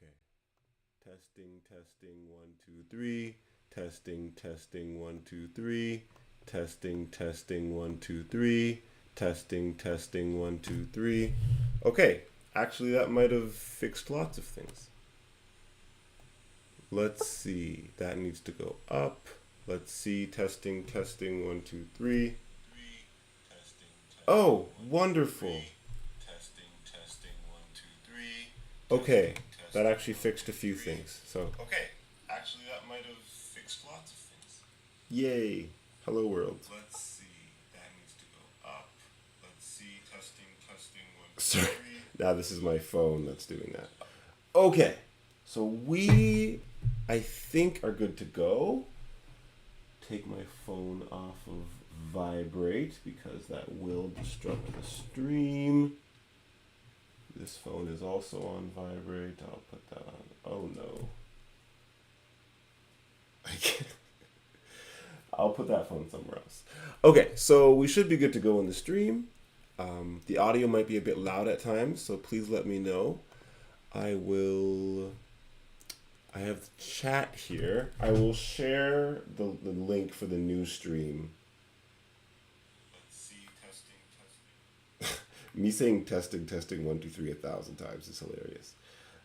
Okay. Testing, testing, 1, 2, 3. Testing, testing, 1, 2, 3. Testing, testing, 1, 2, 3. Testing, testing, 1, 2, 3. Okay. Actually, that might have fixed lots of things. Let's see. That needs to go up. Let's see. Testing, testing, 1, 2, 3. Oh, wonderful. Testing, testing, 1, 2, 3. Okay, that actually fixed a few things. So, okay, actually that might have fixed lots of things. Yay! Hello world. Let's see. That needs to go up. Let's see. Testing, testing, 1, 2, 3. Now this is my phone that's doing that. Okay, so I think, are good to go. Take my phone off of vibrate because that will disrupt the stream. This phone is also on vibrate. I'll put that on. Oh no. I can't. I'll put that phone somewhere else. Okay, so we should be good to go in the stream. The audio might be a bit loud at times, so please let me know. I have the chat here. I will share the link for the new stream. Let's see, testing. Me saying testing, testing, 1, 2, 3 1,000 times is hilarious.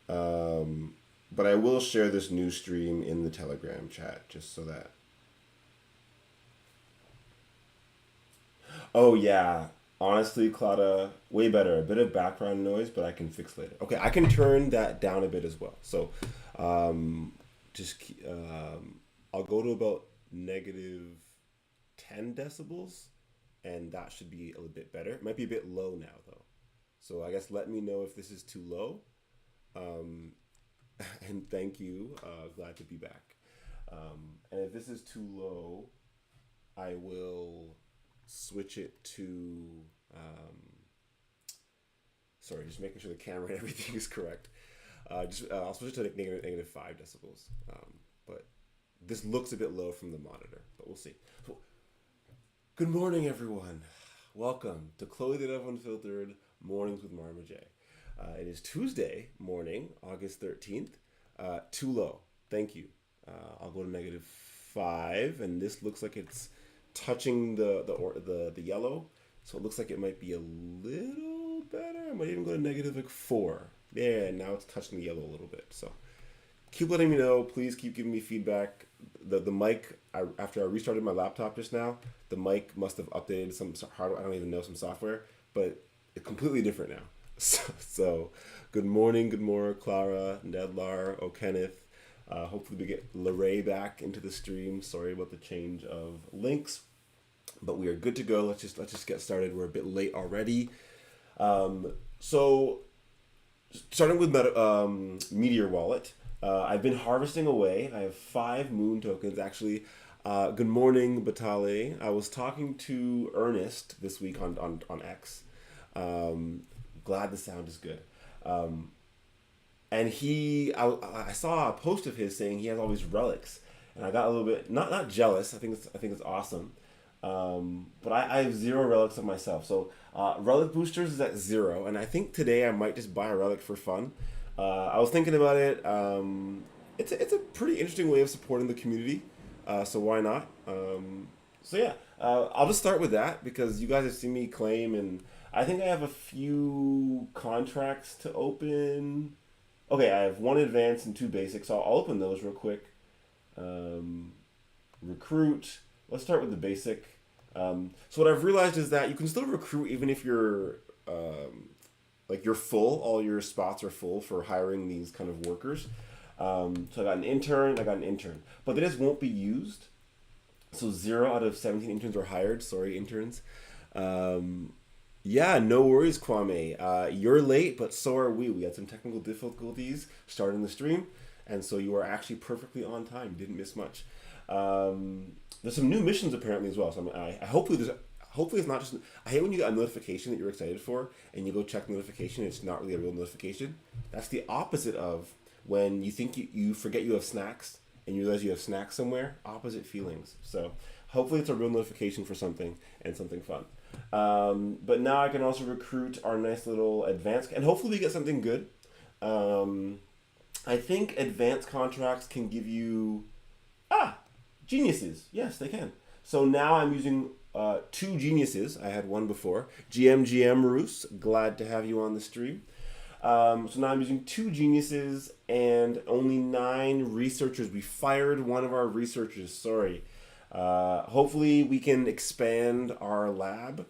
But I will share this new stream in the Telegram chat just so that. Oh yeah, honestly, Claudia, way better. A bit of background noise, but I can fix later. Okay, I can turn that down a bit as well. So, I'll go to about -10 decibels, and that should be a little bit better. It might be a bit low now though. So I guess let me know if this is too low. Um, and thank you. Glad to be back. And if this is too low, I will switch it to. Sorry, just making sure the camera and everything is correct. I'll switch it to like -5 decibels. But this looks a bit low from the monitor, but we'll see. So, good morning, everyone. Welcome to Chloethedev Unfiltered Mornings with marmaj. It is Tuesday morning, August 13th. Too low. Thank you. I'll go to -5, and this looks like it's touching the yellow, so it looks like it might be a little better. I might even go to -4. Yeah, now it's touching the yellow a little bit. So keep letting me know. Please keep giving me feedback. The mic, after I restarted my laptop just now, the mic must have updated some hardware. I don't even know, some software, but it's completely different now. So good morning, Clara, Nedlar, O'Kenneth. Hopefully we get Lorray back into the stream. Sorry about the change of links, but we are good to go. Let's just get started. We're a bit late already. So starting with Meteor Wallet. I've been harvesting away. I have 5 moon tokens actually. Good morning, Batale. I was talking to Ernest this week on X. Glad the sound is good. And I saw a post of his saying he has all these relics, and I got a little bit not jealous. I think it's awesome. But I have 0 relics of myself. So relic boosters is at 0, and I think today I might just buy a relic for fun. I was thinking about it. It's a pretty interesting way of supporting the community. So why not? So yeah, I'll just start with that because you guys have seen me claim, and I think I have a few contracts to open. Okay, I have 1 advanced and 2 basic, so I'll open those real quick. Recruit. Let's start with the basic. So what I've realized is that you can still recruit even if you're you're full. All your spots are full for hiring these kind of workers. So I got an intern. But they just won't be used. So 0 out of 17 interns are hired. Sorry, interns. Yeah, no worries, Kwame. You're late, but so are we. We had some technical difficulties starting the stream, and so you are actually perfectly on time. You didn't miss much. There's some new missions apparently as well. So hopefully it's not just. I hate when you get a notification that you're excited for, and you go check the notification. It's not really a real notification. That's the opposite of when you think you forget you have snacks, and you realize you have snacks somewhere. Opposite feelings. So hopefully it's a real notification for something and something fun. But now I can also recruit our nice little advanced, and hopefully we get something good. I think advanced contracts can give you geniuses. Yes, they can. So now I'm using two geniuses. I had one before. GM Roos, glad to have you on the stream. So now I'm using two geniuses and only 9 researchers. We fired one of our researchers. Sorry. Hopefully we can expand our lab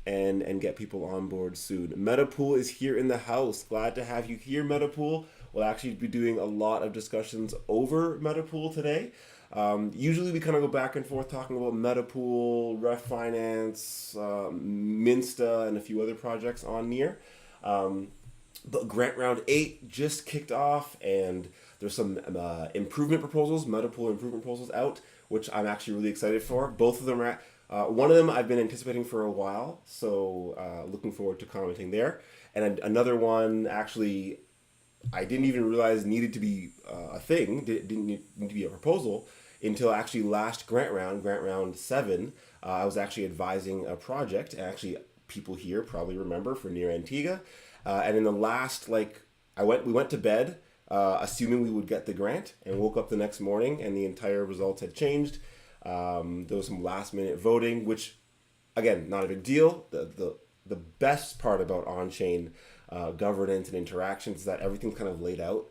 and get people on board soon. MetaPool is here in the house. Glad to have you here, MetaPool. We'll actually be doing a lot of discussions over MetaPool today. Usually we kind of go back and forth talking about MetaPool, Ref Finance, Minsta, and a few other projects on Near. But grant round 8 just kicked off, and there's some improvement proposals, MetaPool improvement proposals out, which I'm actually really excited for. Both of them are one of them I've been anticipating for a while, so looking forward to commenting there. And another one, actually, I didn't even realize needed to be a thing, didn't need to be a proposal, until actually last grant round 7, I was actually advising a project, and actually people here probably remember, for Near Antigua. And in the last, we went to bed assuming we would get the grant, and woke up the next morning and the entire results had changed. There was some last minute voting, which, again, not a big deal. The best part about on-chain governance and interactions is that everything's kind of laid out,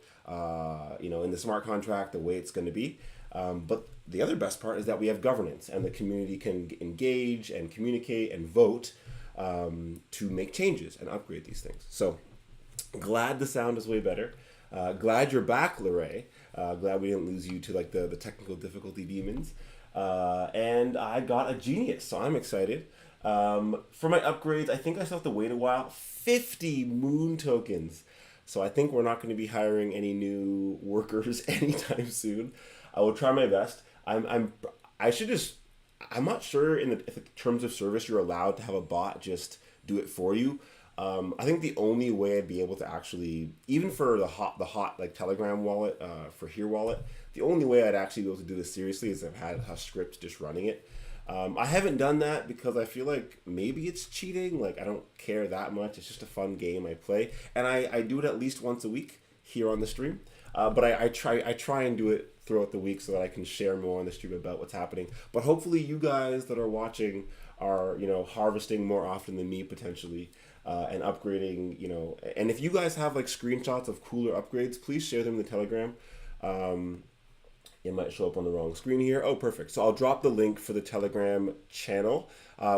in the smart contract, the way it's going to be. But the other best part is that we have governance, and the community can engage and communicate and vote to make changes and upgrade these things. So glad the sound is way better. Glad you're back, Lorray. Glad we didn't lose you to the technical difficulty demons. And I got a genius, so I'm excited. For my upgrades, I think I still have to wait a while. 50 moon tokens. So I think we're not going to be hiring any new workers anytime soon. I will try my best. I'm not sure if in terms of service you're allowed to have a bot just do it for you. I think the only way I'd be able to actually, even for the hot Telegram wallet, for Here Wallet, the only way I'd actually be able to do this seriously is if I had a script just running it. I haven't done that because I feel like maybe it's cheating. I don't care that much. It's just a fun game I play, and I do it at least once a week here on the stream. But I try and do it throughout the week so that I can share more on the stream about what's happening. But hopefully you guys that are watching are harvesting more often than me potentially, and upgrading. And if you guys have screenshots of cooler upgrades, please share them in the Telegram. It might show up on the wrong screen here. Oh, perfect. So I'll drop the link for the Telegram channel.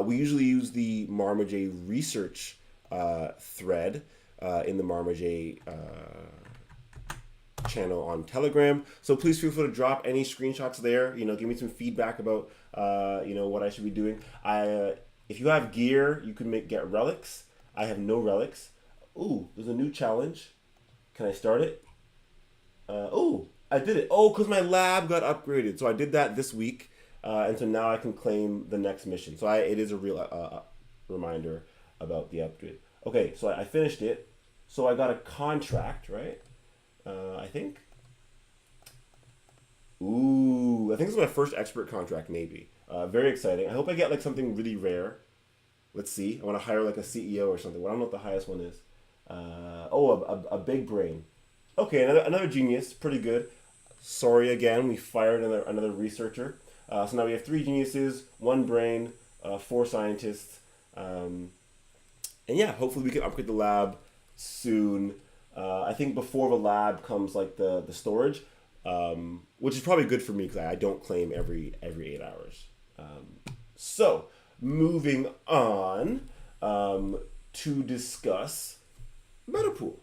We usually use the marmaj research thread in the marmaj channel on Telegram. So please feel free to drop any screenshots there. Give me some feedback about what I should be doing. If you have gear, you can get relics. I have no relics. Ooh, there's a new challenge. Can I start it? I did it. Oh, because my lab got upgraded. So I did that this week. And so now I can claim the next mission. So it is a real reminder about the upgrade. Okay, so I finished it. So I got a contract, right? I think. Ooh, I think this is my first expert contract, maybe. Very exciting. I hope I get something really rare. Let's see. I want to hire a CEO or something. Well, I don't know what the highest one is. A big brain. Okay, another genius. Pretty good. Sorry again, we fired another researcher. So now we have 3 geniuses, 1 brain, 4 scientists. And yeah, hopefully we can upgrade the lab soon. I think before the lab comes the storage, which is probably good for me because I don't claim every 8 hours. So moving on to discuss MetaPool.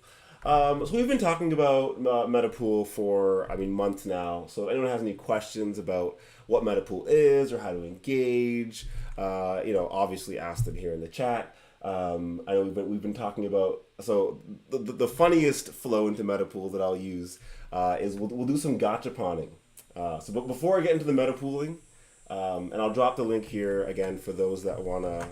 So we've been talking about MetaPool for months now. So if anyone has any questions about what MetaPool is or how to engage, obviously ask them here in the chat. I know we've been talking about, so the funniest flow into MetaPool that I'll use is we'll do some gachaponing. But before I get into the MetaPooling, and I'll drop the link here again for those that want to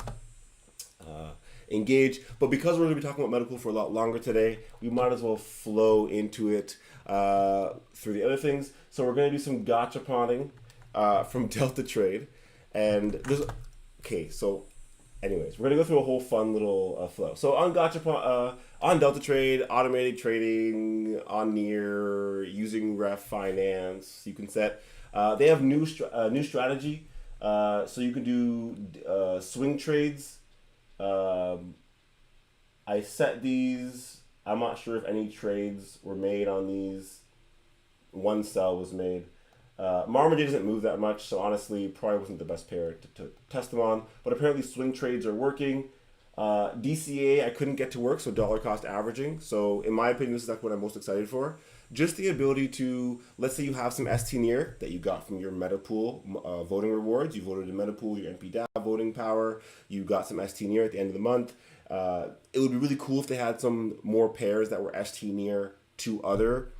engage. But because we're going to be talking about MetaPool for a lot longer today, we might as well flow into it through the other things. So we're going to do some gachaponing from DeltaTrade, and there's so anyways, we're gonna go through a whole fun little flow. So on Gachapon, on DeltaTrade, automated trading, on Near, using Ref Finance, you can set. They have new strategy, so you can do swing trades. I set these. I'm not sure if any trades were made on these. One sell was made. Marmaj doesn't move that much, so honestly, probably wasn't the best pair to test them on. But apparently, swing trades are working. DCA, I couldn't get to work, so dollar cost averaging. So, in my opinion, this is like what I'm most excited for. Just the ability to, let's say you have some ST near that you got from your MetaPool voting rewards. You voted in MetaPool, your mpDAO voting power. You got some ST near at the end of the month. It would be really cool if they had some more pairs that were ST near to other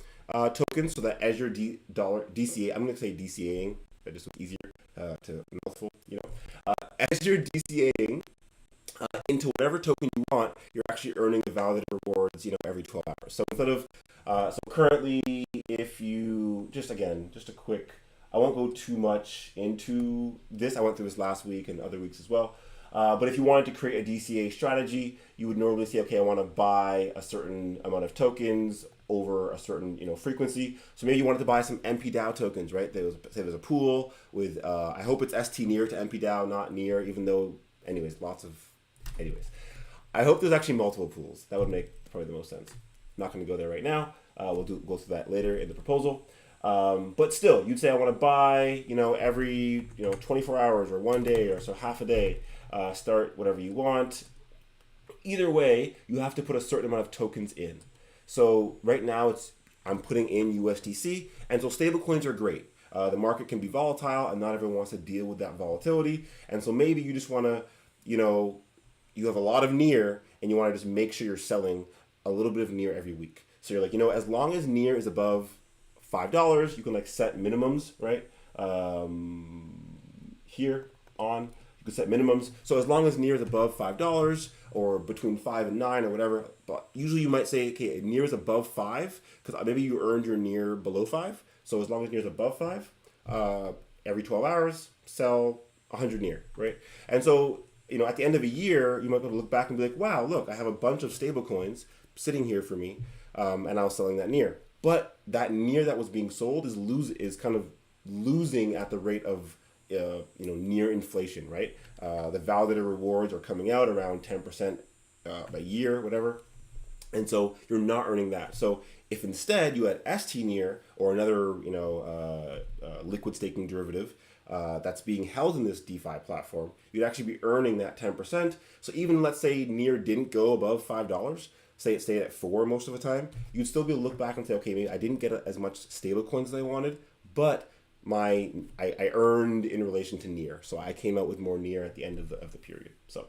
tokens, so that as your DCA, I'm going to say DCAing, that just looks easier to mouthful, as you're DCAing into whatever token you want, you're actually earning the validated rewards, every 12 hours. So instead of, so currently, if you, just a quick, I won't go too much into this. I went through this last week and other weeks as well. But if you wanted to create a DCA strategy, you would normally say, okay, I want to buy a certain amount of tokens over a certain frequency. So maybe you wanted to buy some mpDAO tokens, right? Say there's a pool with, I hope it's ST near to mpDAO, not near, even though, anyways, I hope there's actually multiple pools. That would make probably the most sense. I'm not going to go there right now. We'll go through that later in the proposal. But still, you'd say I want to buy, every 24 hours or 1 day or so half a day. Start whatever you want. Either way, you have to put a certain amount of tokens in. So right now I'm putting in USDC, and so stablecoins are great. The market can be volatile, and not everyone wants to deal with that volatility. And so maybe you just want to, you have a lot of near, and you want to just make sure you're selling a little bit of near every week. So you're like, as long as near is above $5, you can set minimums, right? Here on. You can set minimums. So as long as near is above $5 or between 5 and 9 or whatever, but usually you might say, okay, near is above 5 because maybe you earned your near below 5. So as long as near is above 5, every 12 hours, sell 100 near, right? And so, at the end of a year, you might be able to look back and be like, wow, look, I have a bunch of stable coins sitting here for me, and I was selling that near. But that near that was being sold is kind of losing at the rate of near inflation, right? The validated rewards are coming out around 10% a year, whatever. And so you're not earning that. So if instead you had ST near or another, liquid staking derivative that's being held in this DeFi platform, you'd actually be earning that 10%. So even let's say near didn't go above $5, say it stayed at 4 most of the time, you'd still be able to look back and say, okay, maybe I didn't get as much stable coins as I wanted, but I earned in relation to near, so I came out with more near at the end of the period. So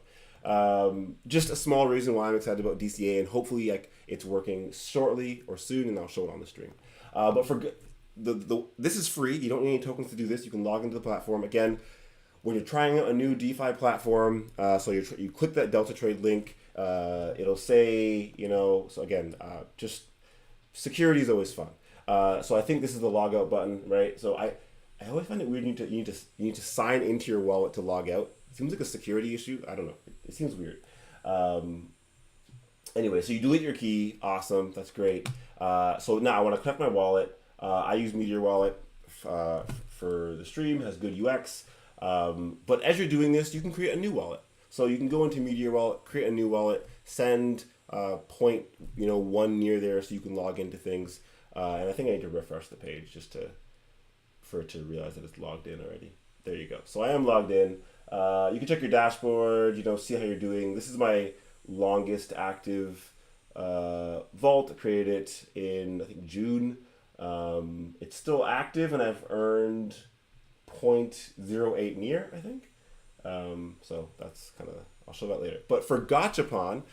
just a small reason why I'm excited about DCA, and hopefully it's working shortly or soon, and I'll show it on the stream. But for this is free. You don't need any tokens to do this. You can log into the platform again when you're trying out a new DeFi platform. So you click that DeltaTrade link. It'll say So again, just security is always fun. So I think this is the logout button, right? So I always find it weird. You need to sign into your wallet to log out. It seems like a security issue. I don't know. It seems weird. Anyway, so you delete your key. Awesome. That's great. So now I want to connect my wallet. I use Meteor Wallet for the stream. It has good UX. But as you're doing this, you can create a new wallet. So you can go into Meteor Wallet, create a new wallet, send point 1 near there so you can log into things. And I think I need to refresh the page just for it to realize that it's logged in already. There you go. So I am logged in. You can check your dashboard, see how you're doing. This is my longest active vault. I created it in, I think, June. It's still active, and I've earned 0.08 near, I think. So that's kind of, I'll show that later. But for Gachapon,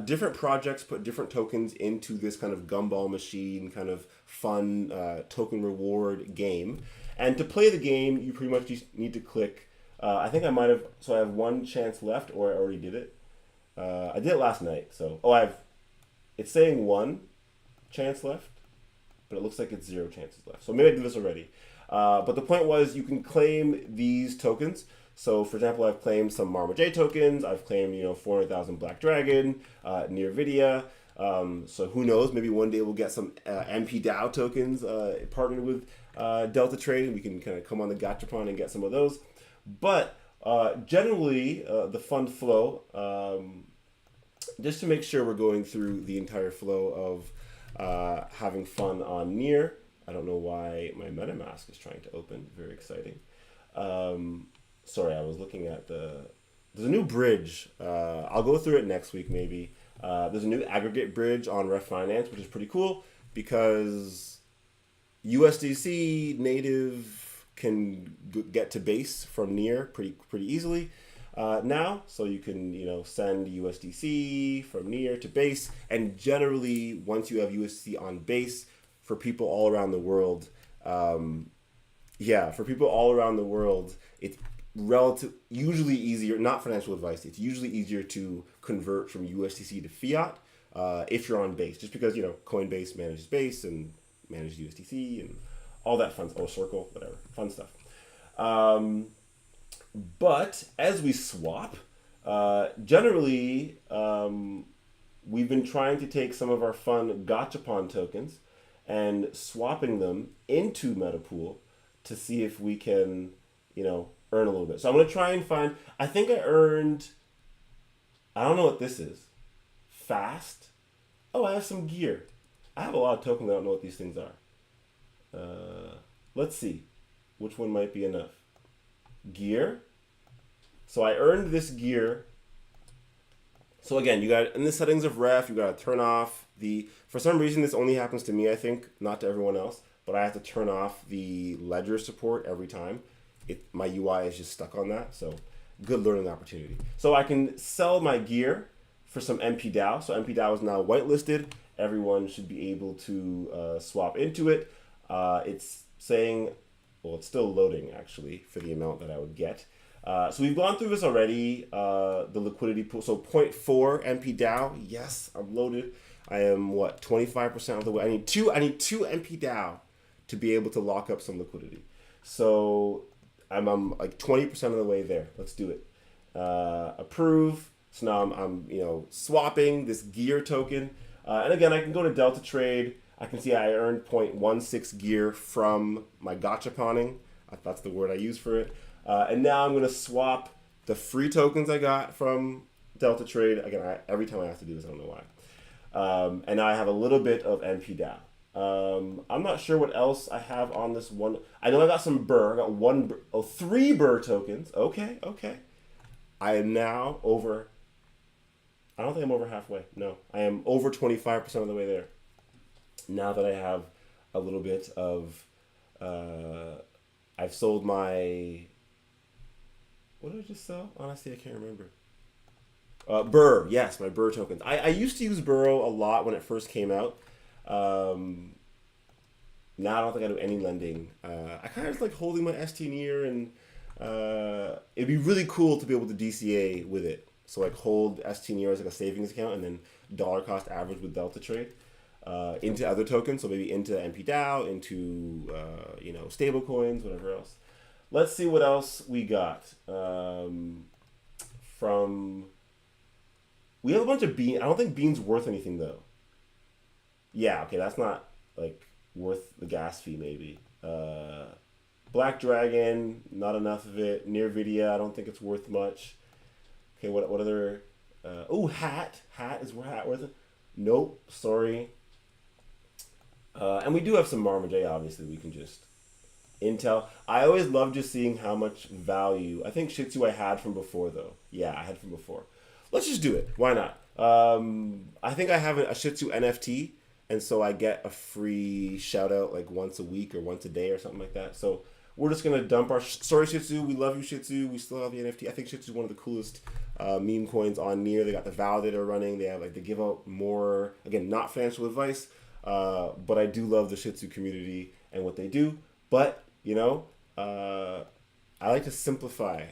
different projects put different tokens into this kind of gumball machine, kind of fun token reward game. And to play the game, you pretty much just need to click. I think I might have, so I have 1 chance left, or I already did it. I did it last night. So, it's saying 1 chance left, but it looks like it's 0 chances left. So maybe I did this already. But the point was you can claim these tokens. So, for example, I've claimed some marmaj tokens. I've claimed 400,000 Black Dragon, NVIDIA. So who knows? Maybe one day we'll get some mpDAO tokens partnered with DeltaTrade, and we can kind of come on the gachapon and get some of those. But generally, the fund flow, just to make sure we're going through the entire flow of having fun on Near. I don't know why my MetaMask is trying to open. Very exciting. Sorry, I was looking at there's a new bridge. I'll go through it next week maybe. There's a new aggregate bridge on Refinance, which is pretty cool because USDC native can get to base from Near pretty easily now. So you can send USDC from Near to base, and generally once you have USDC on base, for people all around the world, it's usually easier, not financial advice, it's usually easier to convert from USDC to fiat if you're on base, just because Coinbase manages base and manages USDC and all that fun stuff, Circle, whatever, fun stuff. But as we swap, generally we've been trying to take some of our fun gachapon tokens and swapping them into MetaPool to see if we can earn a little bit. So I'm going to try and find, I think I earned, I don't know what this is. Fast. Oh, I have some gear. I have a lot of tokens. I don't know what these things are. Let's see. Which one might be enough? Gear. So I earned this gear. So again, you got, in the settings of ref, you got to turn off for some reason this only happens to me, I think, not to everyone else, but I have to turn off the ledger support every time. My UI is just stuck on that, so good learning opportunity. So I can sell my gear for some mpDAO. So mpDAO is now whitelisted. Everyone should be able to swap into it. It's saying, well, it's still loading actually for the amount that I would get. So we've gone through this already, the liquidity pool. So 0.4 mpDAO, yes, I'm loaded. I am 25% of the way. I need two mpDAO to be able to lock up some liquidity. So I'm like 20% of the way there. Let's do it. Approve. So now I'm swapping this gear token. And again, I can go to DeltaTrade. I can see I earned 0.16 gear from my gachaponing. That's the word I use for it. And now I'm going to swap the free tokens I got from DeltaTrade. Again, every time I have to do this, I don't know why. And now I have a little bit of mpDAO. I'm not sure what else I have on this one. I know I got some Burr. I got 3 Burr tokens. Okay. I am now over. I don't think I'm over halfway. No, I am over 25% of the way there. Now that I have a little bit of, I've sold my. What did I just sell? Honestly, I can't remember. Burr, yes, my Burr tokens. I used to use Burrow a lot when it first came out. Now I don't think I do any lending. I kind of just like holding my ST Near, and it'd be really cool to be able to DCA with it. So like hold ST Near as like a savings account, and then dollar cost average with DeltaTrade into other tokens. So maybe into mpDAO, into stable coins, whatever else. Let's see what else we got from. We have a bunch of bean. I don't think bean's worth anything though. Yeah, okay, that's not like worth the gas fee maybe. Black Dragon, not enough of it. NVIDIA, I don't think it's worth much. Okay, what other? Hat is hat worth it? Nope, sorry. And we do have some marmaj, obviously. We can just Intel. I always love just seeing how much value. I think Shih Tzu I had from before though. Yeah, I had from before. Let's just do it. Why not? I think I have a Shih Tzu NFT, and so I get a free shout out like once a week or once a day or something like that. So we're just gonna dump our. Sorry, Shih Tzu. We love you, Shih Tzu. We still have the NFT. I think Shih Tzu is one of the coolest meme coins on Near. They got the validator running. They have they give out more. Again, not financial advice, but I do love the Shih Tzu community and what they do. But I like to simplify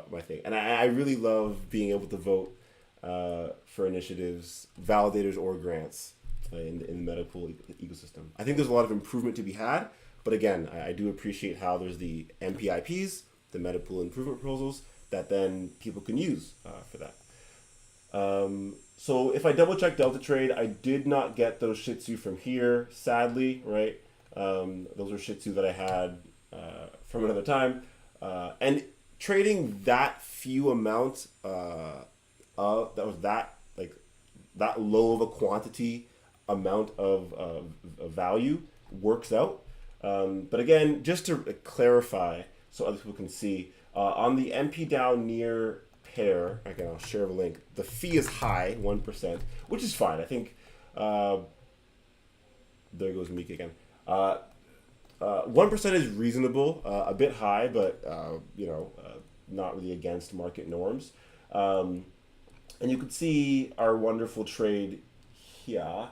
my thing, and I really love being able to vote for initiatives, validators, or grants in the MetaPool ecosystem. I think there's a lot of improvement to be had, But again, I do appreciate how there's the MPIPs, the MetaPool improvement proposals, that then people can use for that. So if I double check DeltaTrade, I did not get those Shih Tzu from here, sadly, right? Those are Shih Tzu that I had from another time. And trading that few amount that was that low of a quantity amount of value works out. But again, just to clarify so other people can see, on the mpDAO near pair, again, I'll share the link, the fee is high, 1%, which is fine. I think, there goes Meek again. 1% is reasonable, a bit high, but, not really against market norms. And you can see our wonderful trade here.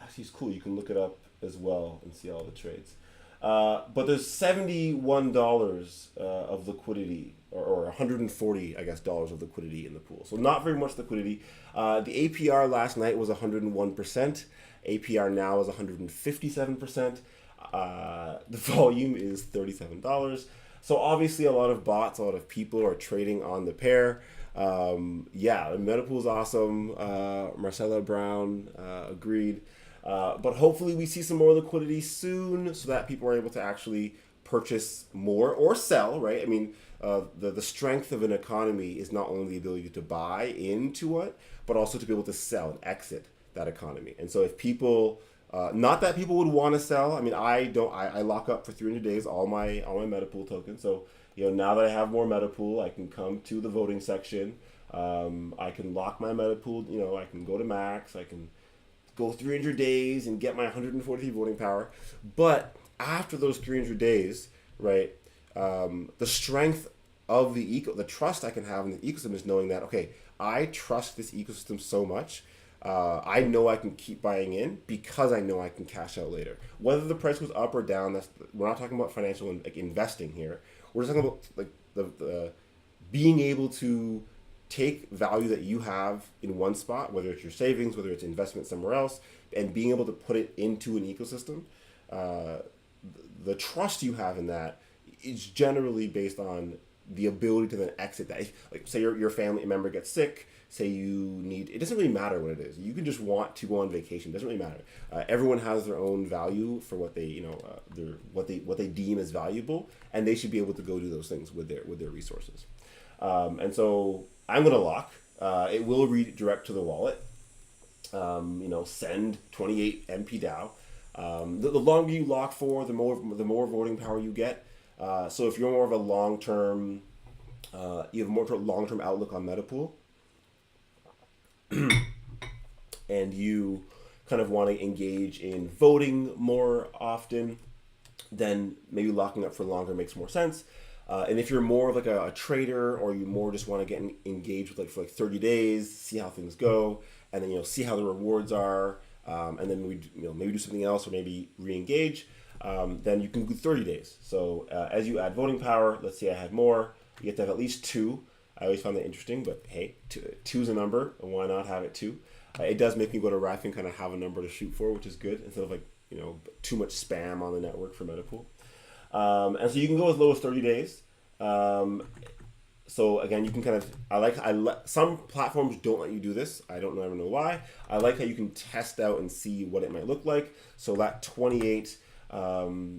Actually, it's cool. You can look it up as well and see all the trades. But there's $71 of liquidity, or 140, I guess, dollars of liquidity in the pool. So not very much liquidity. The APR last night was 101%. APR now is 157%. The volume is $37. So obviously a lot of bots, a lot of people are trading on the pair. Yeah, MetaPool is awesome. Marcella Brown agreed. But hopefully we see some more liquidity soon so that people are able to actually purchase more or sell, right? I mean, the strength of an economy is not only the ability to buy into it, but also to be able to sell and exit that economy. And so if people, not that people would want to sell. I mean, I lock up for 300 days all my MetaPool tokens. So, now that I have more MetaPool, I can come to the voting section. I can lock my MetaPool, I can go to max, I can go 300 days and get my 143 voting power. But after those 300 days, right, the strength of the trust I can have in the ecosystem is knowing that, okay, I trust this ecosystem so much. I know I can keep buying in because I know I can cash out later. Whether the price goes up or down, we're not talking about financial investing here. We're just talking about the being able to take value that you have in one spot, whether it's your savings, whether it's investment somewhere else, and being able to put it into an ecosystem. The trust you have in that is generally based on the ability to then exit that. Like, say your family member gets sick, say you need, it doesn't really matter what it is. You can just want to go on vacation. It doesn't really matter. Everyone has their own value for what they, what they deem as valuable, and they should be able to go do those things with their resources. And so I'm going to lock. It will redirect to the wallet. Send 28 mpDAO. The longer you lock for, the more voting power you get. So if you're more of a long-term, you have more of a long-term outlook on MetaPool, and you kind of want to engage in voting more often, then maybe locking up for longer makes more sense. And if you're more of like a trader, or you more just want to get engaged with for 30 days, see how things go, and then see how the rewards are, and then maybe do something else, or maybe re-engage, then you can do 30 days. So as you add voting power, let's say I had more, you get to have at least 2. I always found that interesting, but hey, 2 is a number, and why not have it 2? It does make me go to Ref and kind of have a number to shoot for, which is good, instead of too much spam on the network for MetaPool. And so you can go as low as 30 days. So again, you can kind of, some platforms don't let you do this. I don't ever know why. I like how you can test out and see what it might look like. So that 28 mpDAO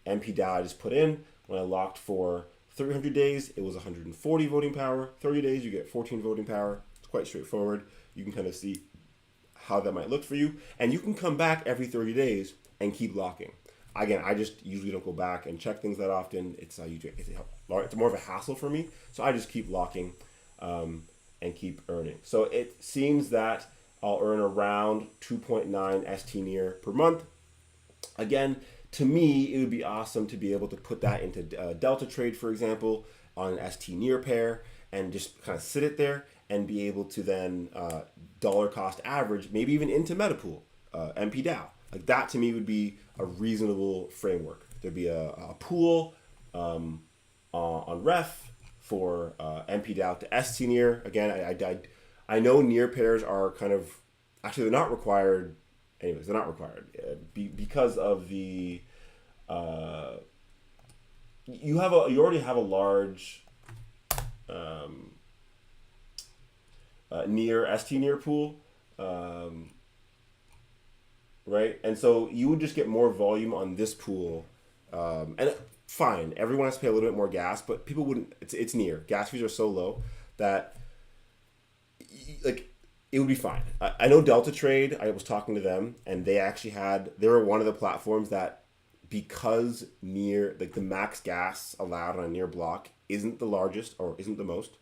I just put in, when I locked for 300 days, it was 140 voting power. 30 days, you get 14 voting power. It's quite straightforward. You can kind of see how that might look for you. And you can come back every 30 days and keep locking. Again, I just usually don't go back and check things that often. It's more of a hassle for me. So I just keep locking and keep earning. So it seems that I'll earn around 2.9 ST near per month. Again, to me, it would be awesome to be able to put that into DeltaTrade, for example, on an ST near pair, and just kind of sit it there and be able to then dollar cost average, maybe even into MetaPool, mpDAO. Like that to me would be a reasonable framework. There'd be a pool on Ref for mpDAO to ST near. Again, I know near pairs are kind of, actually they're not required anyways, they're not required because of the you already have a large ST near pool, right? And so you would just get more volume on this pool, and fine, everyone has to pay a little bit more gas, but people wouldn't. It's near gas fees are so low that like it would be fine. I know DeltaTrade. I was talking to them, and they were one of the platforms that, because near like the max gas allowed on a near block isn't the largest or isn't the most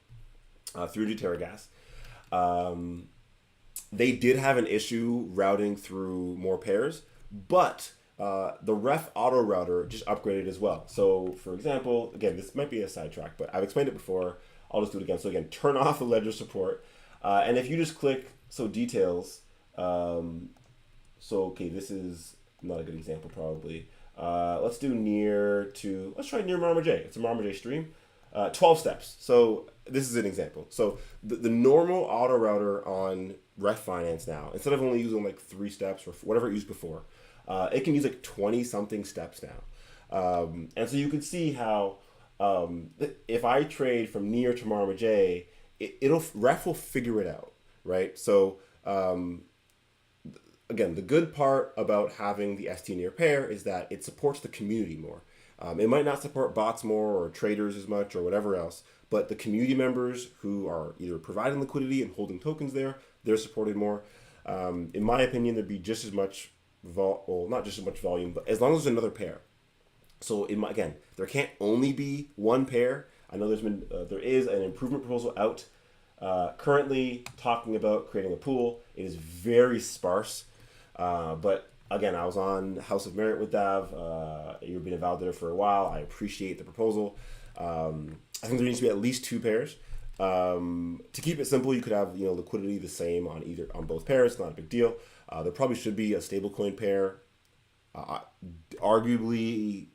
through to TerraGas. They did have an issue routing through more pairs, but the ref auto router just upgraded as well. So for example, again, this might be a sidetrack, but I've explained it before. I'll just do it again. So again, turn off the ledger support. And if you just click, details, okay, this is not a good example probably. Let's try near marmaj. It's a marmaj stream. 12 steps. So this is an example. So the normal auto router on Ref Finance now, instead of only using like 3 steps or whatever it used before, it can use like 20 something steps now. And so you can see how if I trade from near to marmaj, Ref will figure it out, right? So again, the good part about having the ST near pair is that it supports the community more. It might not support bots more or traders as much or whatever else, but the community members who are either providing liquidity and holding tokens there, they're supported more. In my opinion, there'd be just as much not just as much volume, but as long as there's another pair. So again, there can't only be one pair. I know there is an improvement proposal out currently talking about creating a pool. It is very sparse, but again, I was on House of Merit with Dav. You've been a validator for a while. I appreciate the proposal. I think there needs to be at least 2 pairs. To keep it simple, you could have liquidity the same on both pairs. Not a big deal. There probably should be a stablecoin pair. Arguably,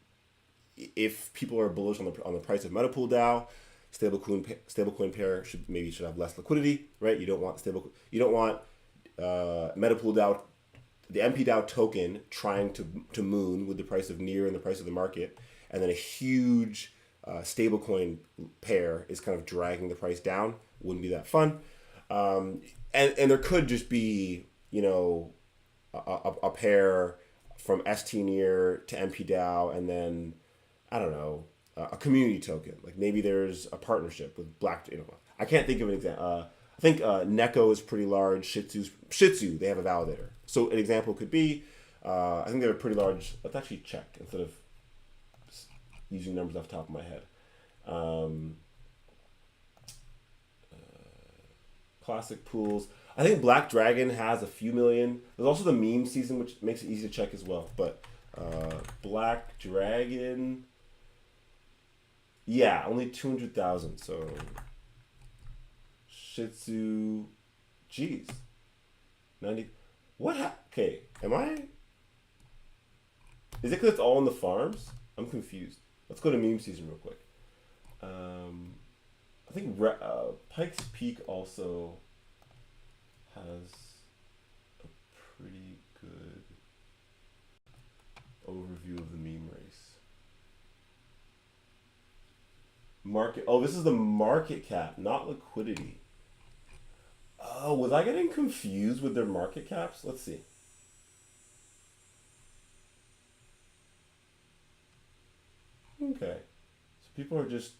if people are bullish on the price of MetaPool DAO, stablecoin pair should have less liquidity, right? You don't want MetaPool DAO, the mpDAO token trying to moon with the price of near and the price of the market, and then a huge stablecoin pair is kind of dragging the price down. Wouldn't be that fun. And there could just be a pair from ST near to mpDAO, and then I don't know, a community token. Like maybe there's a partnership with Black. I can't think of an example. I think Neko is pretty large. Shitsu, they have a validator. So an example could be, I think they're pretty large. Let's actually check instead of using numbers off the top of my head. Classic pools. I think Black Dragon has a few million. There's also the meme season, which makes it easy to check as well. But Black Dragon, yeah, only 200,000. So Shitsu, geez, 90. Okay, is it because it's all in the farms? I'm confused. Let's go to meme season real quick. I think Pike's Peak also has a pretty good overview of the meme race. This is the market cap, not liquidity. Oh, was I getting confused with their market caps? Let's see. Okay. So people are just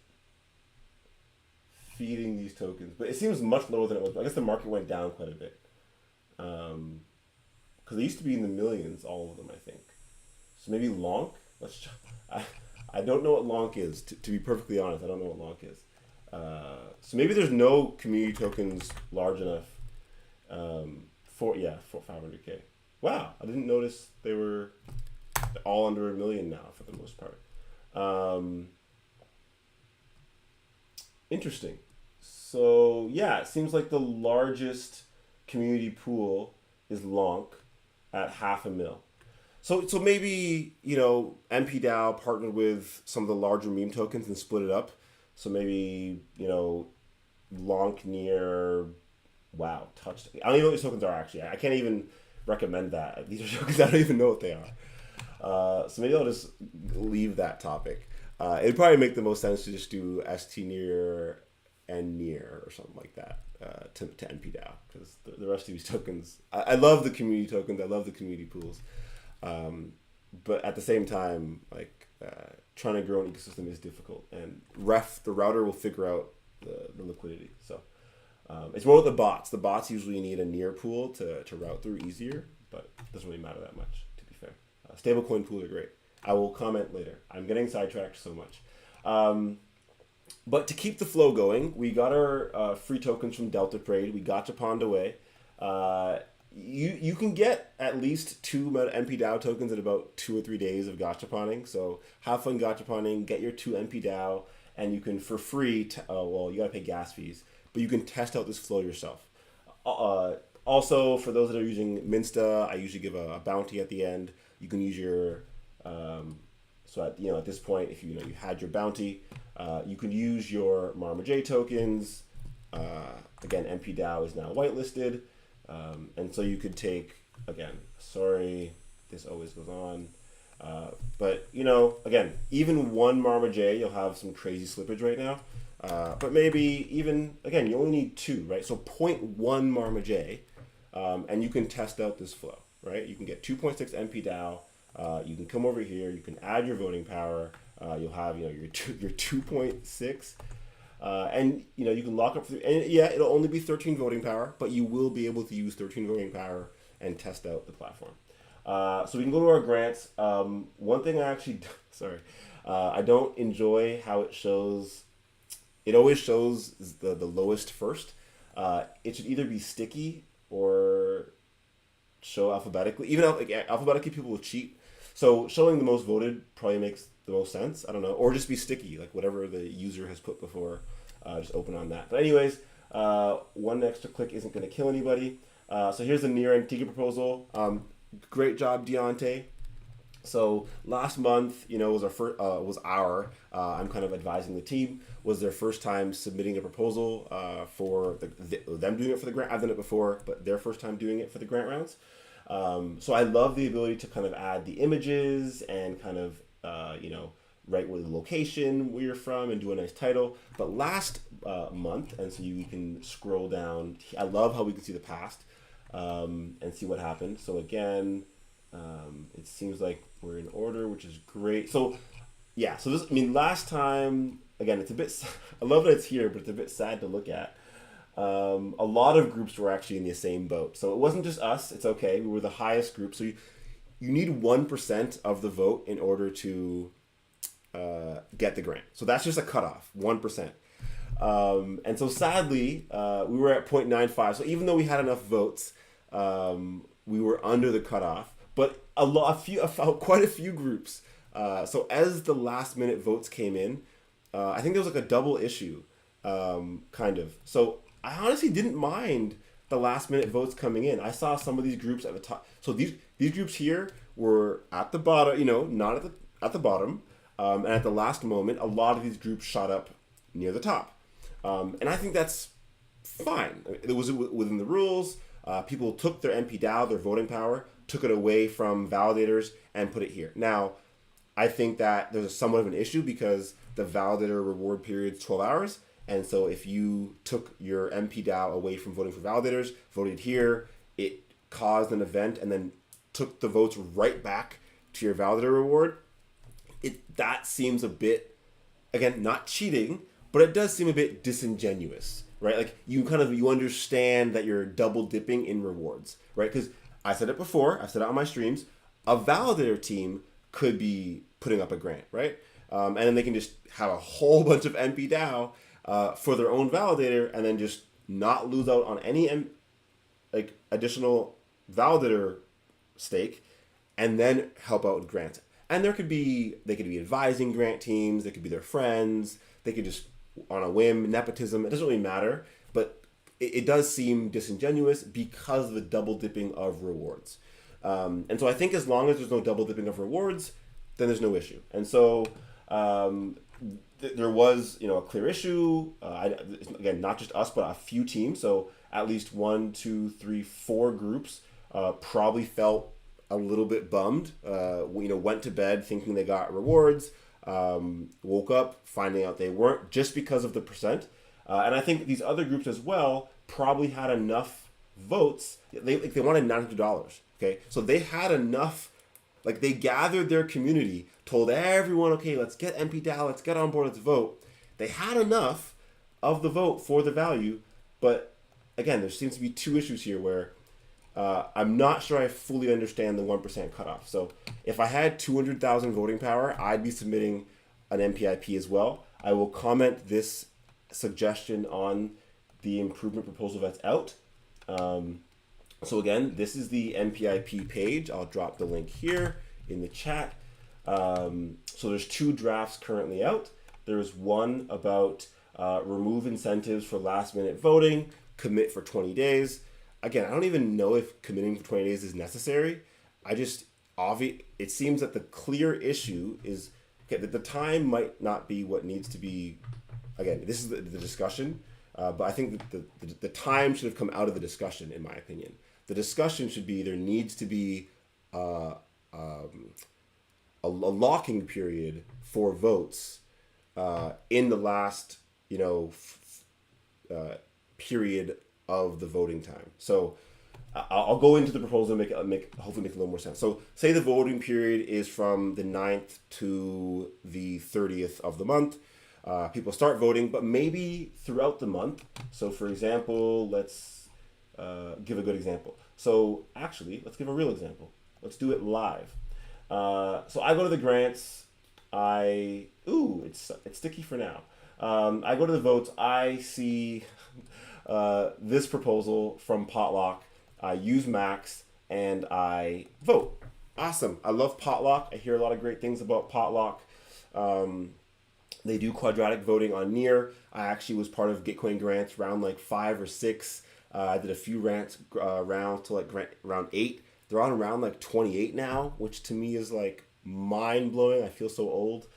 feeding these tokens. But it seems much lower than it was. I guess the market went down quite a bit. Because they used to be in the millions, all of them, I think. So maybe Lonk? Let's check. I don't know what Lonk is. To be perfectly honest, I don't know what Lonk is. So maybe there's no community tokens large enough for 500K. Wow, I didn't notice they were all under 1 million now for the most part. Interesting. So yeah, it seems like the largest community pool is Lonk at 500,000. So maybe mpDAO partnered with some of the larger meme tokens and split it up. So maybe Lonk near touched. I don't even know what these tokens are actually. I can't even recommend that. These are tokens I don't even know what they are. So maybe I'll just leave that topic. It'd probably make the most sense to just do ST near and near or something like that to mpDAO, because the rest of these tokens, I love the community tokens, I love the community pools, but at the same time, like trying to grow an ecosystem is difficult, and the router will figure out the liquidity. So it's more with the bots. The bots usually need a near pool to route through easier, but it doesn't really matter that much, to be fair. Stablecoin pools are great. I will comment later. I'm getting sidetracked so much. But to keep the flow going, we got our free tokens from DeltaTrade. We gachaponed away. You can get at least 2 mpDAO tokens in about 2 or 3 days of gachaponing. So have fun gachaponing, get your 2 mpDAO, and you can, for free, well, you gotta pay gas fees, but you can test out this flow yourself. Also, for those that are using Minsta, I usually give a bounty at the end. You can use your, so at this point, if you had your bounty, you can use your marmaj tokens. Again, mpDAO is now whitelisted. And so you could take, again, sorry, this always goes on. But, again, even 1 marmaj, you'll have some crazy slippage right now. But maybe even, again, you only need 2, right? So 0.1 marmaj, and you can test out this flow, right? You can get 2.6 mpDAO. You can come over here, you can add your voting power. You'll have, your 2.6. And you can lock up and yeah, it'll only be 13 voting power, but you will be able to use 13 voting power and test out the platform. So we can go to our grants. One thing I actually, sorry, I don't enjoy how it shows. It always shows the lowest first. It should either be sticky or show alphabetically. Even alphabetically, people will cheat. So showing the most voted probably makes the most sense. I don't know, or just be sticky, like whatever the user has put before. Just open on that. But anyways, 1 extra click isn't going to kill anybody. So here's the near Antigua proposal. Great job, Deontay. So last month, was our I'm kind of advising the team, was their first time submitting a proposal for them doing it for the grant. I've done it before, but their first time doing it for the grant rounds. So I love the ability to kind of add the images and kind of, write where the location where you're from and do a nice title. But last month, and so you can scroll down, I love how we can see the past and see what happened. So again, it seems like we're in order, which is great. So yeah, so last time, again, it's a bit, I love that it's here, but it's a bit sad to look at. A lot of groups were actually in the same boat. So it wasn't just us, it's okay. We were the highest group. So you need 1% of the vote in order to get the grant. So that's just a cutoff, 1%. And so sadly, we were at 0.95. So even though we had enough votes, we were under the cutoff. But quite a few groups. So as the last minute votes came in, I think there was like a double issue, kind of. So I honestly didn't mind the last minute votes coming in. I saw some of these groups at the top. So these groups here were at the bottom, not at the bottom. And at the last moment, a lot of these groups shot up near the top. And I think that's fine. It was within the rules. People took their mpDAO, their voting power, took it away from validators and put it here. Now, I think that there's somewhat of an issue because the validator reward period is 12 hours. And so if you took your mpDAO away from voting for validators, voted here, it caused an event and then took the votes right back to your validator reward. That seems a bit, again, not cheating, but it does seem a bit disingenuous, right? Like you understand that you're double dipping in rewards, right? Because I said it before, I've said it on my streams, a validator team could be putting up a grant, right? And then they can just have a whole bunch of mpDAO for their own validator and then just not lose out on any additional validator stake and then help out with grants. And they could be advising grant teams, they could be their friends, they could just, on a whim, nepotism, it doesn't really matter, but it does seem disingenuous because of the double dipping of rewards. And so I think as long as there's no double dipping of rewards, then there's no issue. And so there was, a clear issue. Again, not just us, but a few teams. So at least 1, 2, 3, 4 groups probably felt a little bit bummed. Went to bed thinking they got rewards, woke up finding out they weren't just because of the percent. And I think these other groups as well probably had enough votes. They wanted $900. Okay, so they had enough. Like they gathered their community, told everyone, okay, let's get mpDAO, let's get on board, let's vote. They had enough of the vote for the value, but again, there seems to be two issues here where I'm not sure I fully understand the 1% cutoff. So if I had 200,000 voting power, I'd be submitting an MPIP as well. I will comment this suggestion on the improvement proposal that's out. So again, this is the MPIP page. I'll drop the link here in the chat. So there's two drafts currently out. There's one about remove incentives for last minute voting, commit for 20 days. Again, I don't even know if committing for 20 days is necessary. It seems that the clear issue is that the time might not be what needs to be. Again, this is the discussion, but I think that the time should have come out of the discussion, in my opinion. The discussion should be there needs to be a locking period for votes in the last period of the voting time. So I'll go into the proposal and hopefully make a little more sense. So say the voting period is from the 9th to the 30th of the month. People start voting, but maybe throughout the month. So for example, let's give a good example. So actually, let's give a real example. Let's do it live. So I go to the grants. It's sticky for now. I go to the votes. I see this proposal from Potluck. I use Max and I vote. Awesome. I love Potluck. I hear a lot of great things about Potluck. They do quadratic voting on Near. I actually was part of Gitcoin grants round like 5 or 6. I did a few rounds to like round 8. They're on around like 28 now, which to me is like mind blowing. I feel so old.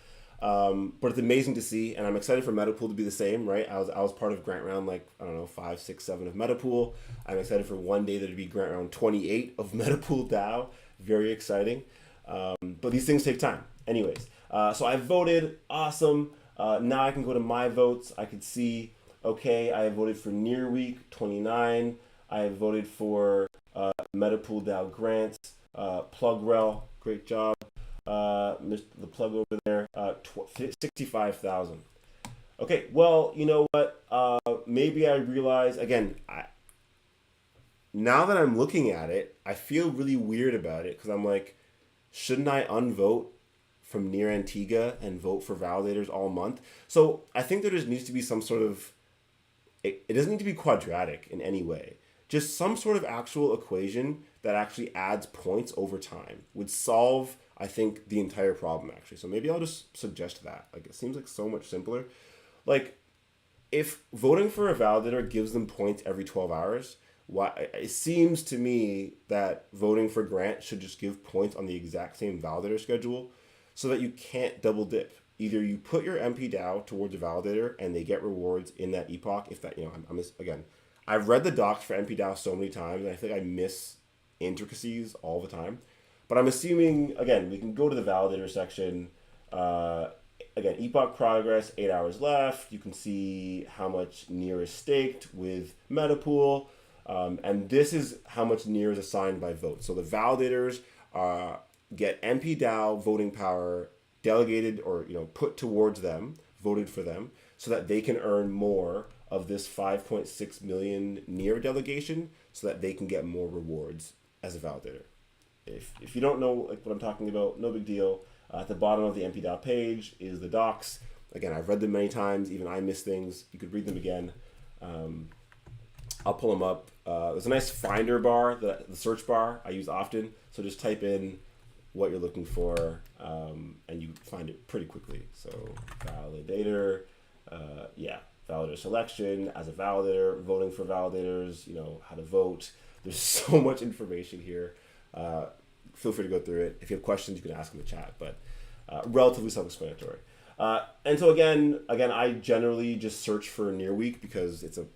But it's amazing to see, and I'm excited for MetaPool to be the same, right? I was part of grant round like, I don't know, 5, 6, 7 of MetaPool. I'm excited for one day there to be grant round 28 of MetaPool DAO. Very exciting. But these things take time. Anyways, so I voted. Awesome. Now I can go to my votes. I could see, okay, I voted for Near Week 29. I voted for MetaPool DAO grants. PlugRel, great job. Missed the plug over there. 65,000. Okay, well, you know what? Maybe I realize, again, now that I'm looking at it, I feel really weird about it because I'm like, shouldn't I unvote from Near Antigua and vote for validators all month? So I think there just needs to be some sort of, it doesn't need to be quadratic in any way. Just some sort of actual equation that actually adds points over time would solve, I think, the entire problem actually. So maybe I'll just suggest that. Like, it seems like so much simpler. Like, if voting for a validator gives them points every 12 hours, it seems to me that voting for grant should just give points on the exact same validator schedule so that you can't double dip. Either you put your mpDAO towards a validator and they get rewards in that epoch. If that, again, I've read the docs for mpDAO so many times and I think I miss intricacies all the time. But I'm assuming, again, we can go to the validator section. Again, epoch progress, 8 hours left. You can see how much Near is staked with MetaPool. And this is how much Near is assigned by vote. So the validators get mpDAO voting power delegated or put towards them, voted for them, so that they can earn more of this 5.6 million Near delegation so that they can get more rewards as a validator. If you don't know what I'm talking about, no big deal. At the bottom of the mpDAO page is the docs. Again, I've read them many times. Even I miss things. You could read them again. I'll pull them up. There's a nice finder bar, the search bar I use often. So just type in what you're looking for, and you find it pretty quickly. So validator, validator selection as a validator, voting for validators, how to vote. There's so much information here. Feel free to go through it. If you have questions, you can ask in the chat, but relatively self-explanatory. And so again, I generally just search for Near Week because it's a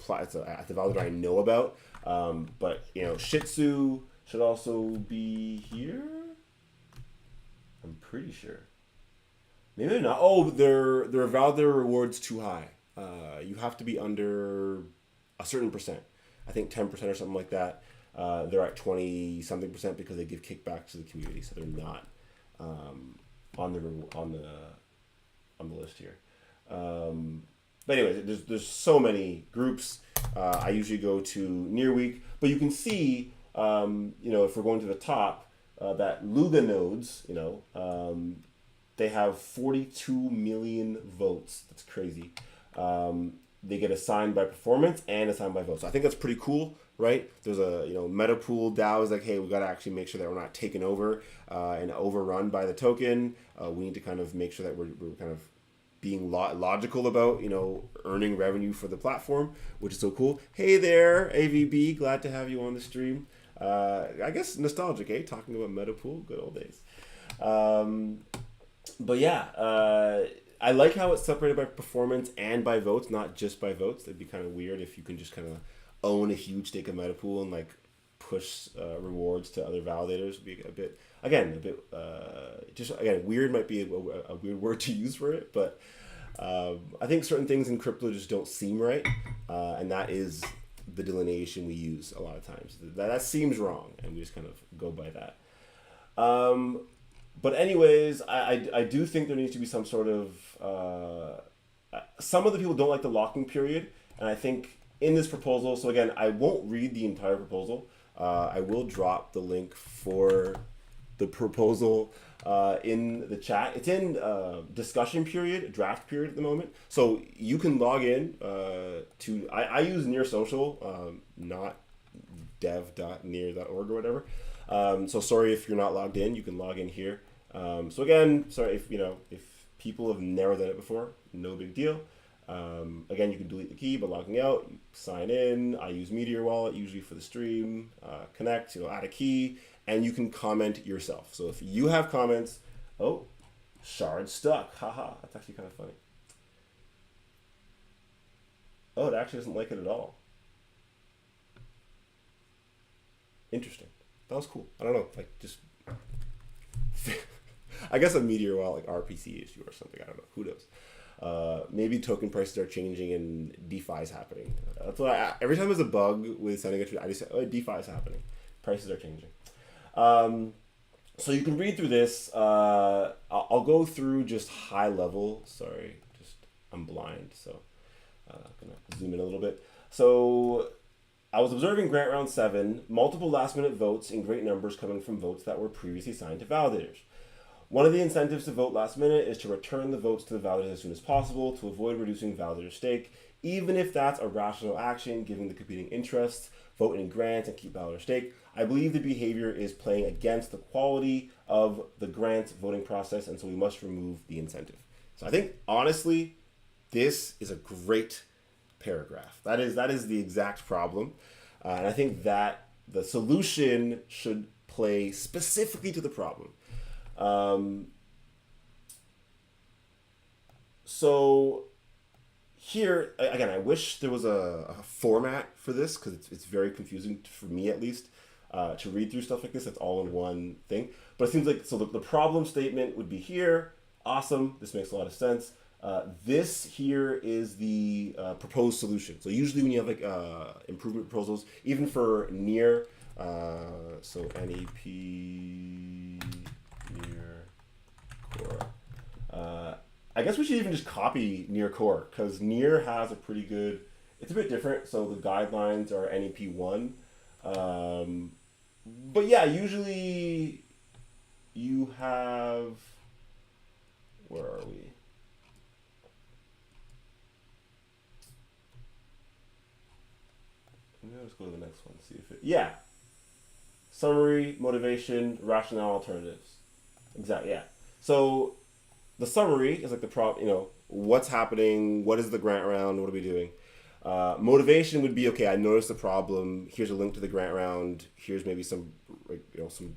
it's a validator I know about. But you know, Shih Tzu should also be here. I'm pretty sure. Maybe they're not. Oh, their validator rewards too high. You have to be under a certain percent. I think 10% or something like that. They're at 20 something percent because they give kickback to the community, so they're not on the list here. But anyways, there's so many groups. I usually go to near week, but you can see, you know, if we're going to the top, that Luga nodes, you know, they have 42 million votes. That's crazy. They get assigned by performance and assigned by votes. So I think that's pretty cool, right? There's a, you know, MetaPool DAO is like, hey, we got to actually make sure that we're not taken over and overrun by the token. We need to kind of make sure that we're kind of being logical about, you know, earning revenue for the platform, which is so cool. Hey there, AVB, glad to have you on the stream. I guess nostalgic, eh? Talking about MetaPool, good old days. But yeah, I like how it's separated by performance and by votes, not just by votes. That'd be kind of weird if you can just kind of own a huge stake of MetaPool and like push rewards to other validators. Would be a bit weird might be a weird word to use for it, but I think certain things in crypto just don't seem right, and that is the delineation we use a lot of times. That seems wrong, and we just kind of go by that. But anyways, I do think there needs to be some sort of some of the people don't like the locking period, and I think in this proposal, so again, I won't read the entire proposal. I will drop the link for the proposal in the chat. It's in discussion period, draft period at the moment. So you can log in to, I use Near Social, not dev.near.org or whatever. So sorry if you're not logged in, you can log in here. So again, sorry if, you know, if people have never done it before, no big deal. Again, you can delete the key by logging out, sign in. I use Meteor Wallet usually for the stream, connect, you know, add a key, and you can comment yourself. So if you have comments, oh, shard stuck, haha, that's actually kind of funny. Oh, it actually doesn't like it at all. Interesting. That was cool. I don't know, like just, I guess a Meteor Wallet like RPC issue or something. I don't know. Who knows? Maybe token prices are changing and DeFi is happening. That's what every time there's a bug with sending a tweet, I just say, oh, DeFi is happening. Prices are changing. So you can read through this. I'll go through just high level. Sorry, I'm blind, so I'm gonna zoom in a little bit. So I was observing grant round 7, multiple last minute votes in great numbers coming from votes that were previously signed to validators. One of the incentives to vote last minute is to return the votes to the validators as soon as possible to avoid reducing validator stake, even if that's a rational action given the competing interests, vote in grants and keep validator stake. I believe the behavior is playing against the quality of the grant voting process, and so we must remove the incentive. So I think, honestly, this is a great paragraph. That is the exact problem. And I think that the solution should play specifically to the problem. So here, again, I wish there was a format for this because it's very confusing for me at least to read through stuff like this. It's all in one thing. But it seems like, so the problem statement would be here. Awesome. This makes a lot of sense. This here is the proposed solution. So usually when you have like improvement proposals, even for near, so NEP near core. I guess we should even just copy near core because near has a pretty good, it's a bit different. So the guidelines are NEP1. But yeah, usually you have, where are we? Let's go to the next one, see if it, yeah. Summary, motivation, rationale, alternatives. Exactly, yeah. So the summary is like the you know, what's happening, what is the grant round, what are we doing? Motivation would be, okay, I noticed the problem, here's a link to the grant round, here's maybe some, like, you know, some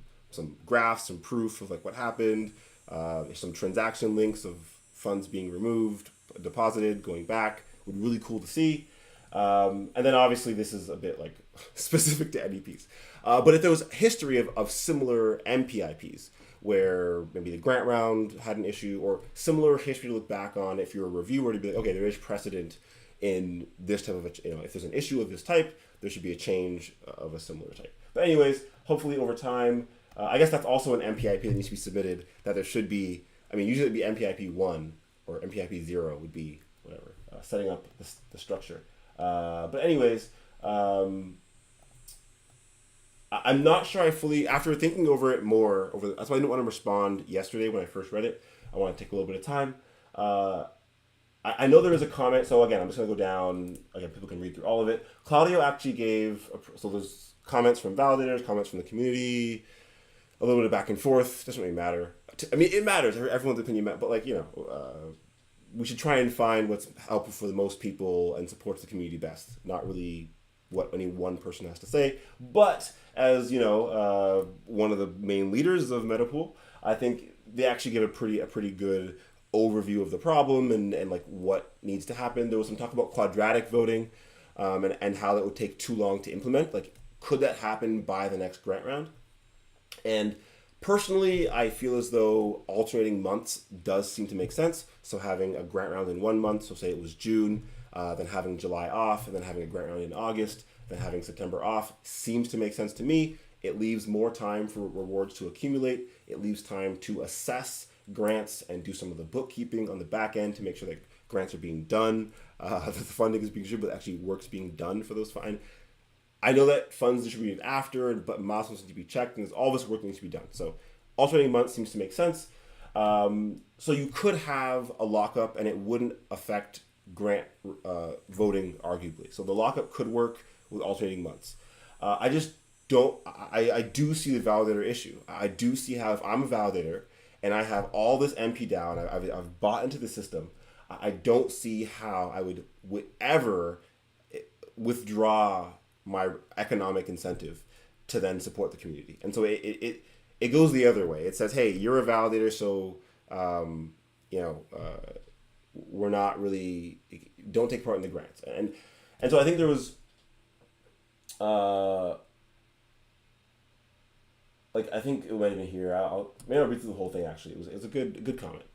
graphs, some proof of like what happened, some transaction links of funds being removed, deposited, going back, would be really cool to see. And then obviously this is a bit like specific to MEPs. But if there was history of similar MPIPs, where maybe the grant round had an issue, or similar history to look back on, if you're a reviewer, to be like, okay, there is precedent in this type of if there's an issue of this type, there should be a change of a similar type. But anyways, hopefully over time, I guess that's also an MPIP that needs to be submitted, that there should be, usually it'd be MPIP 1 or MPIP 0 would be whatever, setting up the structure. But anyways, I'm not sure I fully, after thinking over it more, that's why I didn't want to respond yesterday when I first read it. I want to take a little bit of time. I know there is a comment, so again, I'm just going to go down. Again, people can read through all of it. Claudio actually gave, so there's comments from validators, comments from the community, a little bit of back and forth. Doesn't really matter. It matters. Everyone's opinion matters, but we should try and find what's helpful for the most people and supports the community best. Not really what any one person has to say, but as one of the main leaders of MetaPool, I think they actually give a pretty good overview of the problem and like what needs to happen. There was some talk about quadratic voting, and how that would take too long to implement. Like, could that happen by the next grant round? And personally, I feel as though alternating months does seem to make sense. So having a grant round in 1 month, so say it was June, then having July off, and then having a grant round in August, then having September off seems to make sense to me. It leaves more time for rewards to accumulate. It leaves time to assess grants and do some of the bookkeeping on the back end to make sure that grants are being done, that the funding is being distributed, but actually work's being done for those funds. I know that funds distributed after, but milestones need to be checked, and all this work needs to be done. So alternating months seems to make sense. So you could have a lockup, and it wouldn't affect grant voting, arguably. So the lockup could work with alternating months. I just don't. I do see the validator issue. I do see how, if I'm a validator and I have all this mpDAO and I've bought into the system, I don't see how I would ever withdraw my economic incentive to then support the community. And so it goes the other way. It says, hey, you're a validator, so we're not really, don't take part in the grants. And so I think there was I think it might have been here. Maybe I'll read through the whole thing. Actually, it was a good comment.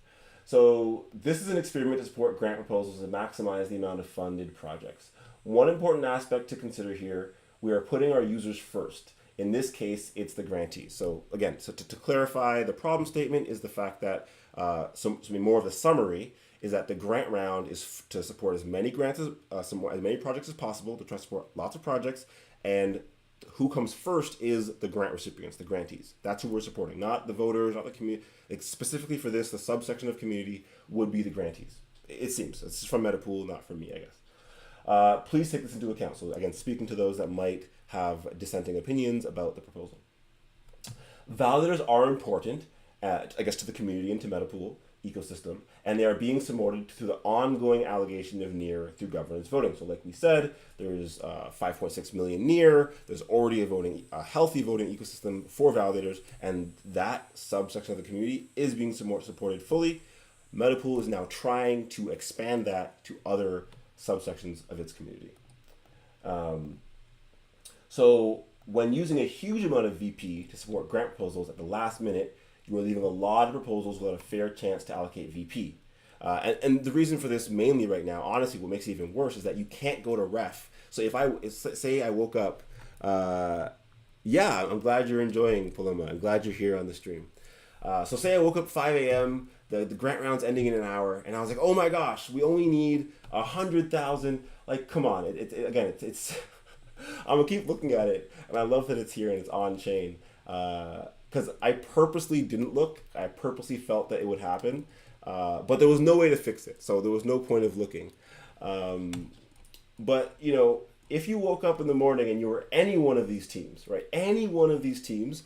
So this is an experiment to support grant proposals and maximize the amount of funded projects. One important aspect to consider here: we are putting our users first. In this case, it's the grantees. So again, to clarify, the problem statement is the fact that more of the summary is that the grant round is to support as many grants as many projects as possible, to try to support lots of projects, and who comes first is the grant recipients, the grantees. That's who we're supporting, not the voters, not the community. Specifically for this, the subsection of community would be the grantees. It seems. It's from MetaPool, not from me, I guess. Please take this into account. So again, speaking to those that might have dissenting opinions about the proposal. Validators are important, to the community and to MetaPool ecosystem, and they are being supported through the ongoing allocation of NEAR through governance voting. So like we said, there's 5.6 million NEAR, there's already a healthy voting ecosystem for validators, and that subsection of the community is being supported fully. MetaPool is now trying to expand that to other subsections of its community. So when using a huge amount of VP to support grant proposals at the last minute, you are leaving a lot of proposals without a fair chance to allocate VP. And the reason for this mainly right now, honestly, what makes it even worse is that you can't go to ref. So say I woke up, I'm glad you're enjoying Paloma. I'm glad you're here on the stream. So say I woke up 5 a.m., the grant round's ending in an hour, and I was like, oh my gosh, we only need 100,000. Like, come on. It's I'm gonna keep looking at it, and I love that it's here and it's on chain. Because I purposely didn't look. I purposely felt that it would happen. But there was no way to fix it. So there was no point of looking. But, if you woke up in the morning and you were any one of these teams, right? Any one of these teams,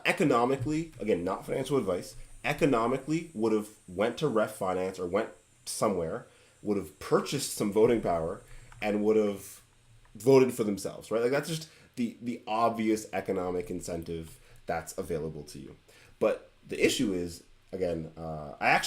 economically, again, not financial advice, economically would have went to Ref Finance or went somewhere, would have purchased some voting power, and would have voted for themselves, right? Like, that's just the obvious economic incentive that's available to you. But the issue is, again, I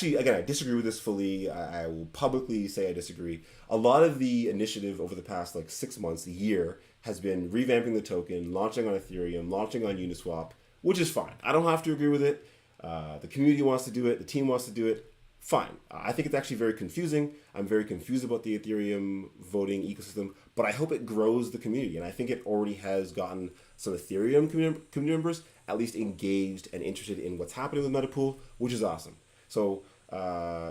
disagree with this fully. I will publicly say I disagree. A lot of the initiative over the past like 6 months, a year, has been revamping the token, launching on Ethereum, launching on Uniswap, which is fine. I don't have to agree with it. The community wants to do it. The team wants to do it. Fine. I think it's actually very confusing. I'm very confused about the Ethereum voting ecosystem, but I hope it grows the community. And I think it already has gotten some Ethereum community members at least engaged and interested in what's happening with MetaPool, which is awesome. So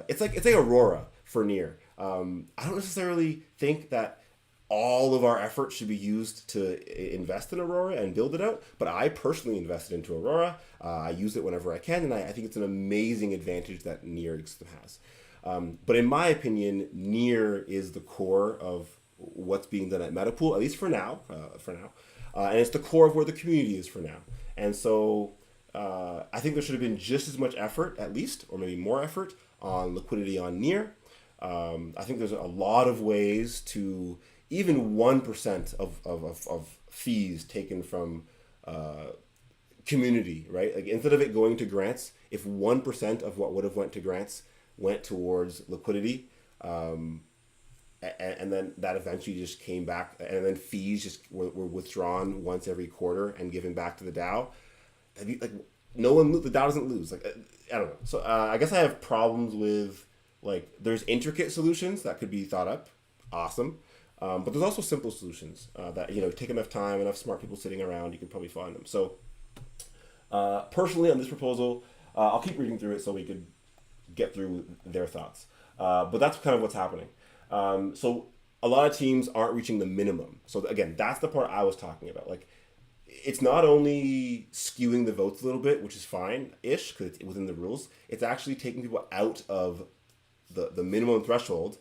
it's like Aurora for Near. I don't necessarily think that all of our effort should be used to invest in Aurora and build it out, but I personally invested into Aurora. I use it whenever I can, and I think it's an amazing advantage that Near has. But in my opinion, Near is the core of what's being done at MetaPool, at least for now. And it's the core of where the community is for now. And so I think there should have been just as much effort, at least, or maybe more effort, on liquidity on Near. I think there's a lot of ways to even 1% of fees taken from community, right? Like instead of it going to grants, if 1% of what would have went to grants went towards liquidity, and then that eventually just came back, and then fees just were withdrawn once every quarter and given back to the DAO. Like no one, the DAO doesn't lose. Like I don't know. So I guess I have problems with like there's intricate solutions that could be thought up, awesome, but there's also simple solutions that take enough time, enough smart people sitting around, you can probably find them. So personally on this proposal, I'll keep reading through it so we could get through their thoughts. But that's kind of what's happening. So a lot of teams aren't reaching the minimum. So again, that's the part I was talking about. Like, it's not only skewing the votes a little bit, which is fine-ish because it's within the rules. It's actually taking people out of the minimum threshold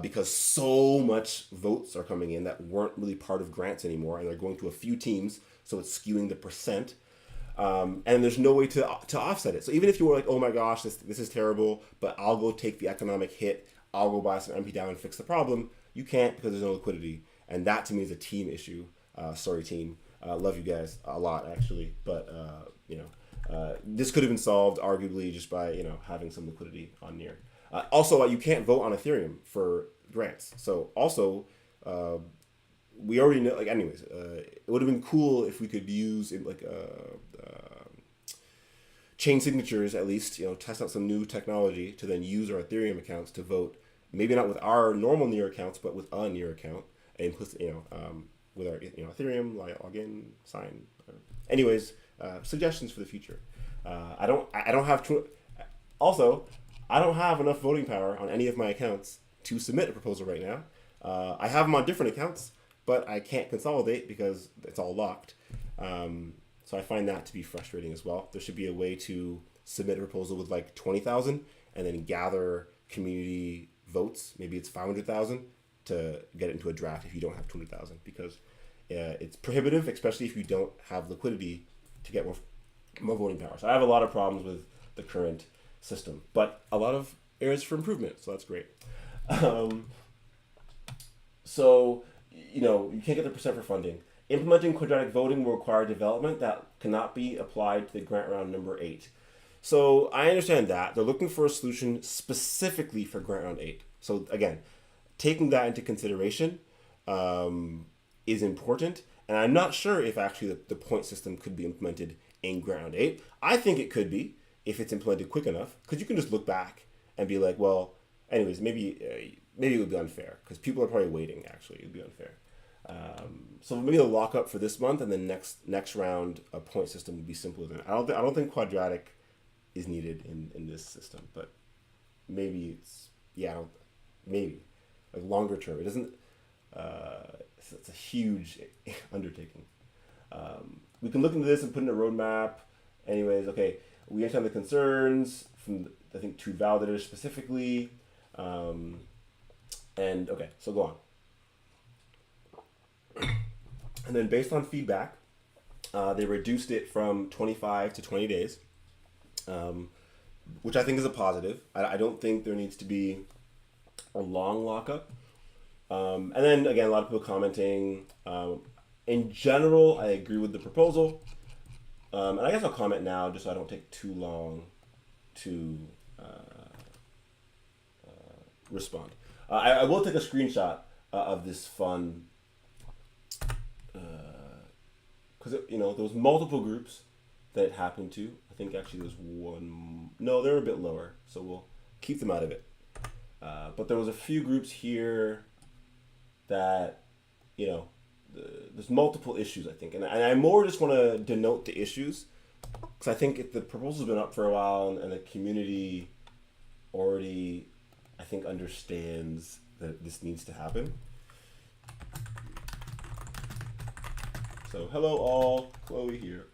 because so much votes are coming in that weren't really part of grants anymore, and they're going to a few teams, so it's skewing the percent. And there's no way to offset it. So even if you were like, oh my gosh, this is terrible, but I'll go take the economic hit, I'll go buy some MPDAO and fix the problem, you can't because there's no liquidity. And that to me is a team issue. Sorry, team. Love you guys a lot, actually. But, this could have been solved arguably just by, having some liquidity on Near. Also, you can't vote on Ethereum for grants. So also, we already know, like, anyways, it would have been cool if we could use chain signatures, at least, test out some new technology to then use our Ethereum accounts to vote, maybe not with our normal Near accounts, but with a Near account, implicit, with our, Ethereum, login, sign. Anyways, suggestions for the future. I don't have enough voting power on any of my accounts to submit a proposal right now. I have them on different accounts, but I can't consolidate because it's all locked. So I find that to be frustrating as well. There should be a way to submit a proposal with like 20,000 and then gather community votes. Maybe it's 500,000 to get it into a draft if you don't have 20,000, because it's prohibitive, especially if you don't have liquidity to get more voting power. So I have a lot of problems with the current system, but a lot of areas for improvement. So that's great. So, you can't get the percent for funding. Implementing quadratic voting will require development that cannot be applied to the grant round number 8. So I understand that. They're looking for a solution specifically for grant round 8. So again, taking that into consideration is important. And I'm not sure if actually the point system could be implemented in grant round 8. I think it could be if it's implemented quick enough, because you can just look back and be like, well, anyways, maybe it would be unfair because people are probably waiting. Actually, it would be unfair. So maybe the lockup for this month, and then next round a point system would be simpler than. I don't think quadratic is needed in this system, but maybe maybe like longer term. It doesn't. It's a huge undertaking. We can look into this and put in a roadmap. Anyways, okay, we understand the concerns from I think 2 validators specifically, and okay, so go on. And then based on feedback, they reduced it from 25 to 20 days, which I think is a positive. I don't think there needs to be a long lockup. And then again, a lot of people commenting. In general, I agree with the proposal. And I guess I'll comment now just so I don't take too long. to respond. I will take a screenshot of this fun, because there was multiple groups that it happened to. I think actually there's one. No, they're a bit lower, so we'll keep them out of it. But there was a few groups here that, there's multiple issues, I think. And I more just want to denote the issues, because I think the proposal's been up for a while, and the community already, I think, understands that this needs to happen. So hello all, Chloe here.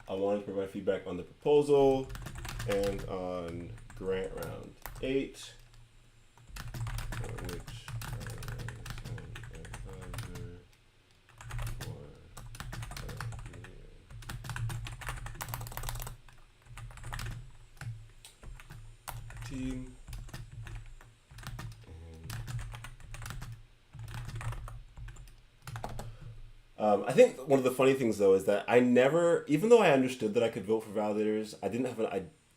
I wanted to provide feedback on the proposal and on grant round 8, which team. I think one of the funny things though is that I never, even though I understood that I could vote for validators, I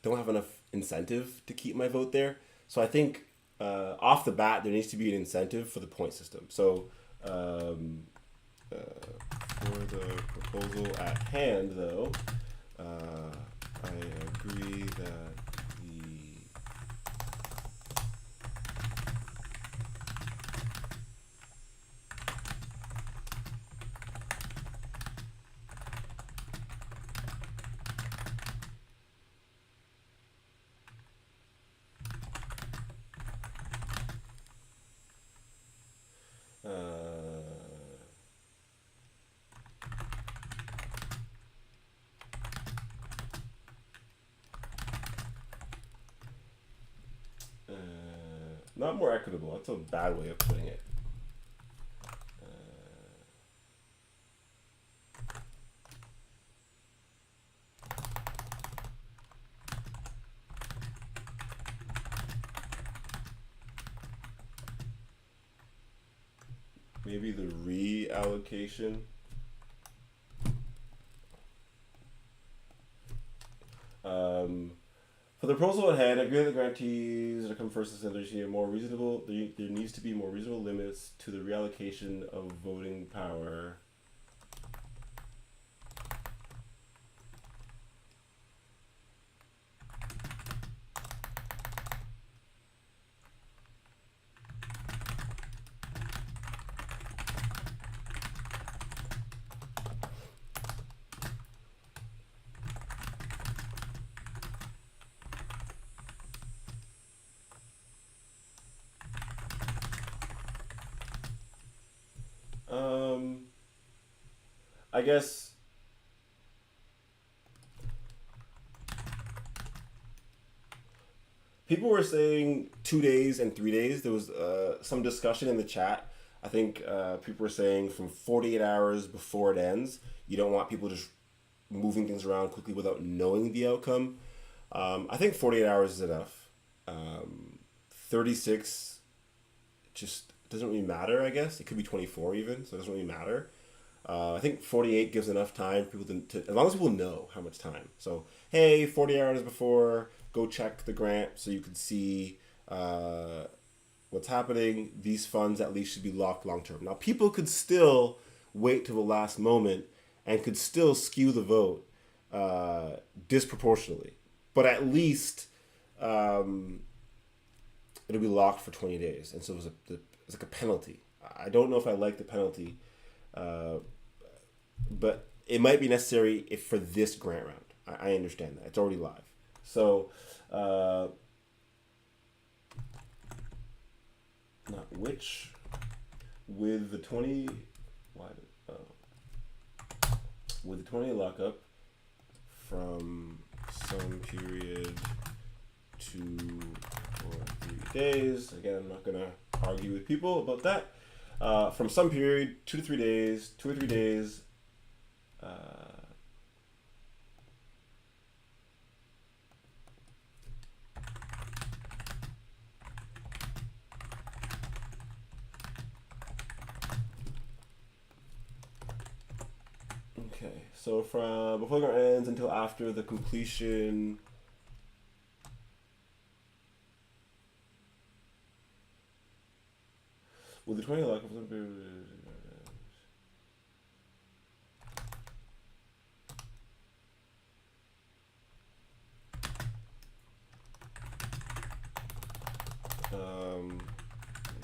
don't have enough incentive to keep my vote there. So I think off the bat there needs to be an incentive for the point system. So for the proposal at hand though, I agree that not more equitable. That's a bad way of putting it. Maybe the reallocation. For the proposal at hand, I agree that the grantees that come first and there's more reasonable. There needs to be more reasonable limits to the reallocation of voting power. I guess people were saying 2 days and 3 days. There was some discussion in the chat. I think people were saying from 48 hours before it ends. You don't want people just moving things around quickly without knowing the outcome. I think 48 hours is enough. 36 just doesn't really matter, I guess. It could be 24 even, so it doesn't really matter. I think 48 gives enough time for people to, as long as people know how much time. So, hey, 40 hours before, go check the grant so you can see what's happening. These funds at least should be locked long term. Now, people could still wait till the last moment and could still skew the vote disproportionately. But at least it'll be locked for 20 days. And so it's like a penalty. I don't know if I like the penalty. But it might be necessary for this grant round. I understand that. It's already live. So, not which, with the 20, with the 20 lockup from some period 2 or 3 days. Again, I'm not going to argue with people about that. From some period, 2 or 3 days, So from before the grant ends until after the completion. With the 20 luck,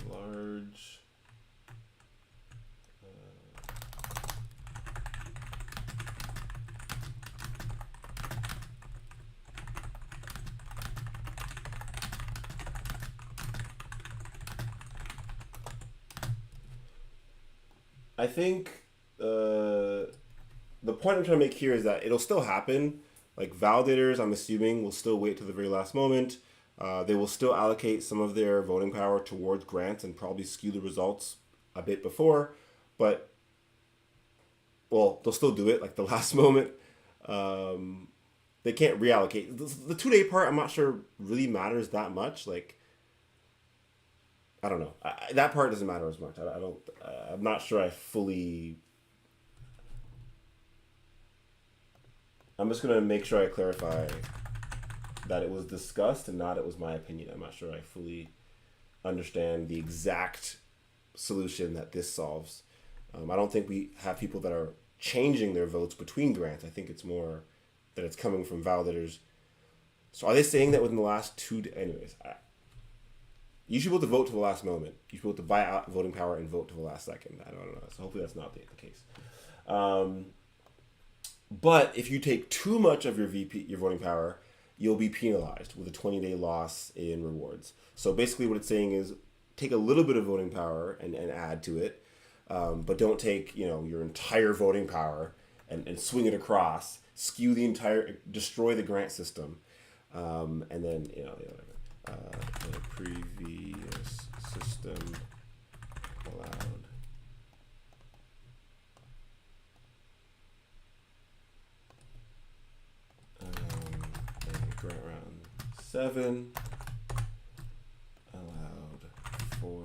large. I think the point I'm trying to make here is that it'll still happen. Like validators, I'm assuming, will still wait till the very last moment. They will still allocate some of their voting power towards grants and probably skew the results a bit before, but well, they'll still do it like the last moment. They can't reallocate. The 2-day part, I'm not sure really matters that much. Like, I don't know. That part doesn't matter as much. I don't. I'm not sure I fully. I'm just gonna make sure I clarify that it was discussed and not it was my opinion. I'm not sure I fully understand the exact solution that this solves. I don't think we have people that are changing their votes between grants. I think it's more that it's coming from validators. So are they saying that within the last 2 days? Anyways, you should be able to vote to the last moment. You should be able to buy out voting power and vote to the last second. I don't know. So hopefully that's not the case. But if you take too much of your voting power, you'll be penalized with a 20-day loss in rewards. So basically what it's saying is take a little bit of voting power and add to it, but don't take your entire voting power and swing it across, skew the entire, destroy the grant system, and then the previous system allowed. Grant round 7 allowed for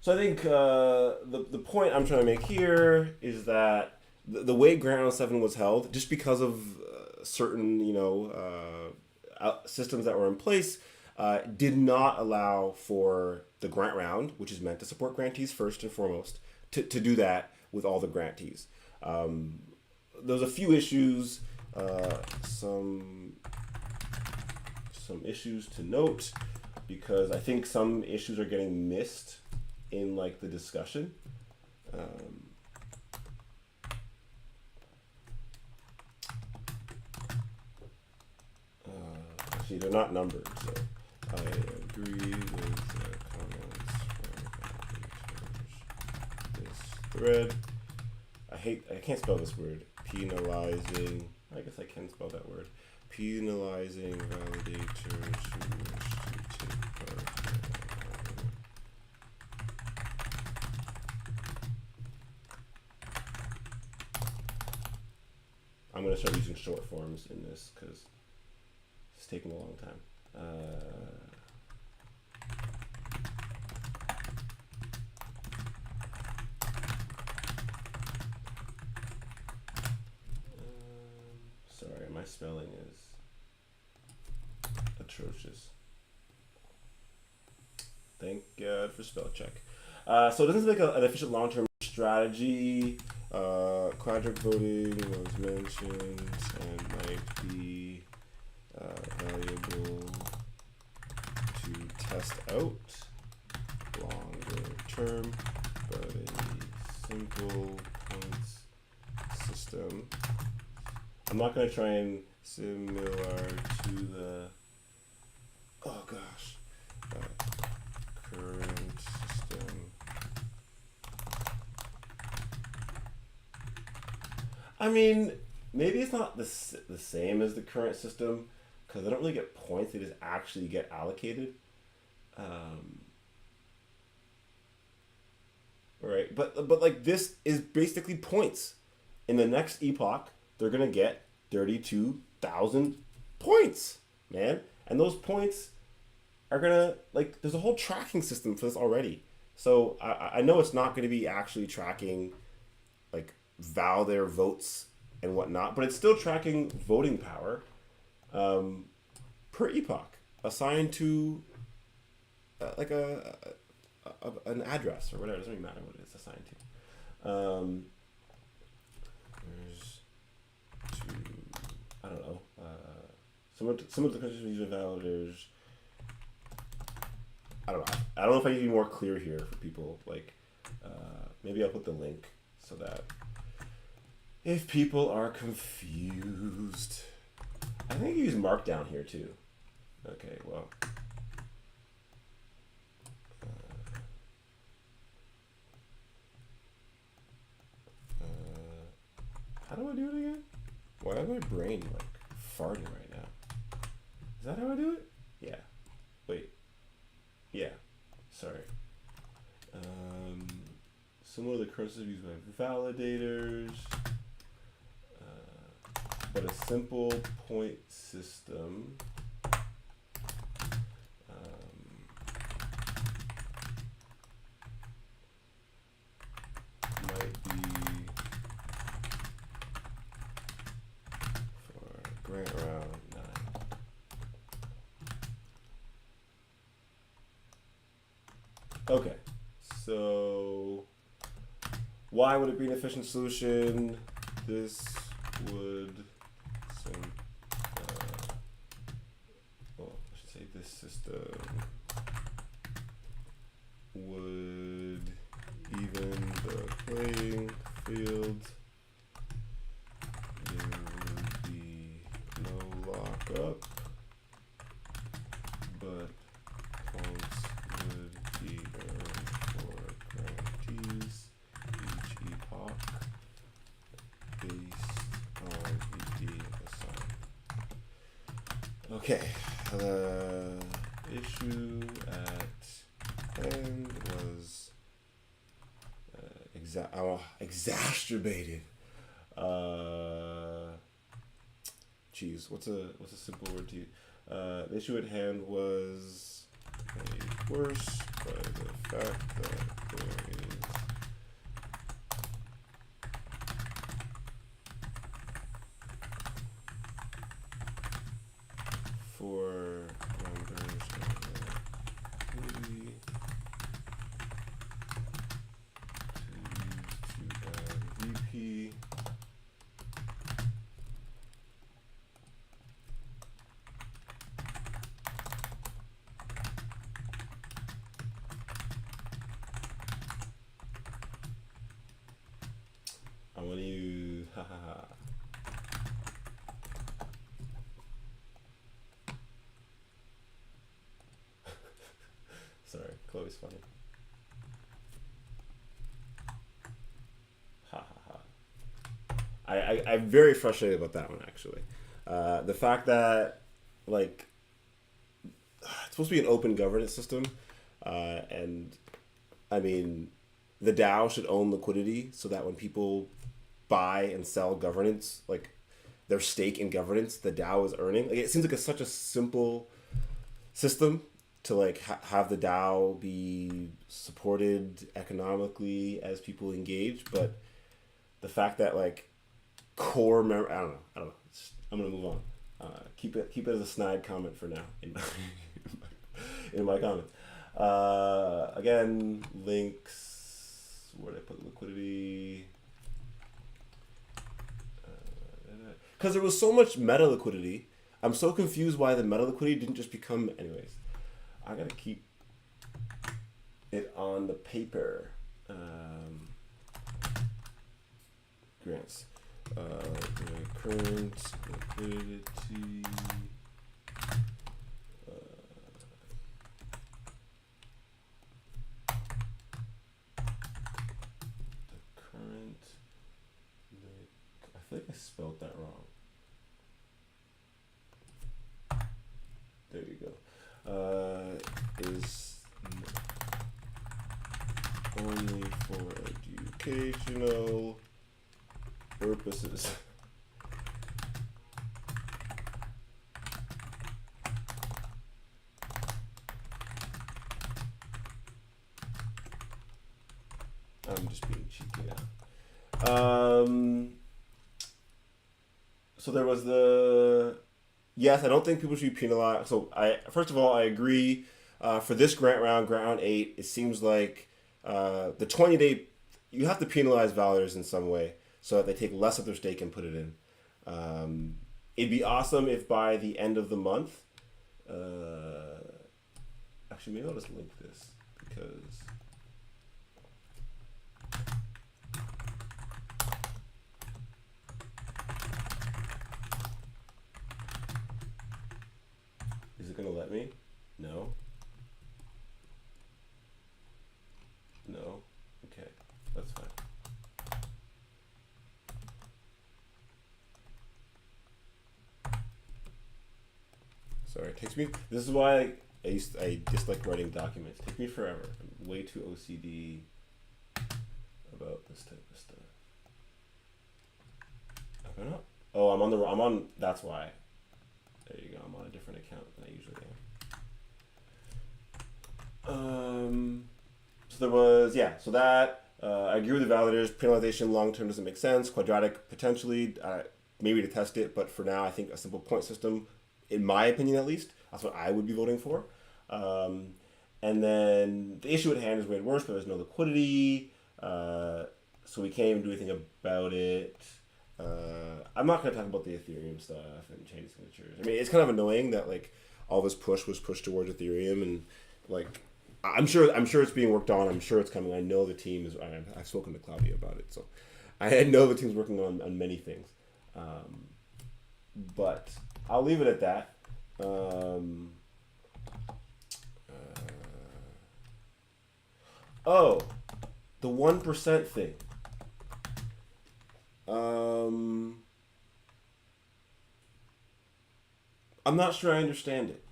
So I think the point I'm trying to make here is that the way grant round 7 was held, just because of certain systems that were in place, did not allow for the grant round, which is meant to support grantees first and foremost, to do that with all the grantees. There's a few issues, some issues to note, because I think some issues are getting missed in like the discussion. Actually, they're not numbered, so I agree with the comments from this thread. I can't spell this word. Penalizing, I guess I can spell that word. Penalizing validators who wish to take part. I'm going to start using short forms in this because it's taking a long time. Sorry, my spelling is atrocious. Thank God for spell check. So it doesn't make an efficient long-term strategy. Quadrant voting was mentioned and might be valuable to test out longer term, but a simple points system. I'm not going to try and similar to the current system. I mean, maybe it's not the same as the current system because they don't really get points; they just actually get allocated. right? But like this is basically points. In the next epoch, they're gonna get 32,000 points, man, and those points are gonna like. There's a whole tracking system for this already. So I know it's not going to be actually tracking like their votes and whatnot, but it's still tracking voting power per epoch assigned to like an address or whatever. It doesn't really matter what it's assigned to. There's two, I don't know. Some of the countries use validators. I don't know. I don't know if I need to be more clear here for people. Like, maybe I'll put the link so that if people are confused, I think you use Markdown here too. Okay, well. How do I do it again? Why is my brain like farting right now? Is that how I do it? Yeah. Wait. Yeah. Sorry. Similar to the cursive used by validators, but a simple point system. Might be for grant round 9. Okay, so why would it be an efficient solution? This would, well, I should say this system would even the playing field. There would be no lockup, but points would be earned for grantees each epoch based on the assigned. Okay, the issue at hand was exacerbated. Geez, what's a simple word to use? The issue at hand was made worse by the fact that there is four members of the committee to add VP. I want to use Sorry, Chloe's funny. I'm very frustrated about that one actually. The fact that like it's supposed to be an open governance system, and I mean the DAO should own liquidity so that when people buy and sell governance, like their stake in governance, the DAO is earning. Like, it seems like such a simple system to like have the DAO be supported economically as people engage, but the fact that like core member, I don't know. I'm gonna move on. Keep it as a snide comment for now in my comments. Again, links. Where did I put liquidity? Because there was so much meta liquidity. I'm so confused why the meta liquidity didn't just become. Anyways, I gotta keep it on the paper. Grants. The current liquidity. I feel like I spelled that wrong. There you go. Is only for educational purposes. I'm just being cheeky now. So there was the, yes, I don't think people should be penalized. So first of all, I agree. For this grant round 8, it seems like the 20-day, you have to penalize validators in some way so that they take less of their stake and put it in. It'd be awesome if by the end of the month, actually maybe I'll just link this because is it gonna let me? No. No. Okay, that's fine. Sorry, it takes me. This is why I dislike writing documents. It takes me forever. I'm way too OCD about this type of stuff. Am I not? Oh, I'm on. That's why. There you go. I'm on a different account than I usually am. So there was, yeah. So that I agree with the validators. Penalization long term doesn't make sense. Quadratic potentially, maybe to test it, but for now, I think a simple point system, in my opinion at least, that's what I would be voting for. And then the issue at hand is way worse, but there's no liquidity, so we can't even do anything about it. I'm not going to talk about the Ethereum stuff and chain signatures. I mean, it's kind of annoying that like all this push was pushed towards Ethereum, and like I'm sure it's being worked on. I'm sure it's coming. I know the team is. I've spoken to Claudia about it, so I know the team's working on many things. But I'll leave it at that. Oh, the 1% thing. I'm not sure I understand it.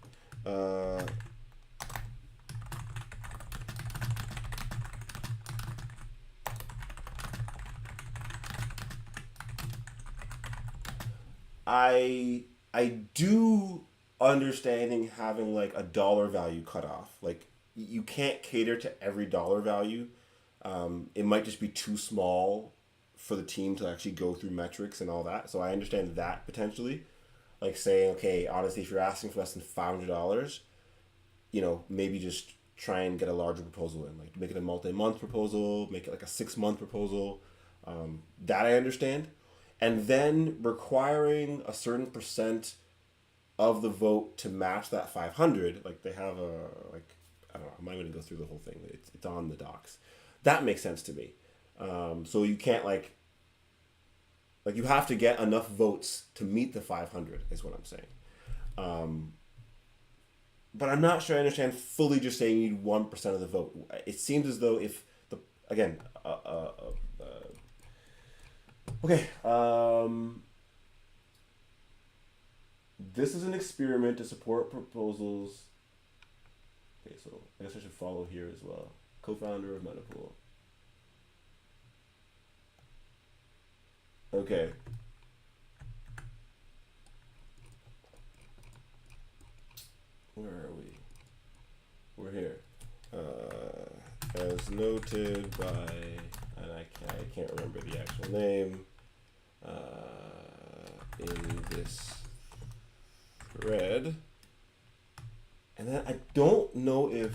I do understanding having like a dollar value cutoff. Like you can't cater to every dollar value. It might just be too small for the team to actually go through metrics and all that. So I understand that potentially. Like saying, okay, honestly, if you're asking for less than $500, maybe just try and get a larger proposal in. Like make it a multi-month proposal, make it like a 6-month proposal. That I understand. And then requiring a certain percent of the vote to match that 500, like they have a, like, I don't know, I'm not going to go through the whole thing. It's on the docs. That makes sense to me. So you can't like you have to get enough votes to meet the 500 is what I'm saying. But I'm not sure I understand fully just saying you need 1% of the vote. It seems as though if the, again, okay, this is an experiment to support proposals. Okay, so I guess I should follow here as well. Co-founder of MetaPool. Okay. Where are we? We're here. As noted by, and I can't remember the actual name, in this thread. And then I don't know if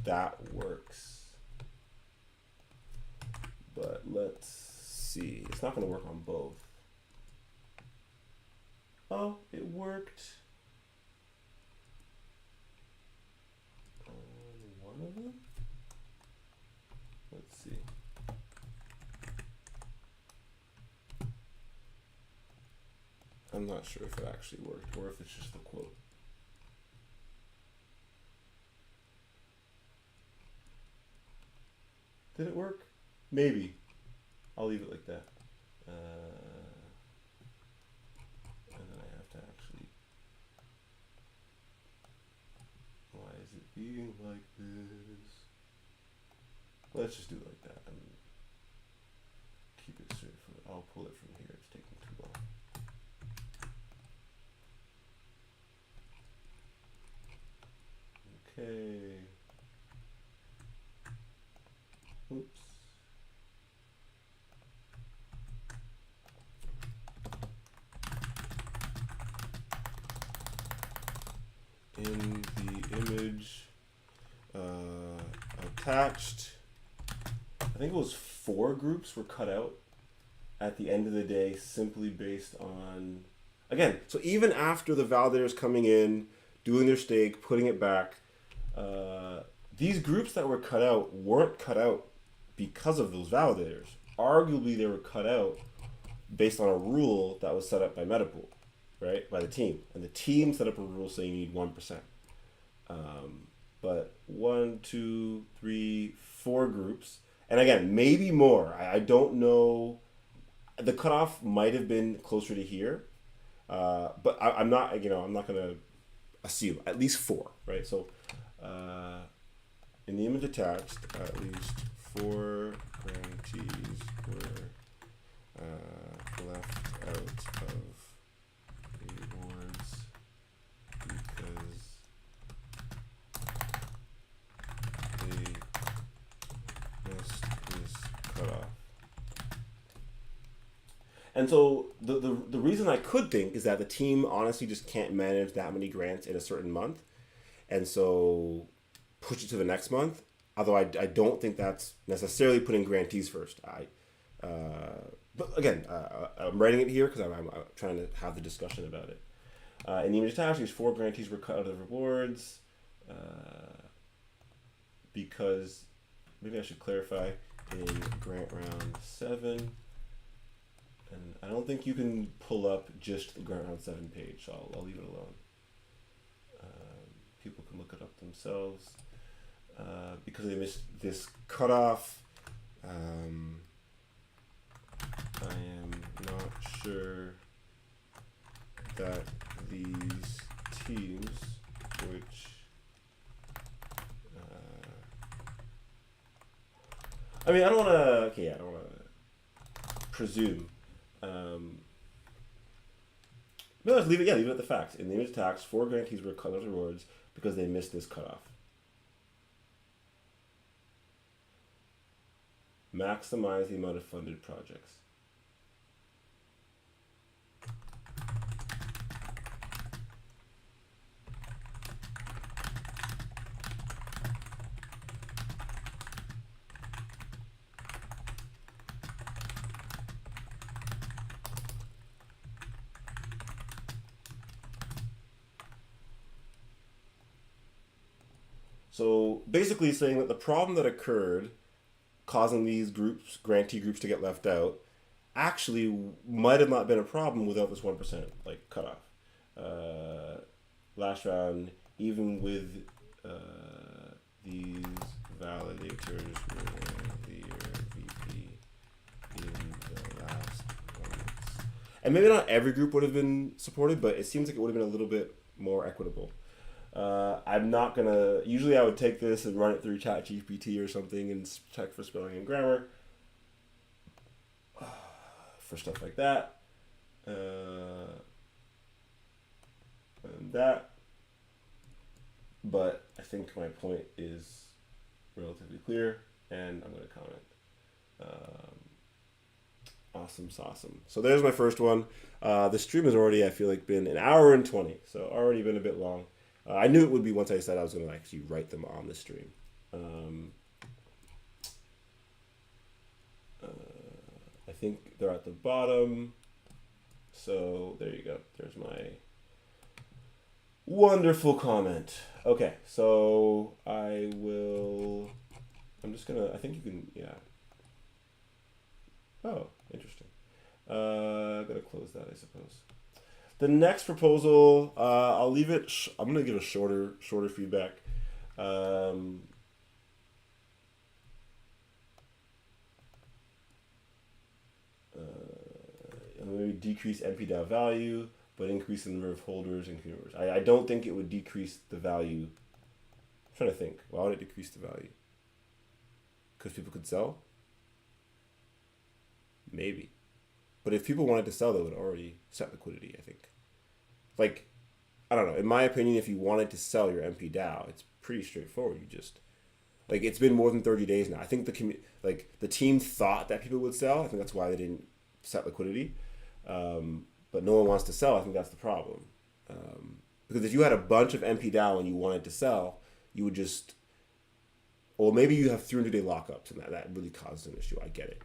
that works. But let's see. It's not going to work on both. Oh, it worked on one of them? Let's see. I'm not sure if it actually worked or if it's just the quote. Did it work? Maybe. I'll leave it like that. And then I have to actually... Why is it being like this? let's just do it like that and keep it straight. I'll pull it from here. It's taking too long. Okay. Oops. In the image attached, I think it was 4 groups were cut out at the end of the day, simply based on, again, so even after the validators coming in, doing their stake, putting it back, these groups that were cut out weren't cut out because of those validators. Arguably, they were cut out based on a rule that was set up by MetaPool, right, by the team. And the team set up a rule saying you need 1%. But 1, 2, 3, 4 groups, and again, maybe more. I don't know. The cutoff might have been closer to here, but I'm not. I'm not gonna assume. At least 4, right? So, in the image attached, at least 4 grantees were left out of rewards because they missed this cutoff. And so the reason I could think is that the team honestly just can't manage that many grants in a certain month, and so push it to the next month. Although I don't think that's necessarily putting grantees first. But again, I'm writing it here because I'm trying to have the discussion about it. In the image attached, these 4 grantees were cut out of the rewards because, maybe I should clarify, in grant round 7. And I don't think you can pull up just the grant round 7 page, so I'll leave it alone. People can look it up themselves. Because they missed this cutoff, I am not sure that these teams, which I don't want to. I don't want to presume. No, let's leave it. Yeah, leave it at the facts. In the image tax, 4 grantees were cut out of rewards because they missed this cutoff. Maximize the amount of funded projects. So basically saying that the problem that occurred causing these groups, grantee groups, to get left out actually might have not been a problem without this 1% like cutoff. Last round, even with these validators were the VP in the last moments. And maybe not every group would have been supported, but it seems like it would have been a little bit more equitable. I'm not gonna. Usually, I would take this and run it through ChatGPT or something and check for spelling and grammar for stuff like that, and that. But I think my point is relatively clear, and I'm gonna comment. Awesome sauceum. So there's my first one. The stream has already, I feel like, been an hour and 20, so already been a bit long. I knew it would be once I said I was going to actually write them on the stream. I think they're at the bottom. So there you go. There's my wonderful comment. Okay, so I'm just going to, I think you can, yeah. Oh, interesting. I'm going to close that, I suppose. The next proposal, I'll leave it. I'm gonna give a shorter feedback. Maybe decrease mpDAO value, but increase the number of holders and consumers. I don't think it would decrease the value. I'm trying to think. Why would it decrease the value? because people could sell? Maybe. But if people wanted to sell, they would already set liquidity, I think. Like, I don't know. In my opinion, if you wanted to sell your mpDAO, it's pretty straightforward. You just, like, it's been more than 30 days now. I think the team thought that people would sell. I think that's why they didn't set liquidity. But no one wants to sell. I think that's the problem. Because if you had a bunch of mpDAO and you wanted to sell, you would just, well, maybe you have 300-day lockups, and that really causes an issue. I get it.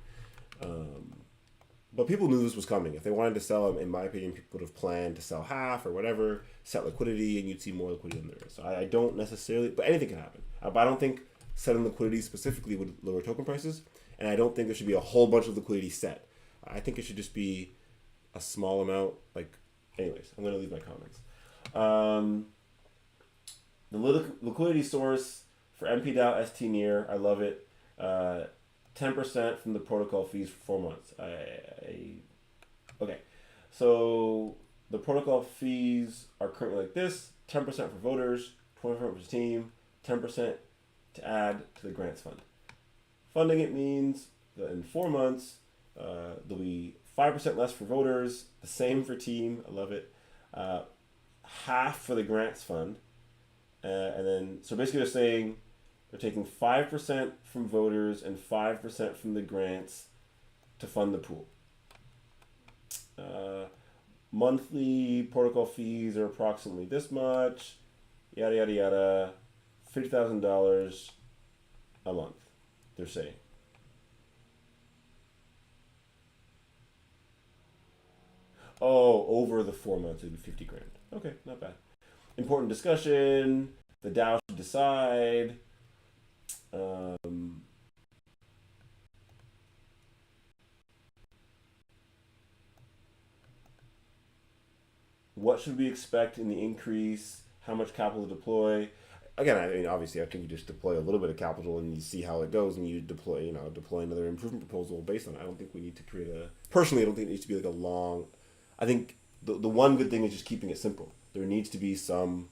But people knew this was coming. If they wanted to sell, in my opinion, people would have planned to sell half or whatever, set liquidity, and you'd see more liquidity than there is. So I don't necessarily, but anything can happen. But I don't think setting liquidity specifically would lower token prices, and I don't think there should be a whole bunch of liquidity set. I think it should just be a small amount. Like, anyways, I'm going to leave my comments. The liquidity source for mpDAO ST-Near, I love it. 10% from the protocol fees for 4 months. Okay, so the protocol fees are currently like this: 10% for voters, 20% for the team, 10% to add to the grants fund. Funding it means that in 4 months, there'll be 5% less for voters, the same for team. I love it. Half for the grants fund, and then so basically they're saying they're taking 5% from voters and 5% from the grants to fund the pool. Monthly protocol fees are approximately this much, yada, yada, yada, $50,000 a month, they're saying. Oh, over the 4 months, it'd be 50 grand. Okay, not bad. Important discussion, the DAO should decide. What should we expect in the increase? How much capital to deploy? Again, I mean, obviously, I think you just deploy a little bit of capital and you see how it goes, and you deploy another improvement proposal based on it. I don't think we need to create personally, I don't think it needs to be like a long. I think the one good thing is just keeping it simple. There needs to be some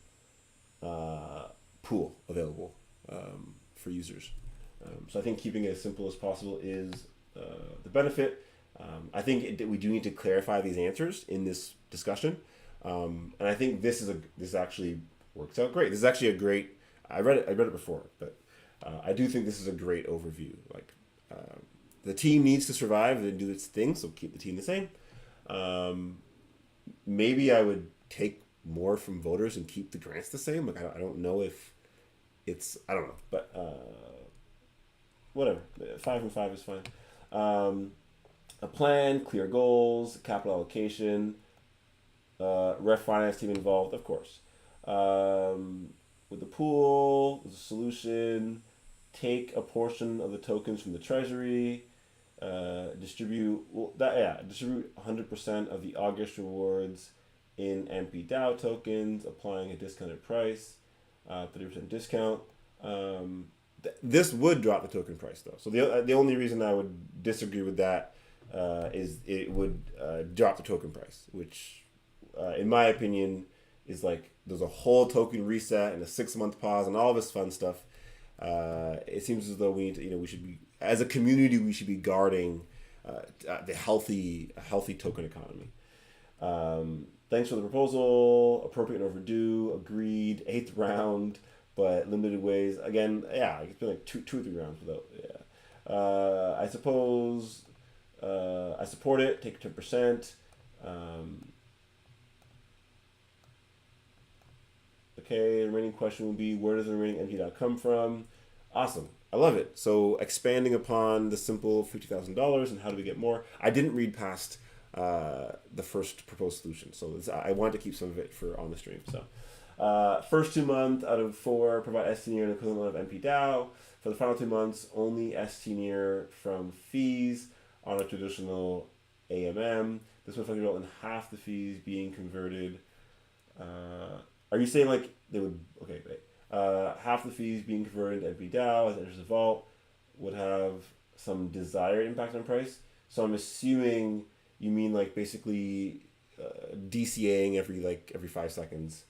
pool available for users. So I think keeping it as simple as possible is the benefit. I think we do need to clarify these answers in this discussion, and I think this actually works out great. This is actually a great. I read it before, but I do think this is a great overview. Like, the team needs to survive and do its thing, so keep the team the same. Maybe I would take more from voters and keep the grants the same. Like, I don't know if it's, I don't know, but whatever. 5 and 5 is fine. A plan, clear goals, capital allocation, ref finance team involved, of course. With the pool, there's a solution. Take a portion of the tokens from the treasury. Distribute 100% of the August rewards in mpDAO tokens, applying a discounted price, 30% discount. This would drop the token price, though. So the only reason I would disagree with that is it would drop the token price, which, in my opinion, is like there's a whole token reset and a 6-month pause and all this fun stuff. It seems as though we need to, we should be, as a community, we should be guarding the healthy token economy. Thanks for the proposal. Appropriate and overdue. Agreed. 8th round, but limited ways. Again, yeah, it's been like two or 3 rounds without. Yeah. I suppose I support it. Take 10%. Okay, the remaining question will be, where does the remaining mpDAO come from? Awesome. I love it. So expanding upon the simple $50,000 and how do we get more? I didn't read past the first proposed solution, so I wanted to keep some of it for on the stream. So first 2 months out of 4 provide ST-Near an equivalent of mpDAO. For the final 2 months, only ST-Near from fees on a traditional AMM. This would result in half the fees being converted. Are you saying like they would, okay, wait. Half the fees being converted to mpDAO as it enters the vault would have some desired impact on price? So I'm assuming you mean like basically DCAing every 5 seconds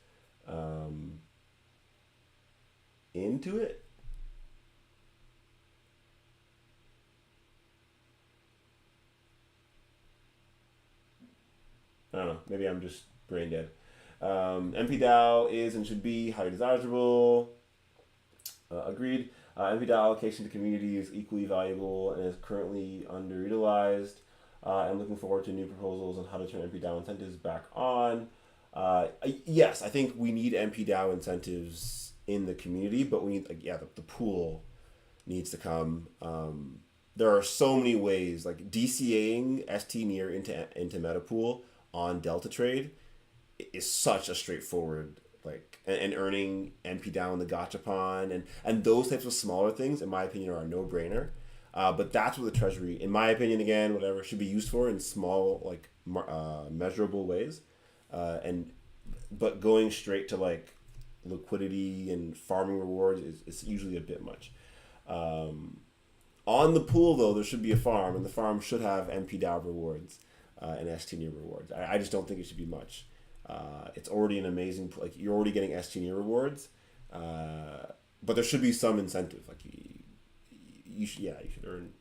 into it? I don't know. Maybe I'm just brain dead. mpDAO is and should be highly desirable. Agreed. mpDAO allocation to community is equally valuable and is currently underutilized. I'm looking forward to new proposals on how to turn mpDAO incentives back on. Yes, I think we need mpDAO incentives in the community, but we need, the pool needs to come. There are so many ways, like DCAing ST near into MetaPool on DeltaTrade is such a straightforward, like, and earning mpDAO in the gachapon and those types of smaller things, in my opinion, are a no-brainer. But that's what the treasury, in my opinion, again, whatever, should be used for in small, like, measurable ways. But going straight to, like, liquidity and farming rewards is usually a bit much. On the pool, though, there should be a farm, and the farm should have mpDAO rewards and ST rewards. I just don't think it should be much. It's already an amazing, like, you're already getting ST rewards, but there should be some incentive. Like, you should earn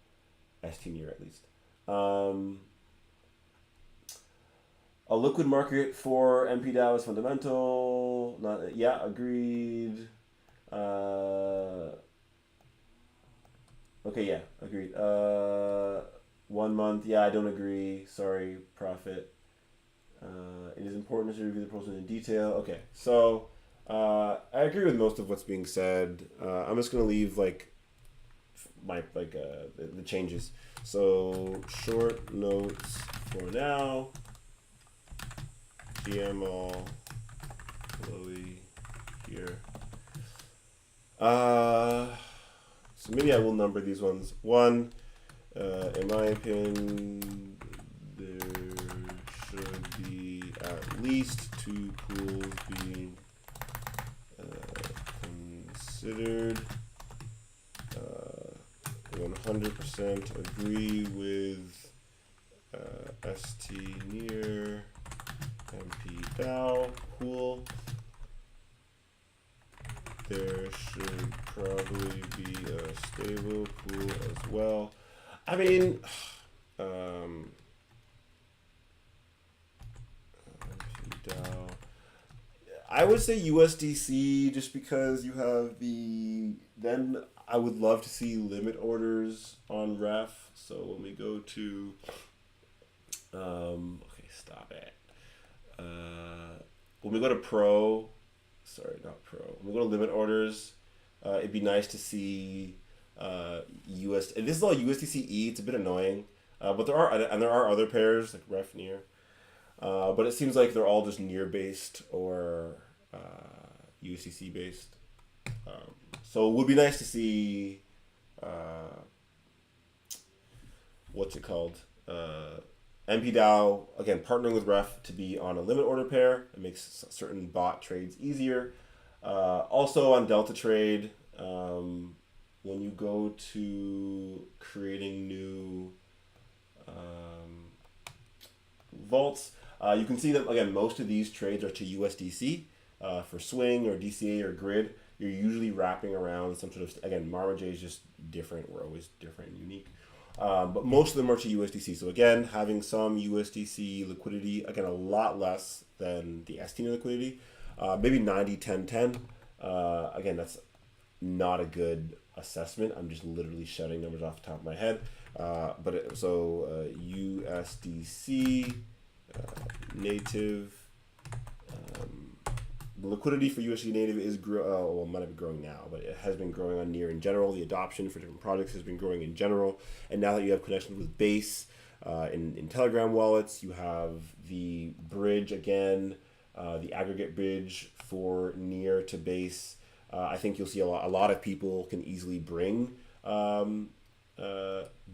ST at least. A liquid market for mpDAO is fundamental. Agreed. Agreed. 1 month. I don't agree. Sorry, Profit. It is important to review the proposal in detail. Okay, so I agree with most of what's being said. I'm just gonna leave the changes. So short notes for now. GML, Chloe here. So maybe I will number these ones. 1, in my opinion, there should be at least 2 pools being considered. 100% agree with ST near mpDAO pool. There should probably be a stable pool as well. I mean, mpDAO. I would say USDC just because you have then I would love to see limit orders on ref. So when we go to, okay, stop it. When we go to pro, sorry, not pro. When we go to limit orders, it'd be nice to see US. And this is all USDCE. It's a bit annoying, but there are other pairs like ref near. But it seems like they're all just near based or USDC based. So it would be nice to see what's it called? mpDAO, again, partnering with ref to be on a limit order pair. It makes certain bot trades easier. Also on DeltaTrade, when you go to creating new vaults, you can see that, again, most of these trades are to USDC. For swing or DCA or grid, you're usually wrapping around some sort of, again, marmaj is just different. We're always different and unique. But most of them are to USDC. So again, having some USDC liquidity, again, a lot less than the ST liquidity, maybe 90-10-10. Again, that's not a good assessment. I'm just literally shouting numbers off the top of my head. USDC native. The liquidity for USD native is might have been growing now, but it has been growing on near in general. The adoption for different projects has been growing in general, and now that you have connections with Base in Telegram wallets, you have the bridge again, the aggregate bridge for near to Base. I think you'll see a lot of people can easily bring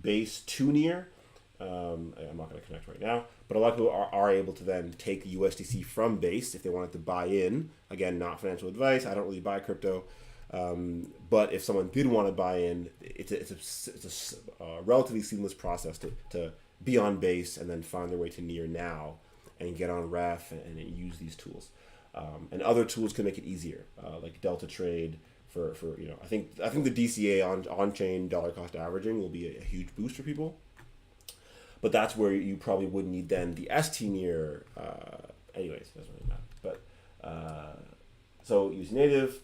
Base to near. I'm not going to connect right now, but a lot of people are able to then take USDC from Base if they wanted to buy in. Again, not financial advice. I don't really buy crypto, but if someone did want to buy in, it's a relatively seamless process to be on Base and then find their way to near now and get on ref and use these tools. And other tools can make it easier, like DeltaTrade. For I think the DCA on chain dollar cost averaging will be a huge boost for people. but that's where you probably would need then the ST-near. Anyways, it doesn't really matter. But so use native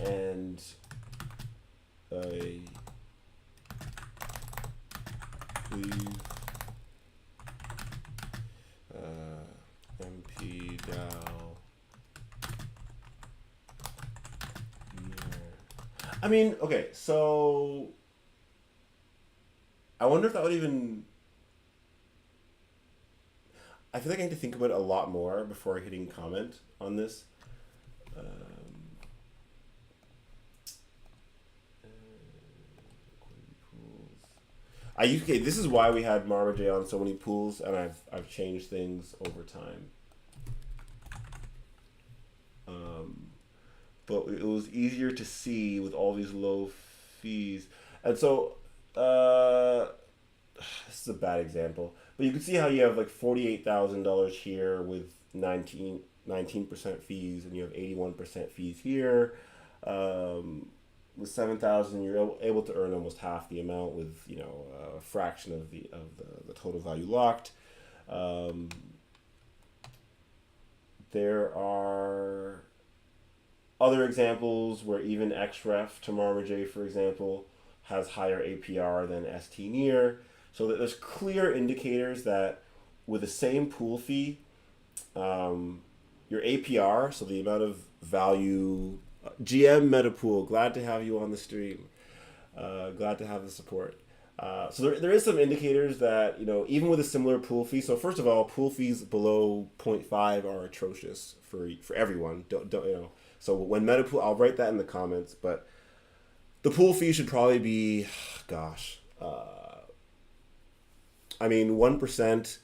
and leave mpDAO. I mean, okay, so I wonder if that would even. I feel like I need to think about it a lot more before hitting comment on this. Okay, this is why we had marmaj on so many pools, and I've changed things over time. But it was easier to see with all these low fees, and so this is a bad example, but you can see how you have like $48,000 here with 19% fees, and you have 81% fees here. With 7,000, you're able to earn almost half the amount with a fraction of the total value locked. There are other examples where even xref to marmaj, for example, has higher APR than ST-near. So that there's clear indicators that with the same pool fee, your APR, so the amount of value. GM MetaPool, glad to have you on the stream. Glad to have the support. So there is some indicators that, even with a similar pool fee. So first of all, pool fees below 0.5 are atrocious for everyone. Don't. So when MetaPool, I'll write that in the comments, but the pool fee should probably be, gosh, 1%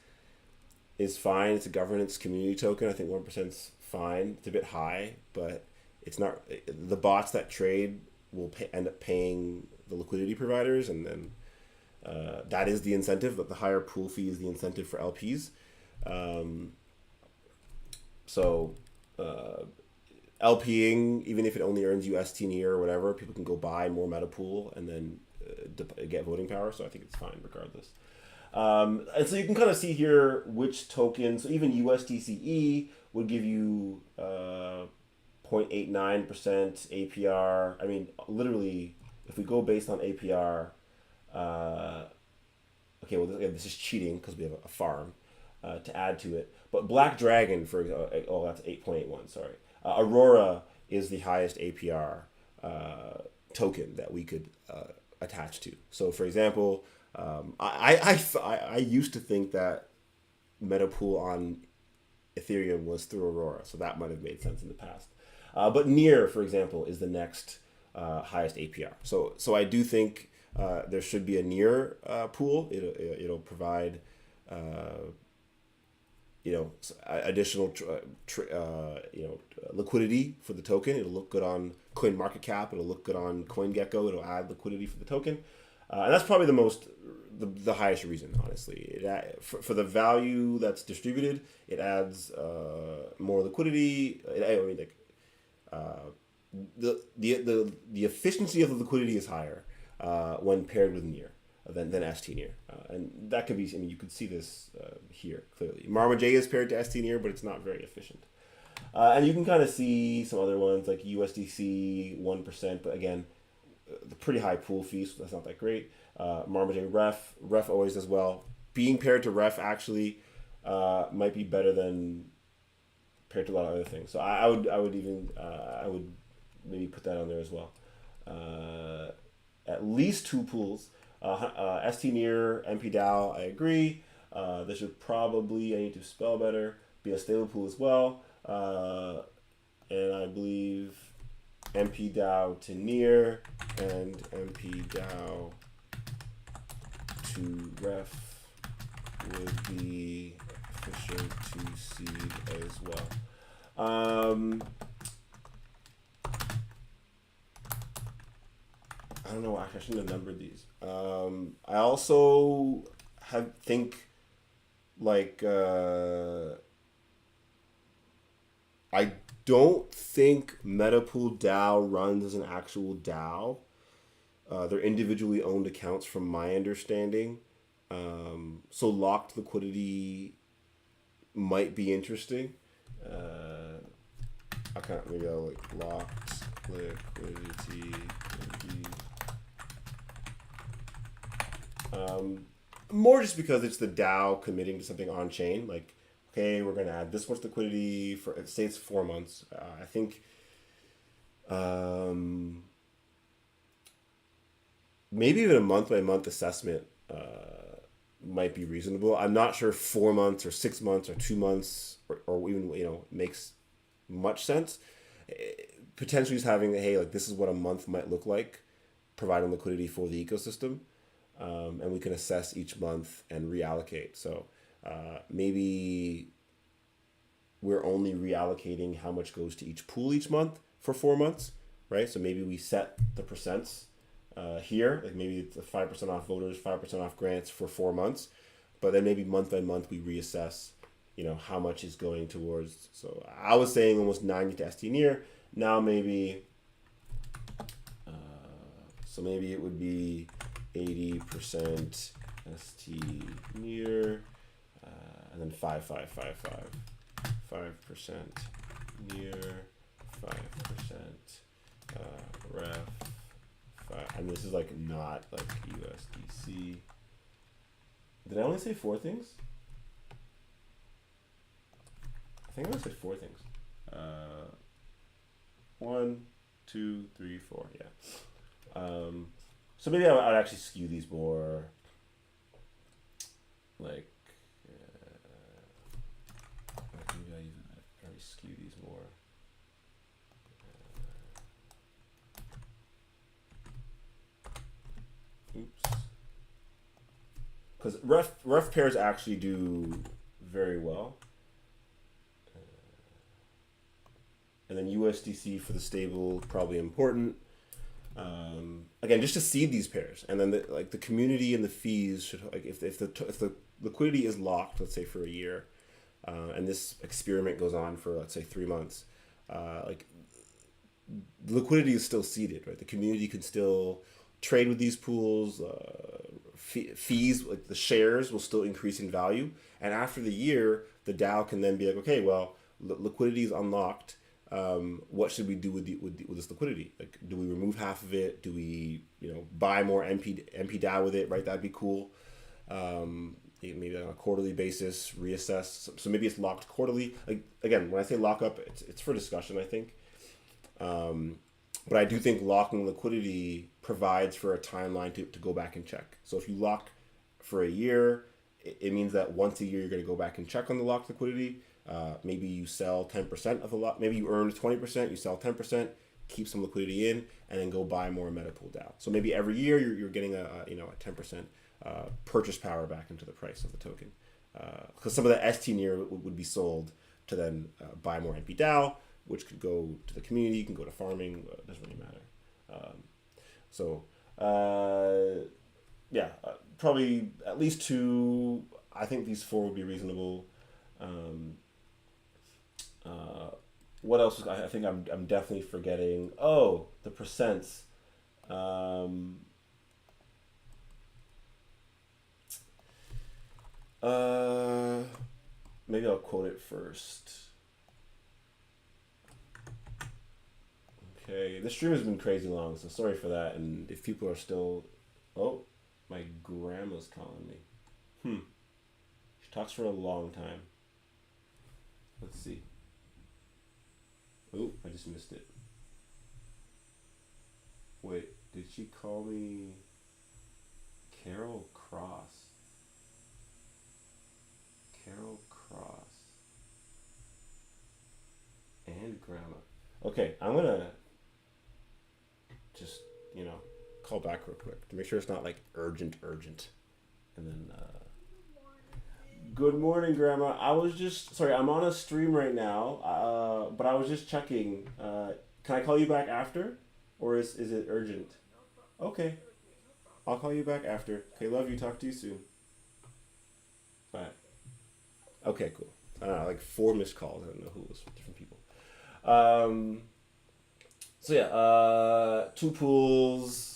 is fine. It's a governance community token. I think 1% is fine. It's a bit high, but it's not. The bots that trade will end up paying the liquidity providers, and then that is the incentive. That the higher pool fee is the incentive for LPs. LPing, even if it only earns you ST-near or whatever, people can go buy more MetaPool and then get voting power. So I think it's fine regardless. And so you can kind of see here which tokens. So even USDCE would give you 0.89% APR. I mean, literally, if we go based on APR, okay, well, this is cheating because we have a farm to add to it. But Black Dragon, for example, that's 8.81, sorry. Aurora is the highest APR token that we could attach to. So, for example, I used to think that MetaPool on Ethereum was through Aurora, so that might have made sense in the past. But Near, for example, is the next highest APR. So I do think there should be a Near pool. It'll provide additional liquidity for the token. It'll look good on CoinMarketCap. It'll look good on CoinGecko. It'll add liquidity for the token, and that's probably the highest reason, honestly. For the value that's distributed, it adds more liquidity. The efficiency of the liquidity is higher when paired with Near than ST-near, and that could be. You could see this here clearly. marmaj is paired to ST-near, but it's not very efficient. And you can kind of see some other ones like USDC 1%, but again, the pretty high pool fees, so that's not that great. marmaj ref always does well. Being paired to ref actually might be better than paired to a lot of other things. So I would maybe put that on there as well. At least two pools. ST-near, mpDAO, I agree. There should probably, I need to spell better, be a stable pool as well. And I believe mpDAO to Near and mpDAO to ref would be efficient to seed as well. I don't know, actually I shouldn't have numbered these. I also think I don't think MetaPool DAO runs as an actual DAO. They're individually owned accounts from my understanding. So locked liquidity might be interesting. I can't maybe I'll like locked liquidity. More just because it's the DAO committing to something on chain. Like, okay, we're gonna add this much liquidity for say it's 4 months. I think maybe even a month by month assessment might be reasonable. I'm not sure 4 months or 6 months or 2 months or even makes much sense. Potentially just having hey, like this is what a month might look like, providing liquidity for the ecosystem, and we can assess each month and reallocate. So maybe we're only reallocating how much goes to each pool each month for 4 months, right? So maybe we set the percents here, like maybe it's 5% off voters, 5% off grants for 4 months, but then maybe month by month we reassess, how much is going towards. So I was saying almost 90 to ST near. Now maybe, so maybe it would be 80% ST near, and then 5, 5, 5, 5, 5% near, 5% ref. And this is like not like USDC. Did I only say 4 things? I think I only said 4 things. 1, 2, 3, 4. Yeah. So maybe I'd actually skew these more. Like, maybe I'd probably skew these more. Oops. Because ref pairs actually do very well. And then USDC for the stable, probably important. Again, just to seed these pairs, and then the community and the fees should, like if the liquidity is locked, let's say for a year, and this experiment goes on for let's say 3 months, like the liquidity is still seeded, right? The community can still trade with these pools. Fees, like the shares, will still increase in value, and after the year, the DAO can then be like, okay, well, liquidity is unlocked. What should we do with this liquidity? Like, do we remove half of it? Do we, buy more mpDAO with it? Right, that'd be cool. Maybe on a quarterly basis, reassess. So maybe it's locked quarterly. Like again, when I say lock up, it's for discussion, I think. But I do think locking liquidity provides for a timeline to go back and check. So if you lock for a year, it means that once a year you're going to go back and check on the locked liquidity. Maybe you sell 10% of the lot. Maybe you earned 20%, you sell 10%, keep some liquidity in, and then go buy more MetaPool DAO. So maybe every year you're getting a 10% purchase power back into the price of the token. Because some of the ST near would be sold to then buy more mpDAO, which could go to the community, can go to farming, doesn't really matter. Probably at least 2. I think these 4 would be reasonable. What else? I think I'm definitely forgetting. Oh, the percents. Maybe I'll quote it first. Okay, the stream has been crazy long, so sorry for that. And if people are still, oh, my grandma's calling me. She talks for a long time. Let's see. Oh, I just missed it. Wait, did she call me Carol Cross? Carol Cross. And grandma. Okay, I'm gonna just, call back real quick to make sure it's not like urgent. And then, good morning, Grandma. I was just, sorry, I'm on a stream right now, but I was just checking. Can I call you back after? Or is it urgent? Okay. I'll call you back after. Okay, love you. Talk to you soon. Bye. Okay, cool. I don't know, like 4 missed calls. I don't know who it was from different people. So yeah, 2 pools.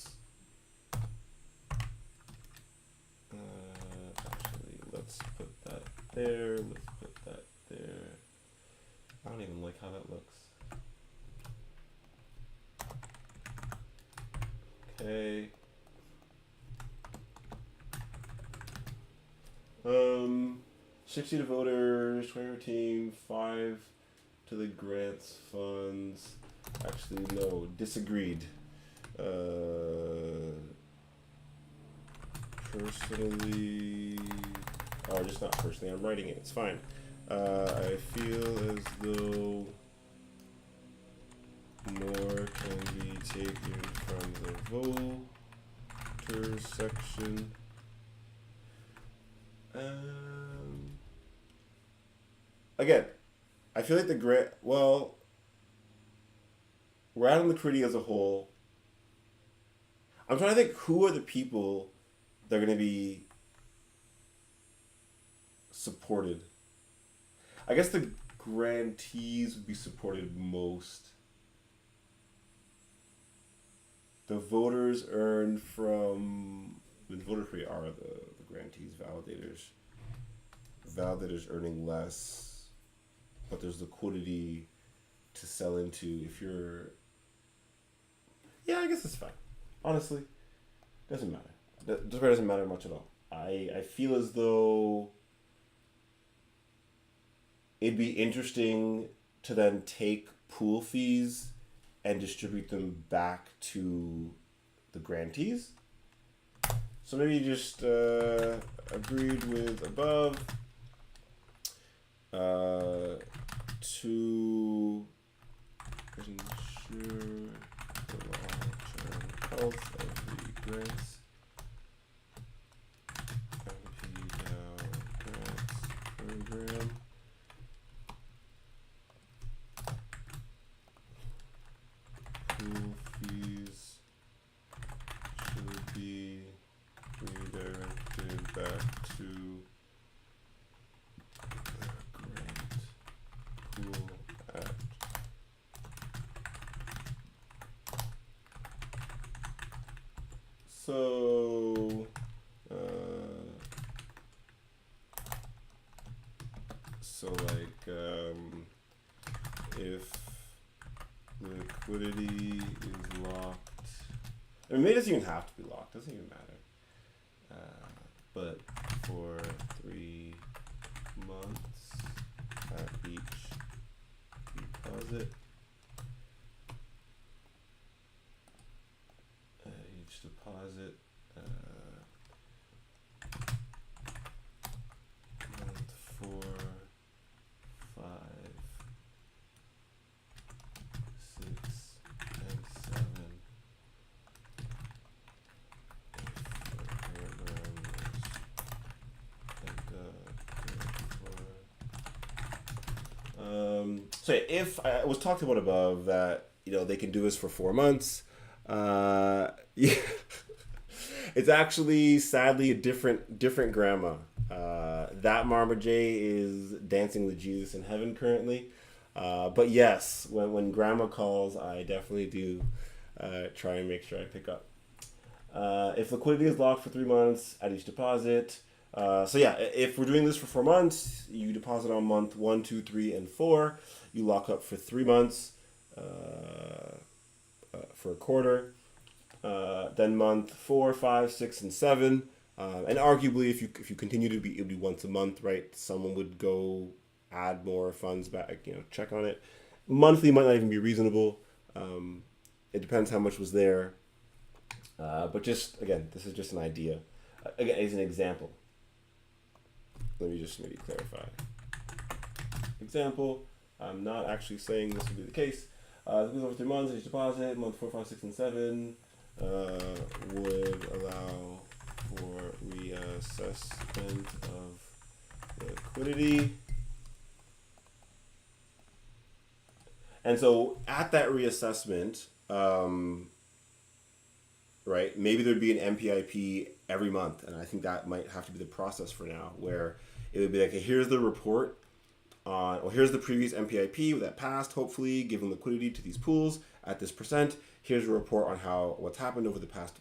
there. Let's put that there. I don't even like how that looks. Okay. 60 to voters, 20 routine, 5 to the grants funds. Actually, no, disagreed. Personally, or just not personally, I'm writing it, it's fine. I feel as though more can be taken from the voter section. Again, I feel like the grant, well, we're out on the committee as a whole. I'm trying to think who are the people that are going to be supported. I guess the grantees would be supported most. The voters earn from, the voter free are the grantees, validators. Validators earning less, but there's liquidity to sell into if you're, yeah, I guess it's fine. Honestly, doesn't matter. That doesn't matter much at all. I feel as though it'd be interesting to then take pool fees and distribute them back to the grantees. So maybe just agreed with above to ensure the long-term health of the grants. mpDAO grants program. Pool fees should be redirected back to the grant pool act. So, if liquidity is locked, I mean, it doesn't even have to be locked, doesn't even matter. But for 3 months at each deposit, month 4, 5, 6, and 7. So if I was talked about above that, they can do this for 4 months. Yeah, it's actually sadly a different grandma. That marmaj is dancing with Jesus in heaven currently. But yes, when grandma calls, I definitely do try and make sure I pick up. If liquidity is locked for 3 months at each deposit. So yeah, if we're doing this for 4 months, you deposit on month 1, 2, 3, and 4. You lock up for 3 months for a quarter. Then month 4, 5, 6, and 7. And arguably, if you continue to be, it'll be once a month, right? Someone would go add more funds back, check on it. Monthly might not even be reasonable. It depends how much was there. But just, again, this is just an idea. Again, as an example. Let me just maybe clarify. Example, I'm not actually saying this would be the case. Over 3 months, each deposit, month 4, 5, 6, and 7 would allow for reassessment of liquidity. And so at that reassessment, right, maybe there'd be an MPIP every month. And I think that might have to be the process for now, where it would be like, okay, here's the report on, or here's the previous MPIP that passed, hopefully, given liquidity to these pools at this percent. Here's a report on what's happened over the past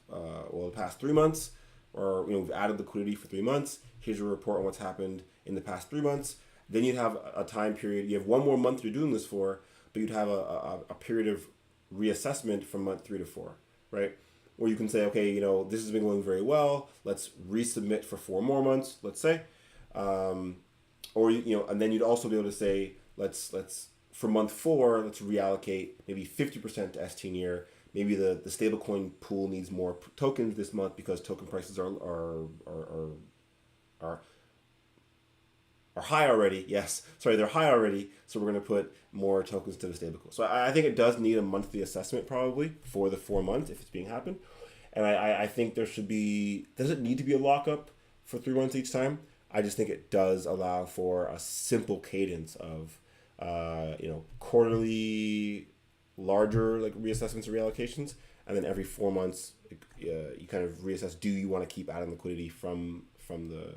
3 months. or we've added liquidity for 3 months. Here's a report on what's happened in the past 3 months. Then you'd have a time period. You have 1 more month you're doing this for, but you'd have a period of reassessment from month 3 to 4, right? Where you can say, okay, this has been going very well. Let's resubmit for 4 more months, let's say, or and then you'd also be able to say, let's for month 4, let's reallocate maybe 50% to ST-Near. Maybe the stablecoin pool needs more tokens this month because token prices are high already. Yes, sorry, they're high already. So we're going to put more tokens to the stablecoin. So I think it does need a monthly assessment probably for the 4 months if it's being happen. And I think there should be, doesn't need to be a lockup for 3 months each time. I just think it does allow for a simple cadence of, quarterly larger like reassessments or reallocations, and then every 4 months you kind of reassess, do you want to keep adding liquidity from the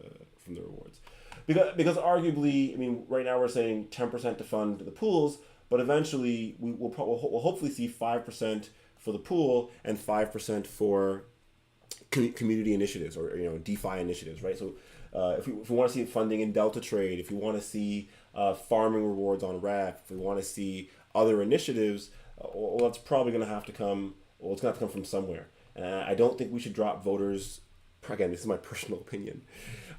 rewards, because arguably, right now we're saying 10% to fund the pools, but eventually we'll hopefully see 5% for the pool and 5% for community initiatives or DeFi initiatives, right? So if we want to see funding in DeltaTrade, if we want to see farming rewards on Ref, if we want to see other initiatives, well, that's probably going to have to come. Well, it's going to have to come from somewhere. And I don't think we should drop voters. Again, this is my personal opinion.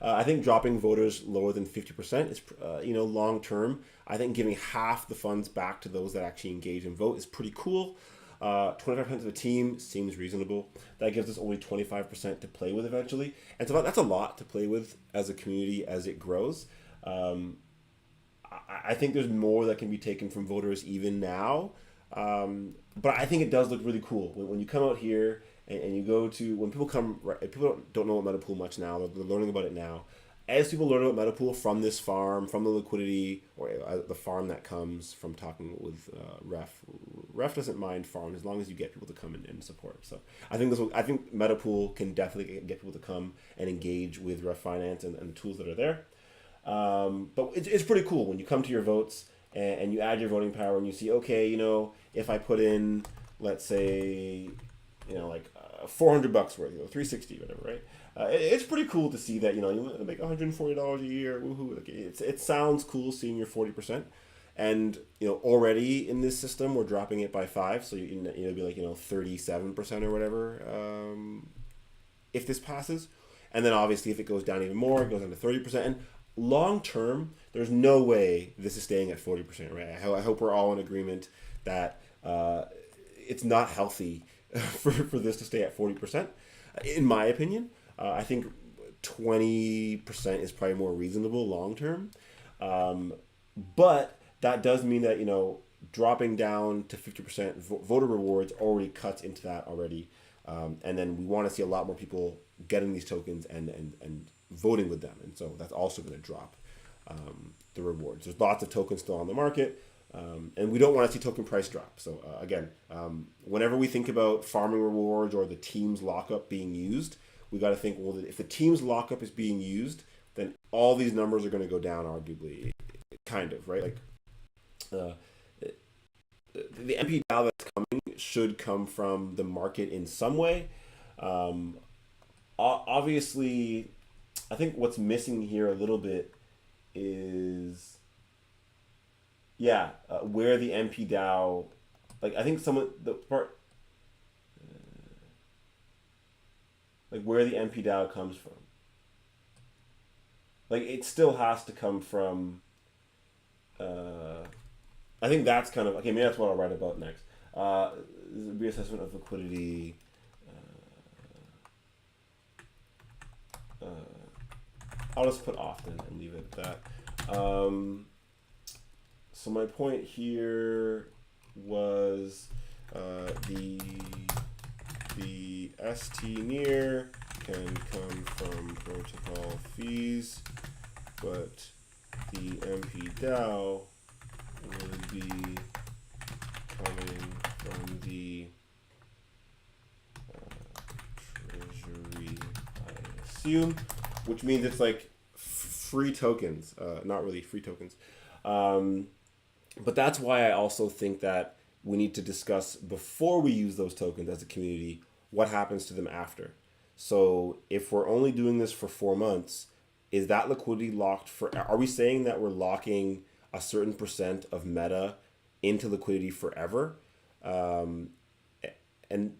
I think dropping voters lower than 50% is, long term. I think giving half the funds back to those that actually engage and vote is pretty cool. 25% of the team seems reasonable. That gives us only 25% to play with eventually. And so that's a lot to play with as a community as it grows. I think there's more that can be taken from voters even now. But I think it does look really cool when you come out here and you go to, when people come, right, people don't know about MetaPool much now. They're learning about it now. As people learn about MetaPool from this farm, from the liquidity, or the farm that comes from talking with Ref doesn't mind farm as long as you get people to come and support. So I think MetaPool can definitely get people to come and engage with Ref Finance and the tools that are there. But it's pretty cool when you come to your votes and you add your voting power and you see, okay, if I put in, let's say, like $400 worth, $360, whatever, right? It's pretty cool to see that, you make $140 a year. Woohoo! Like it sounds cool seeing your 40%, and already in this system we're dropping it by 5, so it'll be like 37% or whatever if this passes, and then obviously if it goes down even more, it goes down to 30%. And long term, there's no way this is staying at 40%, right? I hope we're all in agreement that it's not healthy for this to stay at 40%, in my opinion. I think 20% is probably more reasonable long term. But that does mean that, dropping down to 50% voter rewards already cuts into that already. And then we want to see a lot more people getting these tokens and voting with them. And so that's also going to drop the rewards. There's lots of tokens still on the market. And we don't want to see token price drop. So again, whenever we think about farming rewards or the team's lockup being used, we got to think, well, if the team's lockup is being used, then all these numbers are going to go down, arguably, kind of, right? Like the MPIPs that's coming should come from the market in some way. Obviously, I think what's missing here a little bit is, where the mpDAO, like I think the part, like where the mpDAO comes from. Like it still has to come from, I think that's kind of, okay, maybe that's what I'll write about next. Reassessment of liquidity. I'll just put often and leave it at that. So my point here was the ST-Near can come from protocol fees, but the mpDAO would be coming from the treasury, I assume, which means it's like free tokens, not really free tokens. But that's why I also think that we need to discuss before we use those tokens as a community what happens to them after. So if we're only doing this for 4 months, is that liquidity locked for? Are we saying that we're locking a certain percent of Meta into liquidity forever? Um, and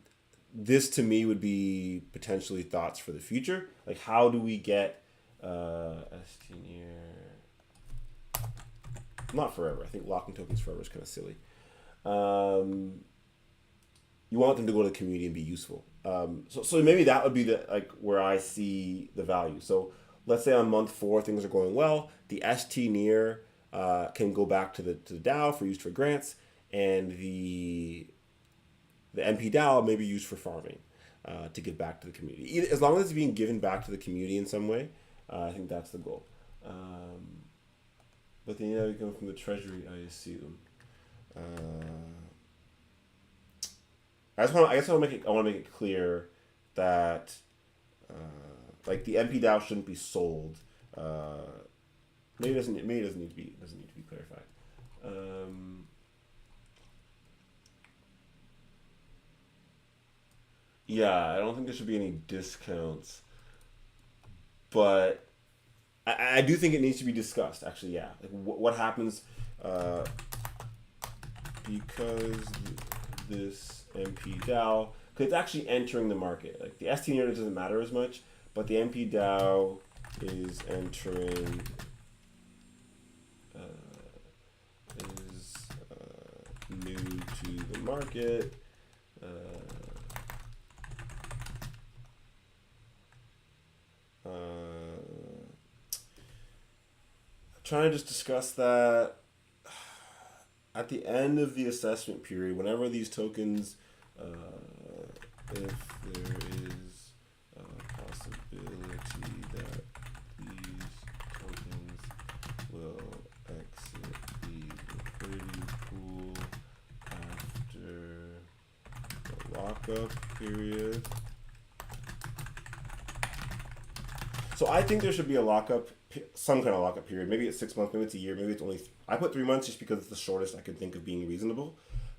this to me would be potentially thoughts for the future. Like, how do we get not forever? I think locking tokens forever is kind of silly. You want them to go to the community and be useful. So maybe that would be where I see the value. So let's say on month 4 things are going well. The ST near can go back to the DAO for use for grants, and the mpDAO may be used for farming to give back to the community. As long as it's being given back to the community in some way, I think that's the goal. But then we come from the treasury, I assume. I guess I want to make it clear that the mpDAO shouldn't be sold. Maybe it doesn't need to be clarified. Yeah, I don't think there should be any discounts, but I do think it needs to be discussed. Actually, yeah, like what happens because this mpDAO, because it's actually entering the market. Like the ST near doesn't matter as much, but the mpDAO is entering new to the market. Trying to just discuss that at the end of the assessment period, whenever these tokens, if there is a possibility that these tokens will exit the liquidity pool after the lockup period. So I think there should be a lockup, some kind of lockup period. Maybe it's 6 months, maybe it's a year, maybe it's only. I put 3 months just because it's the shortest I could think of being reasonable.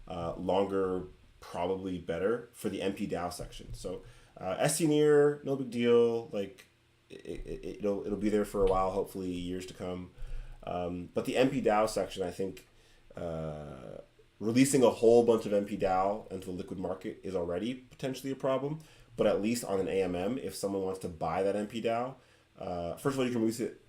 Longer, probably better for the mpDAO section. So ST near, no big deal. Like it'll be there for a while, hopefully years to come. But the mpDAO section, I think, releasing a whole bunch of mpDAO into the liquid market is already potentially a problem. But at least on an AMM, if someone wants to buy that mpDAO, first of all, you can release it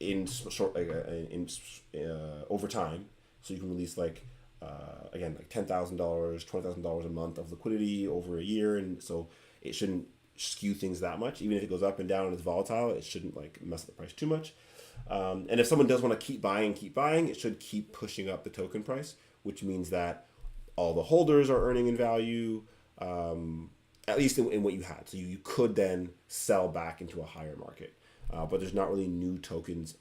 in short, over time. So you can release again, like $10,000, $20,000 a month of liquidity over a year, and so it shouldn't skew things that much. Even if it goes up and down and it's volatile, it shouldn't mess up the price too much. And if someone does want to keep buying, it should keep pushing up the token price, which means that all the holders are earning in value. At least in what you had. So you could then sell back into a higher market. But there's not really new tokens.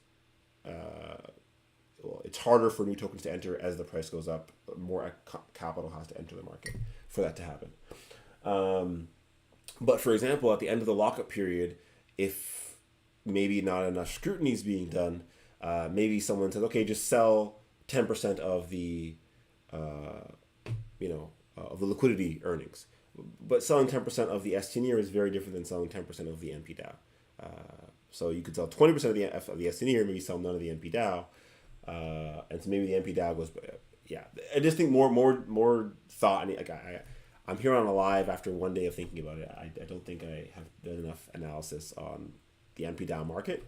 It's harder for new tokens to enter as the price goes up. More capital has to enter the market for that to happen. But for example, at the end of the lockup period, if maybe not enough scrutiny is being done, maybe someone says, okay, just sell 10% of the, of the liquidity earnings. But selling 10% of the ST near is very different than selling 10% of the mpDAO. So you could sell 20% of the ST near, maybe sell none of the mpDAO, and so maybe the mpDAO goes. Yeah, I just think more thought. I'm here on a live after one day of thinking about it. I don't think I have done enough analysis on the mpDAO market,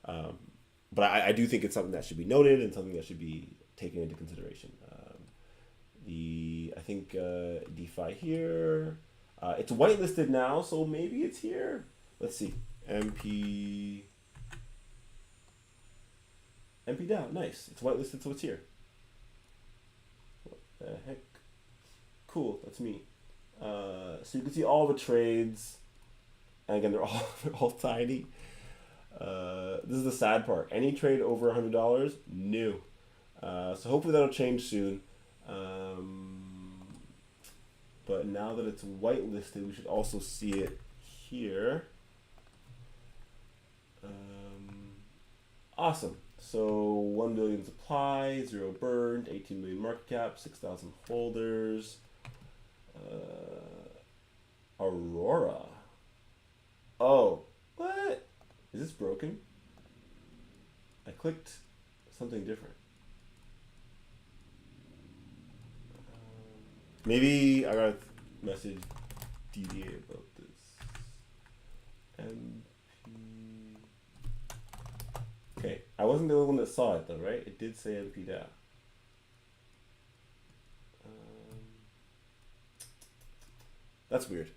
but I do think it's something that should be noted and something that should be taken into consideration. I think DeFi here. It's whitelisted now, so maybe it's here. Let's see. mpDAO, nice. It's whitelisted, so it's here. What the heck? Cool, that's me. So you can see all the trades. And again, they're all tiny. This is the sad part. Any trade over $100, new. So hopefully that'll change soon. But now that it's whitelisted, we should also see it here. Awesome. So 1 billion supply, 0 burned, 18 million market cap, 6,000 holders. Aurora. Oh, what? Is this broken? I clicked something different. Maybe I got a message DDA about this. Okay, I wasn't the only one that saw it though, right? It did say mpDAO. That's weird.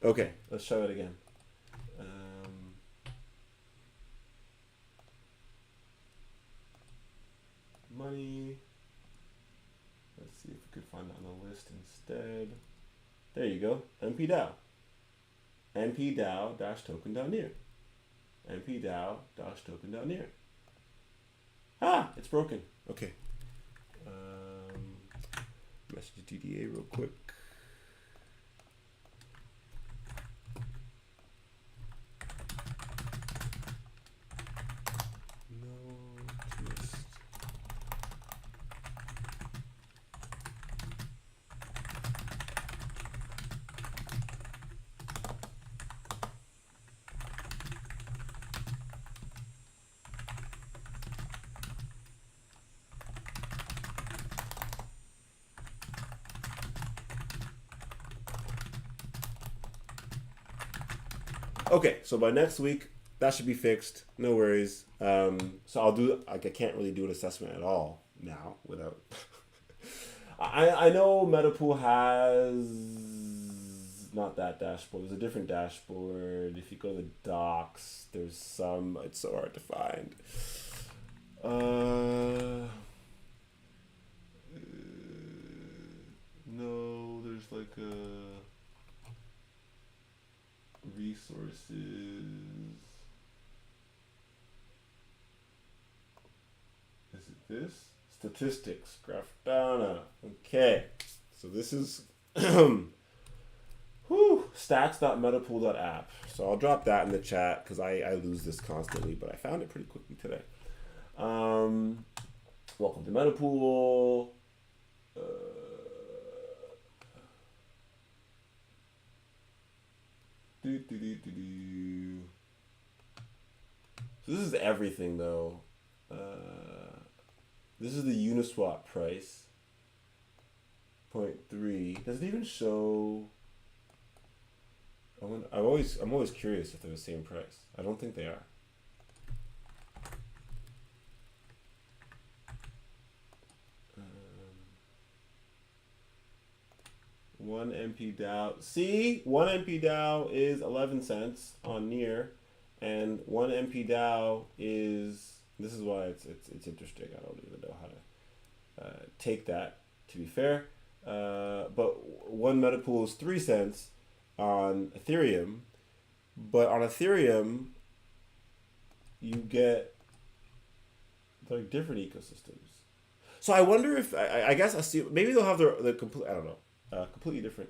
Okay, let's try it again. Money. Let's see if we could find it on the list instead. There you go. mpDAO. mpDAO dash token down near. mpDAO dash token down near. Ah, it's broken. Okay. Message DDA real quick. Okay, so by next week, that should be fixed. No worries. So I'll do, like, I can't really do an assessment at all now without. I know MetaPool has not that dashboard. There's a different dashboard. If you go to the docs, there's some. It's so hard to find. No, there's like a. Resources. Is it this? Statistics. Grafana. Okay. So this is stats.metapool.app. So I'll drop that in the chat because I lose this constantly, but I found it pretty quickly today. Welcome to MetaPool. So this is everything though. This is the Uniswap price. 0.3. Does it even show? I'm always curious if they're the same price. I don't think they are. One mpDAO. See, one mpDAO is 11 cents on near, and one mpDAO is. This is why it's interesting. I don't even know how to take that. To be fair, but one MetaPool is 3 cents on Ethereum, but on Ethereum you get like different ecosystems. So I wonder if I guess I see maybe they'll have the complete. I don't know. Completely different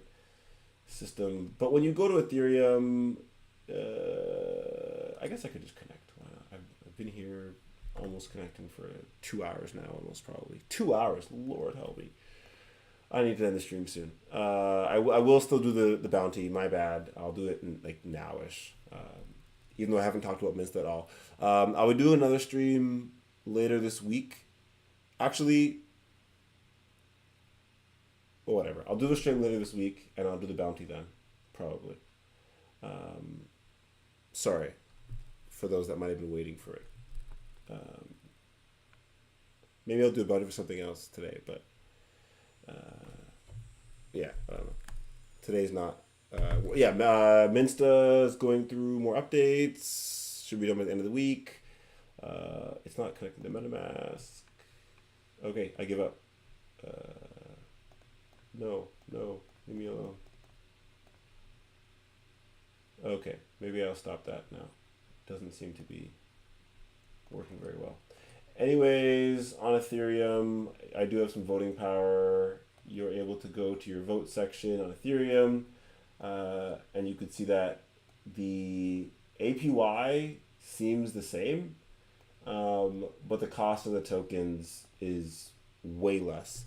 system. But when you go to Ethereum, I guess I could just connect. Why not? I've been here almost connecting for 2 hours now, almost probably. 2 hours, Lord help me. I need to end the stream soon. I will still do the bounty, my bad. I'll do it in like nowish. Even though I haven't talked about Minst at all. I would do another stream later this week. Actually, or whatever. I'll do the stream later this week, and I'll do the bounty then, probably. Sorry for those that might have been waiting for it. Maybe I'll do a bounty for something else today, but yeah, I don't know. Today's not. Minsta is going through more updates. Should be done by the end of the week. It's not connected to MetaMask. Okay, I give up. No, leave me alone. Okay, maybe I'll stop that now. Doesn't seem to be working very well. Anyways, on Ethereum, I do have some voting power. You're able to go to your vote section on Ethereum, and you could see that the APY seems the same, but the cost of the tokens is way less.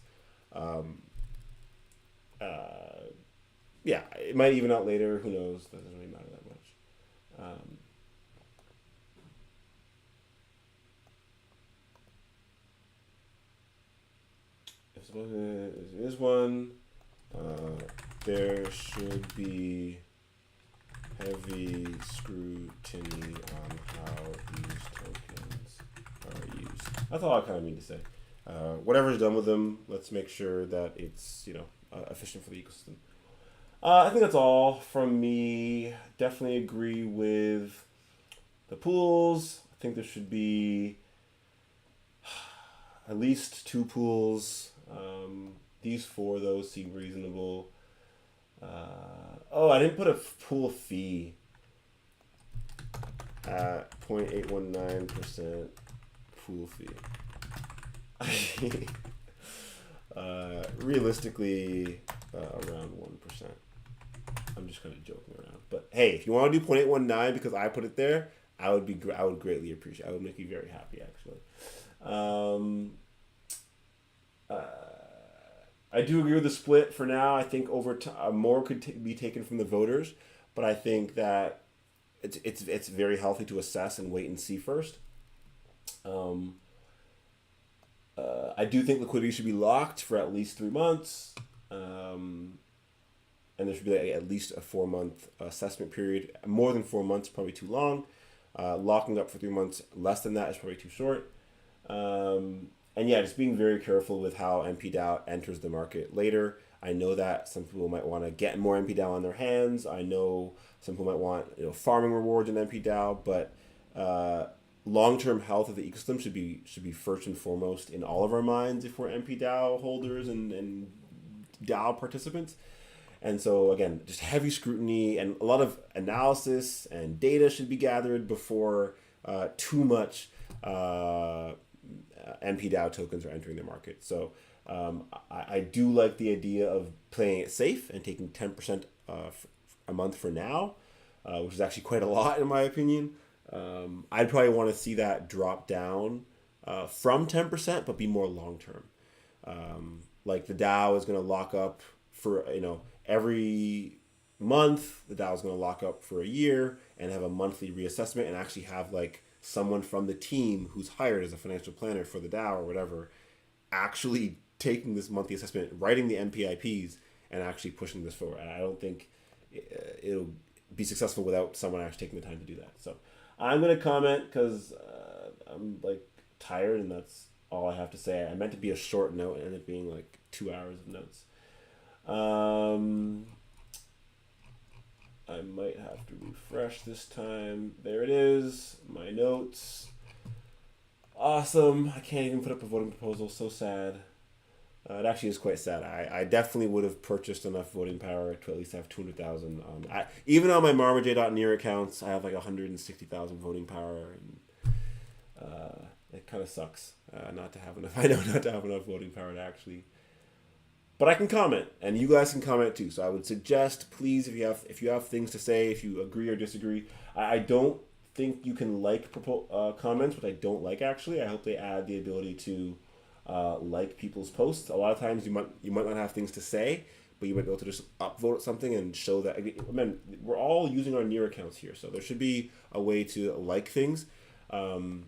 Yeah, it might even out later. Who knows? That doesn't really matter that much. If there is one, there should be heavy scrutiny on how these tokens are used. That's all I kind of mean to say. Whatever's done with them, let's make sure that it's efficient for the ecosystem. I think that's all from me. Definitely agree with the pools. I think there should be at least 2 pools. These 4 though seem reasonable. I didn't put a pool fee at 0.819% pool fee. Realistically, around 1%. I'm just kind of joking around, but hey, if you want to do 0.819 because I put it there, I would greatly appreciate. I would make you very happy, actually. I do agree with the split for now. I think over time more could be taken from the voters, but I think that it's very healthy to assess and wait and see first. I do think liquidity should be locked for at least 3 months, and there should be at least a 4-month assessment period. More than 4 months, probably too long. Locking up for 3 months, less than that is probably too short. And yeah, just being very careful with how mpDAO enters the market later. I know that some people might want to get more mpDAO on their hands. I know some people might want farming rewards in mpDAO, but long-term health of the ecosystem should be first and foremost in all of our minds if we're mpDAO holders and DAO participants. And so again, just heavy scrutiny and a lot of analysis and data should be gathered before too much mpDAO tokens are entering the market. So I do like the idea of playing it safe and taking 10% a month for now, which is actually quite a lot in my opinion. I'd probably want to see that drop down from 10%, but be more long term. Like the DAO is going to lock up for every month. The DAO is going to lock up for a year and have a monthly reassessment, and actually have like someone from the team who's hired as a financial planner for the DAO or whatever, actually taking this monthly assessment, writing the MPIPs, and actually pushing this forward. And I don't think it'll be successful without someone actually taking the time to do that. So I'm going to comment because I'm like tired, and that's all I have to say. I meant to be a short note and ended up being like 2 hours of notes. I might have to refresh this time. There it is. My notes. Awesome. I can't even put up a voting proposal. So sad. It actually is quite sad. I definitely would have purchased enough voting power to at least have 200,000. Even on my marmaj.near accounts, I have like 160,000 voting power. And it kind of sucks not to have enough. I know not to have enough voting power to actually. But I can comment, and you guys can comment too. So I would suggest, please, if you have things to say, if you agree or disagree. I don't think you can like comments, which I don't like actually. I hope they add the ability to like people's posts. A lot of times you might not have things to say, but you might be able to just upvote something and show that. I mean, we're all using our near accounts here, so there should be a way to like things, and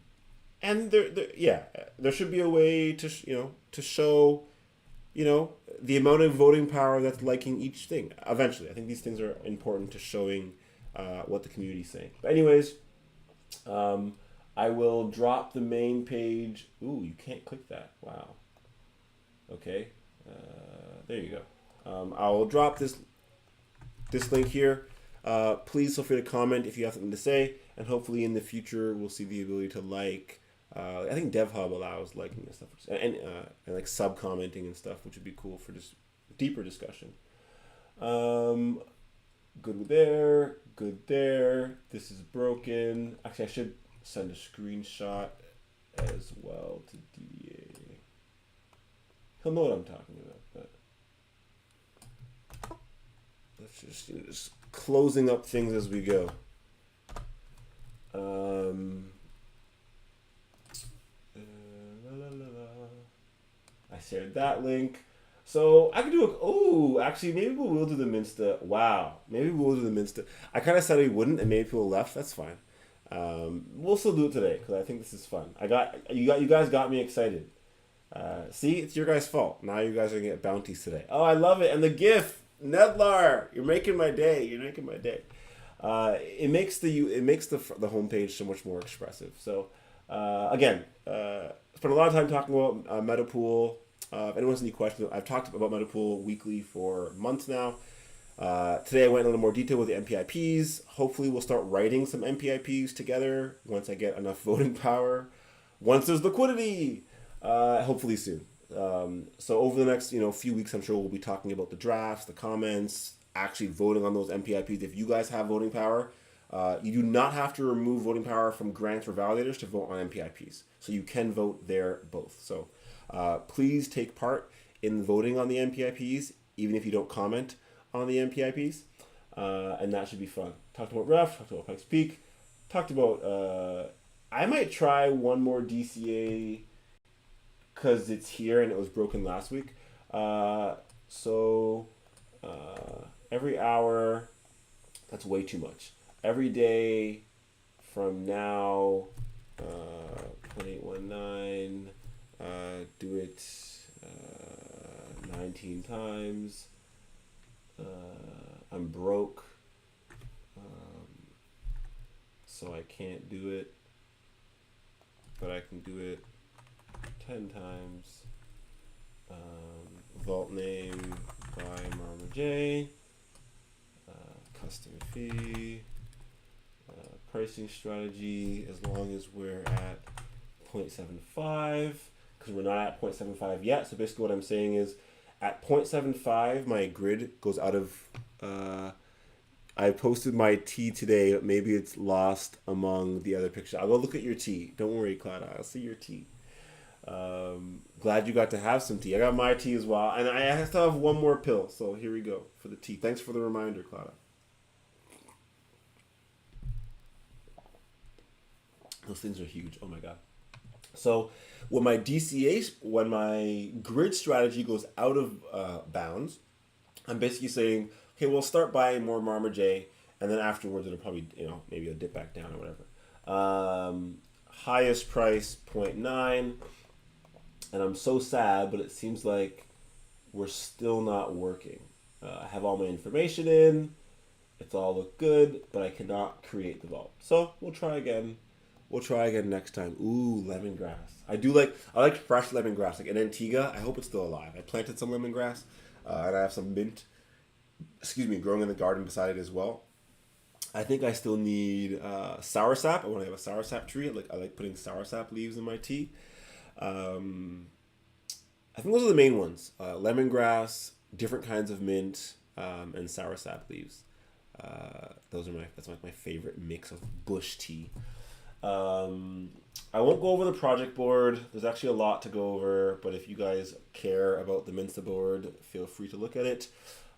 there should be a way to show. The amount of voting power that's liking each thing. Eventually, I think these things are important to showing what the community is saying. But anyways, I will drop the main page. Ooh, you can't click that. Wow. Okay. There you go. I will drop this link here. Please feel free to comment if you have something to say, and hopefully in the future we'll see the ability to like. I think DevHub allows liking and stuff, and like sub commenting and stuff, which would be cool for just deeper discussion. Good there, good there. This is broken. Actually, I should send a screenshot as well to DDA. He'll know what I'm talking about, but let's just closing up things as we go. I shared that link. So I could do a. Oh, actually, maybe we will do the Minsta. Wow, maybe we will do the Minsta. I kind of said we wouldn't, and maybe people left. That's fine. We'll still do it today because I think this is fun. You guys got me excited. See, it's your guys' fault. Now you guys are gonna get bounties today. Oh, I love it, and the GIF, Nedlar, you're making my day. You're making my day. It makes the homepage so much more expressive. So again, spent a lot of time talking about MetaPool. If anyone has any questions, I've talked about MetaPool weekly for months now. Today I went in a little more detail with the MPIPs. Hopefully we'll start writing some MPIPs together once I get enough voting power. Once there's liquidity, hopefully soon. So over the next few weeks, I'm sure we'll be talking about the drafts, the comments, actually voting on those MPIPs. If you guys have voting power, you do not have to remove voting power from grants or validators to vote on MPIPs. So you can vote there both. So please take part in voting on the MPIPs, even if you don't comment on the MPIPs. And that should be fun. Talked about Ref, talked about Pikes Peak, talked about, I might try one more DCA because it's here and it was broken last week. Every hour, that's way too much. Every day from now, 0.819, do it 19 times. I'm broke, so I can't do it, but I can do it 10 times. Vault name by marmaj, custom fee, pricing strategy as long as we're at 0.75, because we're not at 0.75 yet. So basically what I'm saying is at 0.75 my grid goes out of I posted my T today, but maybe it's lost among the other pictures. I'll go look at your T. Don't worry, Clara, I'll see your T. Glad you got to have some tea. I got my tea as well, and I still have one more pill, so here we go for the tea. Thanks for the reminder, Clara. Those things are huge. Oh my god. So when my grid strategy goes out of bounds, I'm basically saying, okay, we'll start buying more marmaj, and then afterwards it'll probably, maybe it'll dip back down or whatever. Highest price 0.9, and I'm so sad, but it seems like we're still not working. I have all my information in, it's all look good, but I cannot create the vault. So we'll try again. We'll try again next time. Ooh, lemongrass. I like fresh lemongrass. Like in Antigua, I hope it's still alive. I planted some lemongrass, and I have some mint, growing in the garden beside it as well. I think I still need soursap. I want to have a soursap tree. I like putting soursap leaves in my tea. I think those are the main ones. Lemongrass, different kinds of mint, and soursap leaves. That's like my favorite mix of bush tea. I won't go over the project board. There's actually a lot to go over, but if you guys care about the Minsta board, feel free to look at it.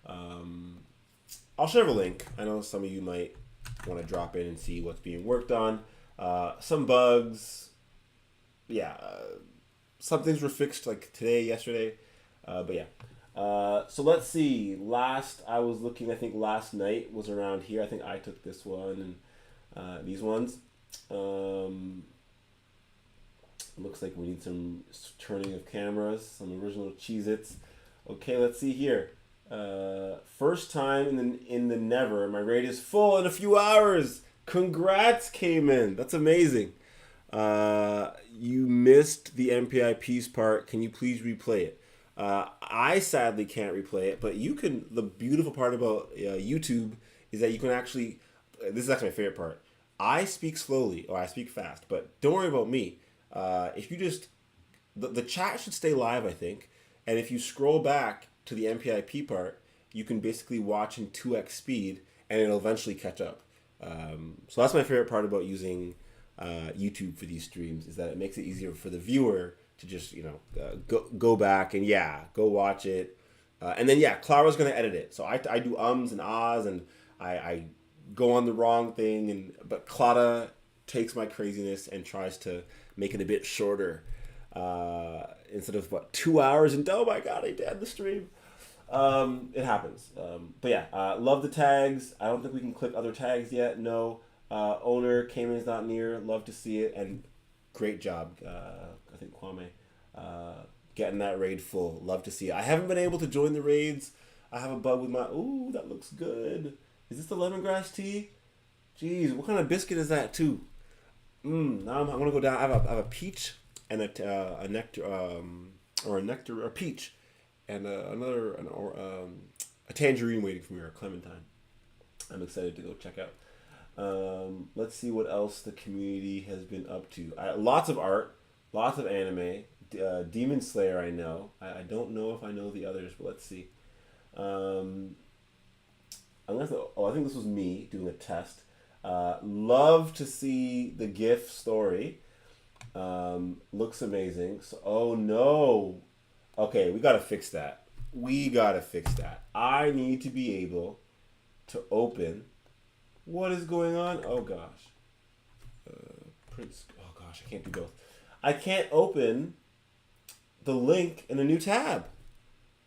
I'll share a link. I know some of you might want to drop in and see what's being worked on. Some bugs. Yeah. Some things were fixed like today, yesterday. But yeah. So let's see. I was looking, I think last night was around here. I think I took this one and these ones. Looks like we need some turning of cameras, some original Cheez-Its. Okay, let's see here. First time in the never. My rate is full in a few hours. Congrats, Cayman. That's amazing. You missed the MPIPs part. Can you please replay it? I sadly can't replay it, but you can. The beautiful part about YouTube is that you can actually. This is actually my favorite part. I speak slowly, or I speak fast, but don't worry about me. If you just the chat should stay live, I think, and if you scroll back to the MPIP part, you can basically watch in 2x speed, and it'll eventually catch up. So that's my favorite part about using YouTube for these streams, is that it makes it easier for the viewer to just go back and go watch it, and then Clara's gonna edit it. So I do ums and ahs, and I go on the wrong thing, but Clara takes my craziness and tries to make it a bit shorter instead of what 2 hours, and oh my god, I dead the stream. It happens. But yeah, love the tags. I don't think we can click other tags yet. No. Owner Cayman's not near. Love to see it, and great job. I think Kwame getting that raid full. Love to see it. I haven't been able to join the raids. I have a bug with my. Ooh, that looks good. Is this the lemongrass tea? Jeez, what kind of biscuit is that too? Now I'm gonna go down. I have a peach and a nectar, or a nectar or peach, and a tangerine waiting for me, or a clementine. I'm excited to go check out. Let's see what else the community has been up to. Lots of art, lots of anime. Demon Slayer, I know. I don't know if I know the others, but let's see. I think this was me doing a test. Love to see the GIF story. Looks amazing. So, oh no. Okay, we gotta fix that. I need to be able to open. What is going on? Oh gosh. Prince. Oh gosh, I can't do both. I can't open the link in a new tab.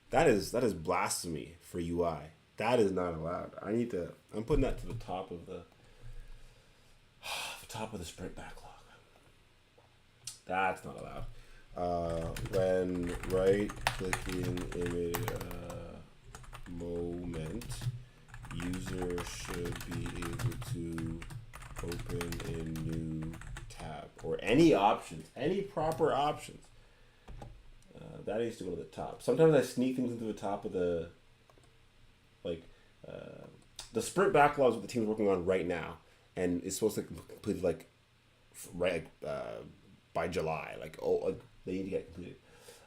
That is blasphemy for UI. That is not allowed. I'm putting that to the top of the sprint backlog. That's not allowed. When right-clicking image moment, user should be able to open a new tab or any options, any proper options. That needs to go to the top. Sometimes I sneak things into the top of the sprint backlogs that the team's working on right now, and it's supposed to complete by July. They need to get completed.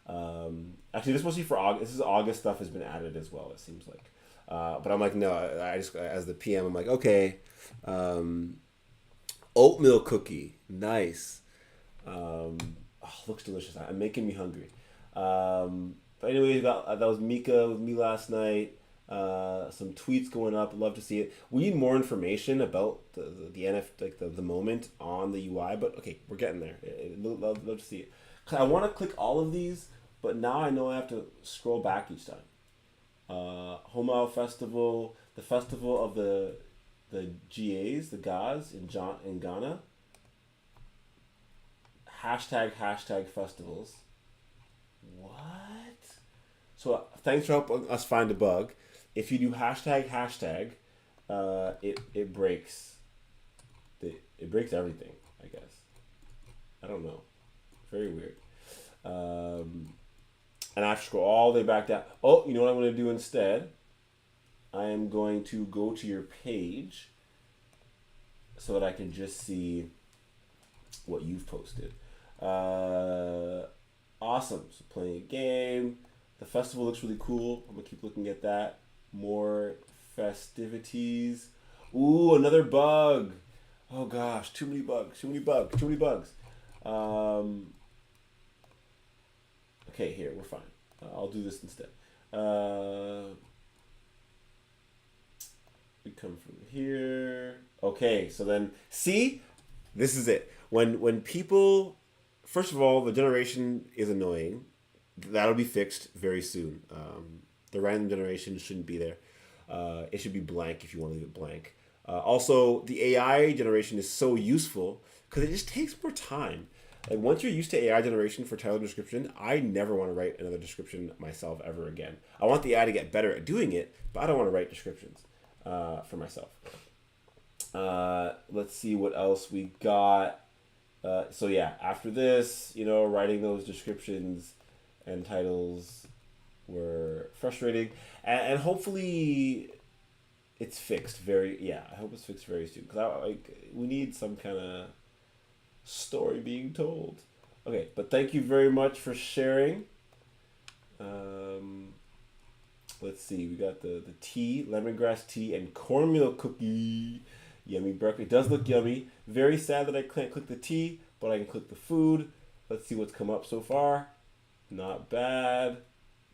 Actually, this is supposed to be for August. This is August stuff has been added as well. It seems like, but I'm like, no. I just, as the PM, I'm like, okay, oatmeal cookie, nice. Looks delicious. I'm making me hungry. But anyways, that was Mika with me last night. Some tweets going up. Love to see it. We need more information about the NF, the moment on the UI. But okay, we're getting there. Love to see it. I want to click all of these, but now I know I have to scroll back each time. Hopw Festival, the festival of the GAs, the GAs in Ghana. Hashtag festivals. What? So thanks for helping us find a bug. If you do hashtag, it breaks. It breaks everything, I guess. I don't know. Very weird. And I have to scroll all the way back down. Oh, you know what I'm going to do instead? I am going to go to your page so that I can just see what you've posted. Awesome. So playing a game. The festival looks really cool. I'm going to keep looking at that. More festivities. Ooh, another bug. Oh gosh, too many bugs. Okay, here, we're fine. I'll do this instead. We come from here. Okay, so then, see? This is it. When people, first of all, the generation is annoying. That'll be fixed very soon. The random generation shouldn't be there. It should be blank if you want to leave it blank. Also, the AI generation is so useful because it just takes more time. Like once you're used to AI generation for title and description, I never want to write another description myself ever again. I want the AI to get better at doing it, but I don't want to write descriptions for myself. Let's see what else we got. So yeah, after this, writing those descriptions and titles were frustrating, and hopefully it's fixed I hope it's fixed very soon, because we need some kind of story being told. Okay, but thank you very much for sharing. Let's see, we got the tea, lemongrass tea, and cornmeal cookie. Yummy breakfast. It does look yummy. Very sad that I can't click the tea, but I can click the food. Let's see what's come up so far. Not bad.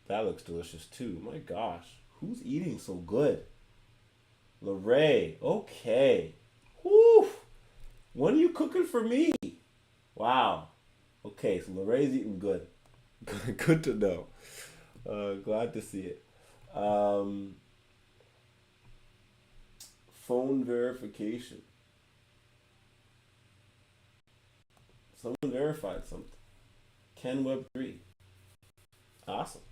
That looks delicious too. My gosh, who's eating so good? Lorray. Okay. Whew. When are you cooking for me? Wow. Okay, so Lorray's eating good. Good to know. Glad to see it. Phone verification. Someone verified something. Ken Web3. Awesome.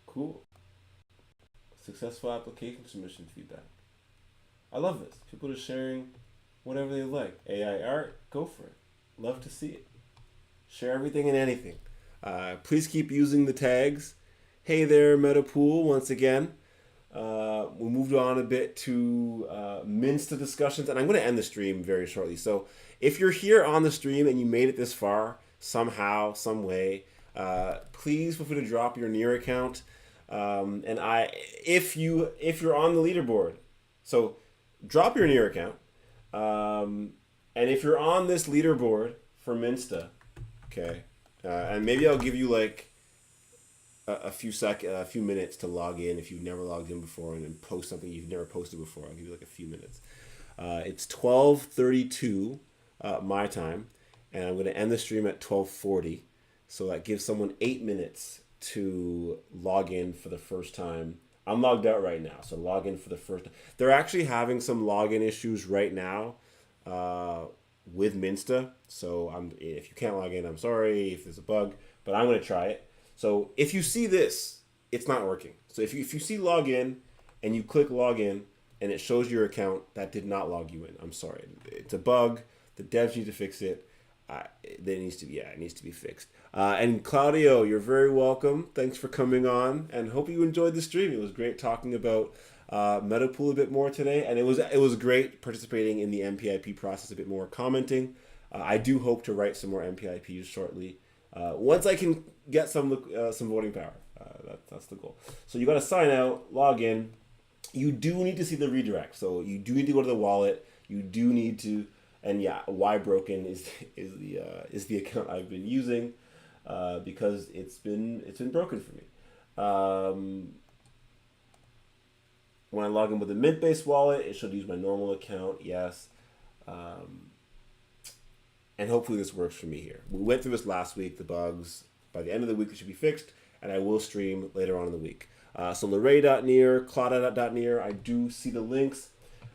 Cool. Successful application submission feedback. I love this. People are sharing whatever they like. AI art, go for it. Love to see it. Share everything and anything. Please keep using the tags. Hey there, MetaPool, once again. We moved on a bit to Minsta discussions, and I'm going to end the stream very shortly. So if you're here on the stream and you made it this far, somehow, some way, please feel free to drop your Near account. If you're on the leaderboard, so drop your Near account. And if you're on this leaderboard for Minsta, okay, and maybe I'll give you like a few minutes to log in if you've never logged in before, and then post something you've never posted before. I'll give you like a few minutes. It's 12:32 my time, and I'm going to end the stream at 12:40. So that gives someone 8 minutes to log in for the first time. I'm logged out right now, so log in for the first time. They're actually having some login issues right now with Minsta. So if you can't log in, I'm sorry if there's a bug, but I'm going to try it. So if you see this, it's not working. So if you see login and you click login and it shows your account, that did not log you in. I'm sorry. It's a bug. The devs need to fix it. It needs to be fixed. And Claudio, you're very welcome. Thanks for coming on, and hope you enjoyed the stream. It was great talking about MetaPool a bit more today, and it was great participating in the MPIP process a bit more, commenting. I do hope to write some more MPIPs shortly. Once I can get some voting power, that's the goal. So you got to sign out, log in. You do need to see the redirect. So you do need to go to the wallet. You do need to, and yeah, Y Broken is the account I've been using because it's been broken for me. When I log in with a Mint-based wallet, it should use my normal account. Yes. And hopefully this works for me here. We went through this last week, the bugs. By the end of the week, it should be fixed, and I will stream later on in the week. So Lorray.near, Claudia.near, I do see the links.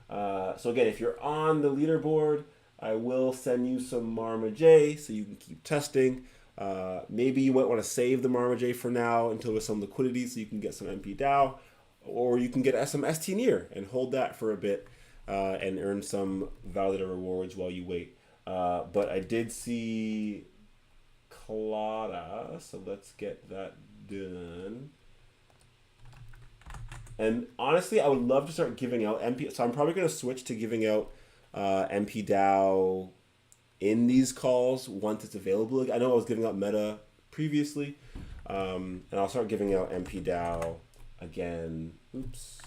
So again, if you're on the leaderboard, I will send you some marmaj so you can keep testing. Maybe you might want to save the marmaj for now until there's some liquidity so you can get some mpDAO, or you can get some ST-near and hold that for a bit and earn some validator rewards while you wait. But I did see Claudia, so let's get that done. And honestly, I would love to start giving out MP. So I'm probably going to switch to giving out mpDAO in these calls once it's available. I know I was giving out Meta previously, and I'll start giving out mpDAO again. Oops.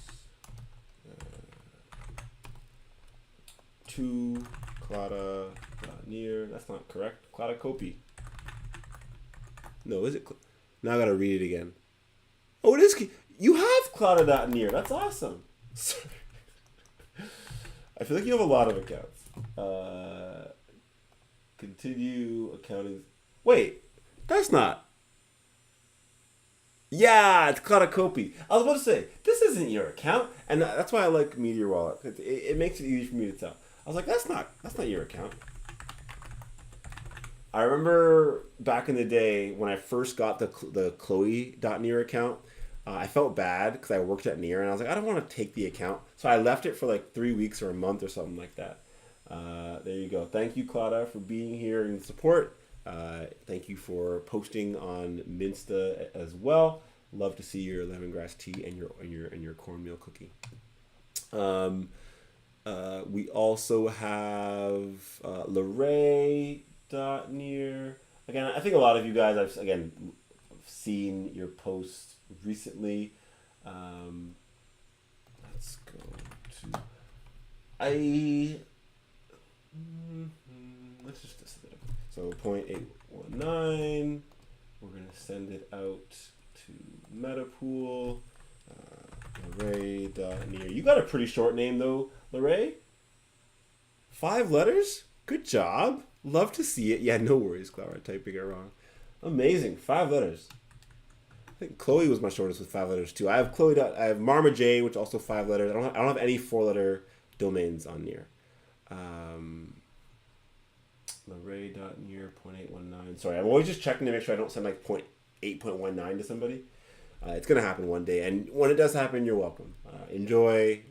To Claudia.near. That's not correct. Claudia Copy. No, is it? Now I gotta read it again. Oh, it is. You have Claudia.near. That's awesome. Sorry. I feel like you have a lot of accounts. Continue accounting. Wait, that's not. Yeah, it's Claudia Copy. I was about to say, this isn't your account. And that's why I like Meteor Wallet. It makes it easy for me to tell. I was like, that's not your account. I remember back in the day when I first got the Chloe.near account, I felt bad because I worked at Near, and I was like, I don't want to take the account. So I left it for like 3 weeks or a month or something like that. There you go. Thank you, Claudia, for being here and support. Thank you for posting on Minsta as well. Love to see your lemongrass tea and your cornmeal cookie. We also have Lorray.near. Again, I think a lot of you guys, I've seen your posts recently. Let's go to let's just set it up. So 0.819. We're gonna send it out to MetaPool. Lorray.near. You got a pretty short name though, Lorray. 5 letters? Good job. Love to see it. Yeah, no worries, Clara, typing it wrong. Amazing. 5 letters. I think Chloe was my shortest with 5 letters too. I have I have marmaj, which also 5 letters. I don't have any 4-letter domains on Near. Larray.near 0.819. Sorry, I'm always just checking to make sure I don't send like 0.8.19 to somebody. It's gonna happen one day, and when it does happen, you're welcome. Enjoy.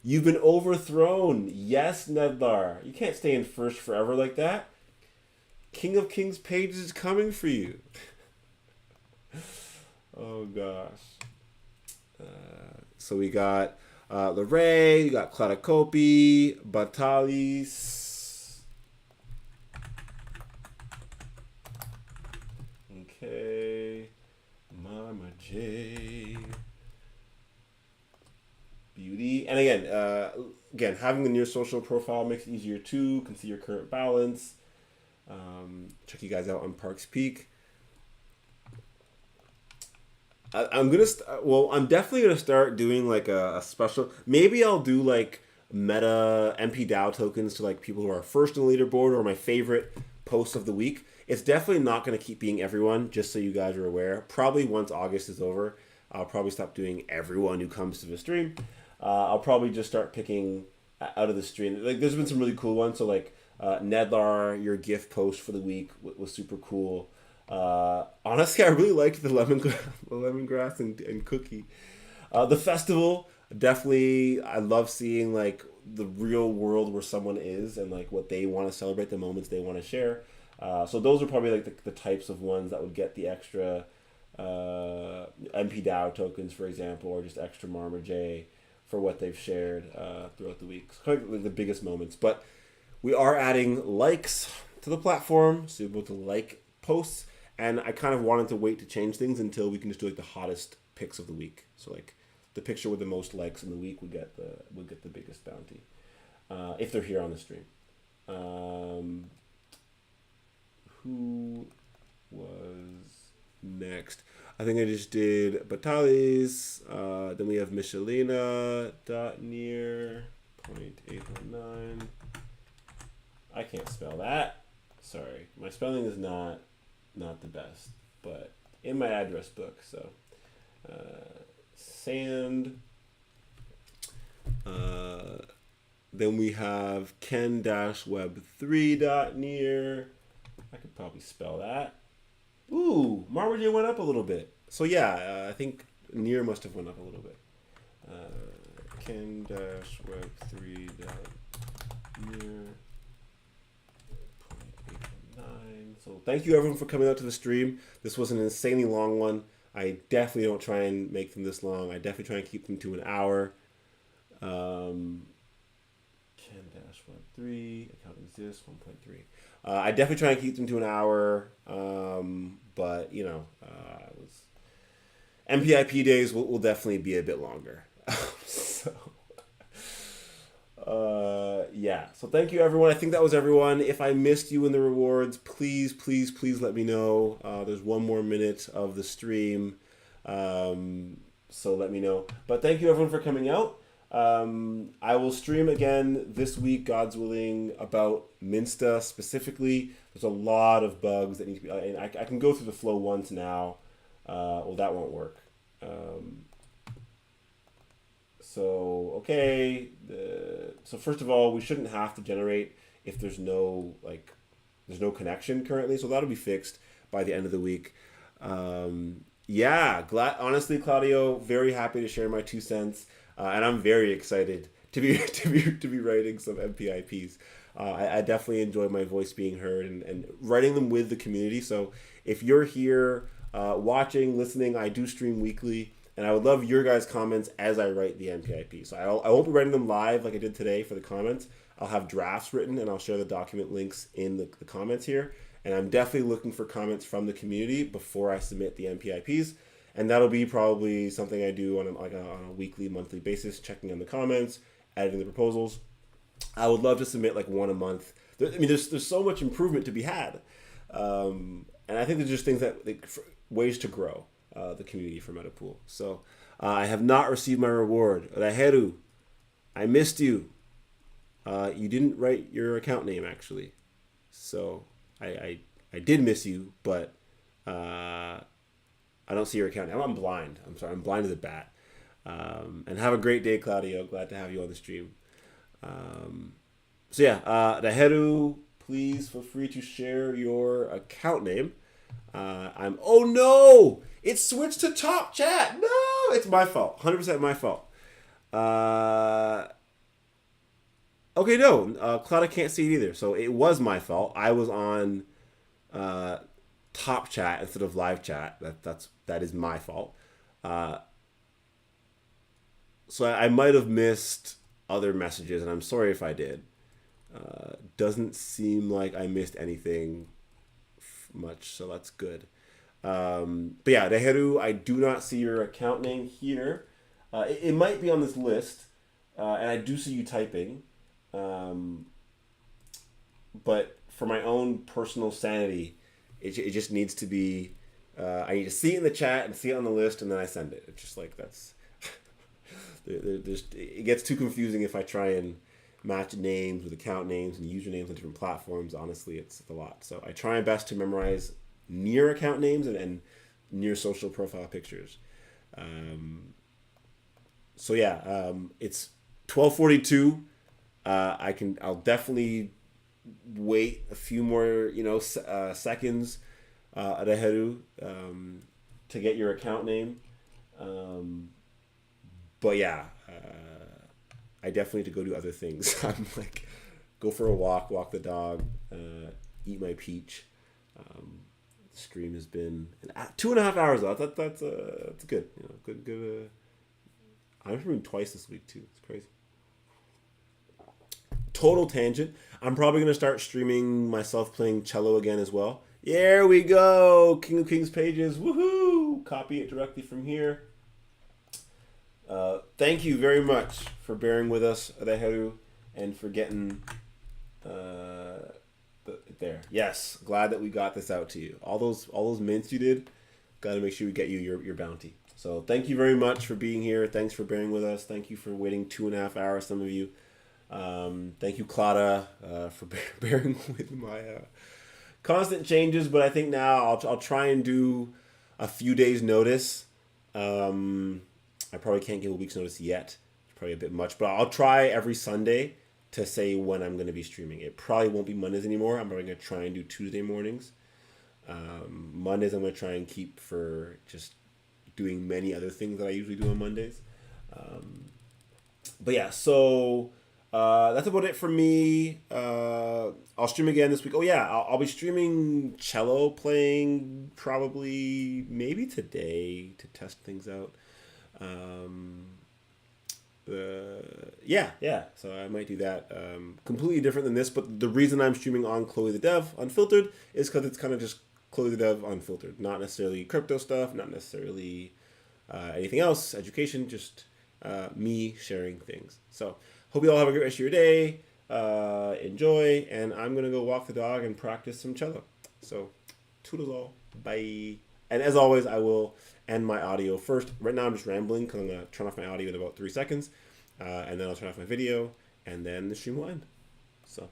You've been overthrown. Yes, Nedlar. You can't stay in first forever like that. King of Kings page is coming for you. Oh gosh. So we got Larray, we got Cladacopi, Batalis. Okay. marmaj. Beauty. And again, having the Near social profile makes it easier too. You can see your current balance. Check you guys out on Parks Peak. I'm definitely gonna start doing like a special. Maybe I'll do like meta mpDAO tokens to like people who are first in the leaderboard or my favorite posts of the week. It's definitely not gonna keep being everyone. Just so you guys are aware. Probably once August is over, I'll probably stop doing everyone who comes to the stream. I'll probably just start picking out of the stream. Like there's been some really cool ones. So like Nedlar, your gift post for the week was super cool. Honestly, I really liked the lemongrass and cookie. The festival, definitely, I love seeing like the real world where someone is and like what they want to celebrate, the moments they want to share. So those are probably like the types of ones that would get the extra mpDAO tokens, for example, or just extra marmaj for what they've shared throughout the week. So like the biggest moments. But we are adding likes to the platform, so you'll be able to like posts. And I kind of wanted to wait to change things until we can just do like the hottest picks of the week. So like the picture with the most likes in the week would get the biggest bounty if they're here on the stream. Who was next? I think I just did Batalis. Then we have Michelina near 0.819. I can't spell that. Sorry, my spelling is not the best, but in my address book. So sand. Then we have ken-web3.near. I could probably spell that. Ooh, marmaj went up a little bit. So yeah, I think near must have went up a little bit. ken-web3.near. So thank you everyone for coming out to the stream. This was an insanely long one. I definitely don't try and make them this long. I definitely try and keep them to an hour. Ken-web3, account exists, 1.3. I definitely try and keep them to an hour. But it was MPIP days will definitely be a bit longer. So thank you everyone. I think that was everyone. If I missed you in the rewards, please let me know. There's one more minute of the stream, so let me know. But thank you everyone for coming out. I will stream again this week, God's willing, about Minsta specifically. There's a lot of bugs that need to be, and I can go through the flow once now. That won't work. So first of all, we shouldn't have to generate if there's no connection currently. So that'll be fixed by the end of the week. Honestly, Claudio, very happy to share my 2 cents, and I'm very excited to be writing some MPIPs. I definitely enjoy my voice being heard and writing them with the community. So if you're here watching, listening, I do stream weekly. And I would love your guys' comments as I write the MPIP. So I won't be writing them live like I did today for the comments. I'll have drafts written, and I'll share the document links in the comments here. And I'm definitely looking for comments from the community before I submit the MPIPs. And that'll be probably something I do on a weekly, monthly basis, checking on the comments, editing the proposals. I would love to submit like one a month. There's so much improvement to be had. And I think there's just things ways to grow the community for MetaPool. So I have not received my reward. Raheru, I missed you. You didn't write your account name actually. So I I did miss you, but I don't see your account. I'm blind. I'm sorry. I'm blind as a bat. And have a great day, Claudio. Glad to have you on the stream. So yeah, Daheru, please feel free to share your account name. Oh no! It switched to top chat. No, it's my fault. 100% my fault. Okay, no, Claudia can't see it either. So it was my fault. I was on top chat instead of live chat. That is my fault. So I might have missed other messages, and I'm sorry if I did. Doesn't seem like I missed anything much, so that's good. But yeah, Daheru, I do not see your account name here. It might be on this list, and I do see you typing. But for my own personal sanity, it just needs to be, I need to see it in the chat and see it on the list, and then I send it. It's just like that's, it gets too confusing if I try and match names with account names and usernames on different platforms. Honestly, it's a lot. So I try my best to memorize near account names and near social profile pictures. So yeah, it's 12:42. I'll definitely wait a few more, seconds, Daheru, to get your account name. But yeah, I definitely need to go do other things. I'm like, go for a walk the dog, eat my peach. The stream has been 2.5 hours though. That's good. Good. I'm streaming twice this week too. It's crazy. Total tangent. I'm probably gonna start streaming myself playing cello again as well. There we go. King of Kings pages. Woohoo! Copy it directly from here. Thank you very much for bearing with us, Daheru, and for getting there. Yes, glad that we got this out to you. All those mints you did, got to make sure we get you your bounty. So thank you very much for being here. Thanks for bearing with us. Thank you for waiting 2.5 hours, some of you. Thank you, Clara, for bearing with my constant changes. But I think now I'll try and do a few days notice. I probably can't give a week's notice yet. It's probably a bit much, but I'll try every Sunday to say when I'm going to be streaming. It probably won't be Mondays anymore. I'm probably going to try and do Tuesday mornings. Mondays I'm going to try and keep for just doing many other things that I usually do on Mondays. But yeah, so that's about it for me. I'll stream again this week. Oh yeah, I'll be streaming cello playing probably maybe today to test things out. Yeah. So I might do that. Completely different than this, but the reason I'm streaming on Chloethedev Unfiltered is because it's kind of just Chloethedev Unfiltered, not necessarily crypto stuff, not necessarily anything else, education, just me sharing things. So hope you all have a great rest of your day. Enjoy, and I'm gonna go walk the dog and practice some cello. So toodles all, bye. And as always, I will end my audio first. Right now I'm just rambling because I'm going to turn off my audio in about 3 seconds. And then I'll turn off my video. And then the stream will end. So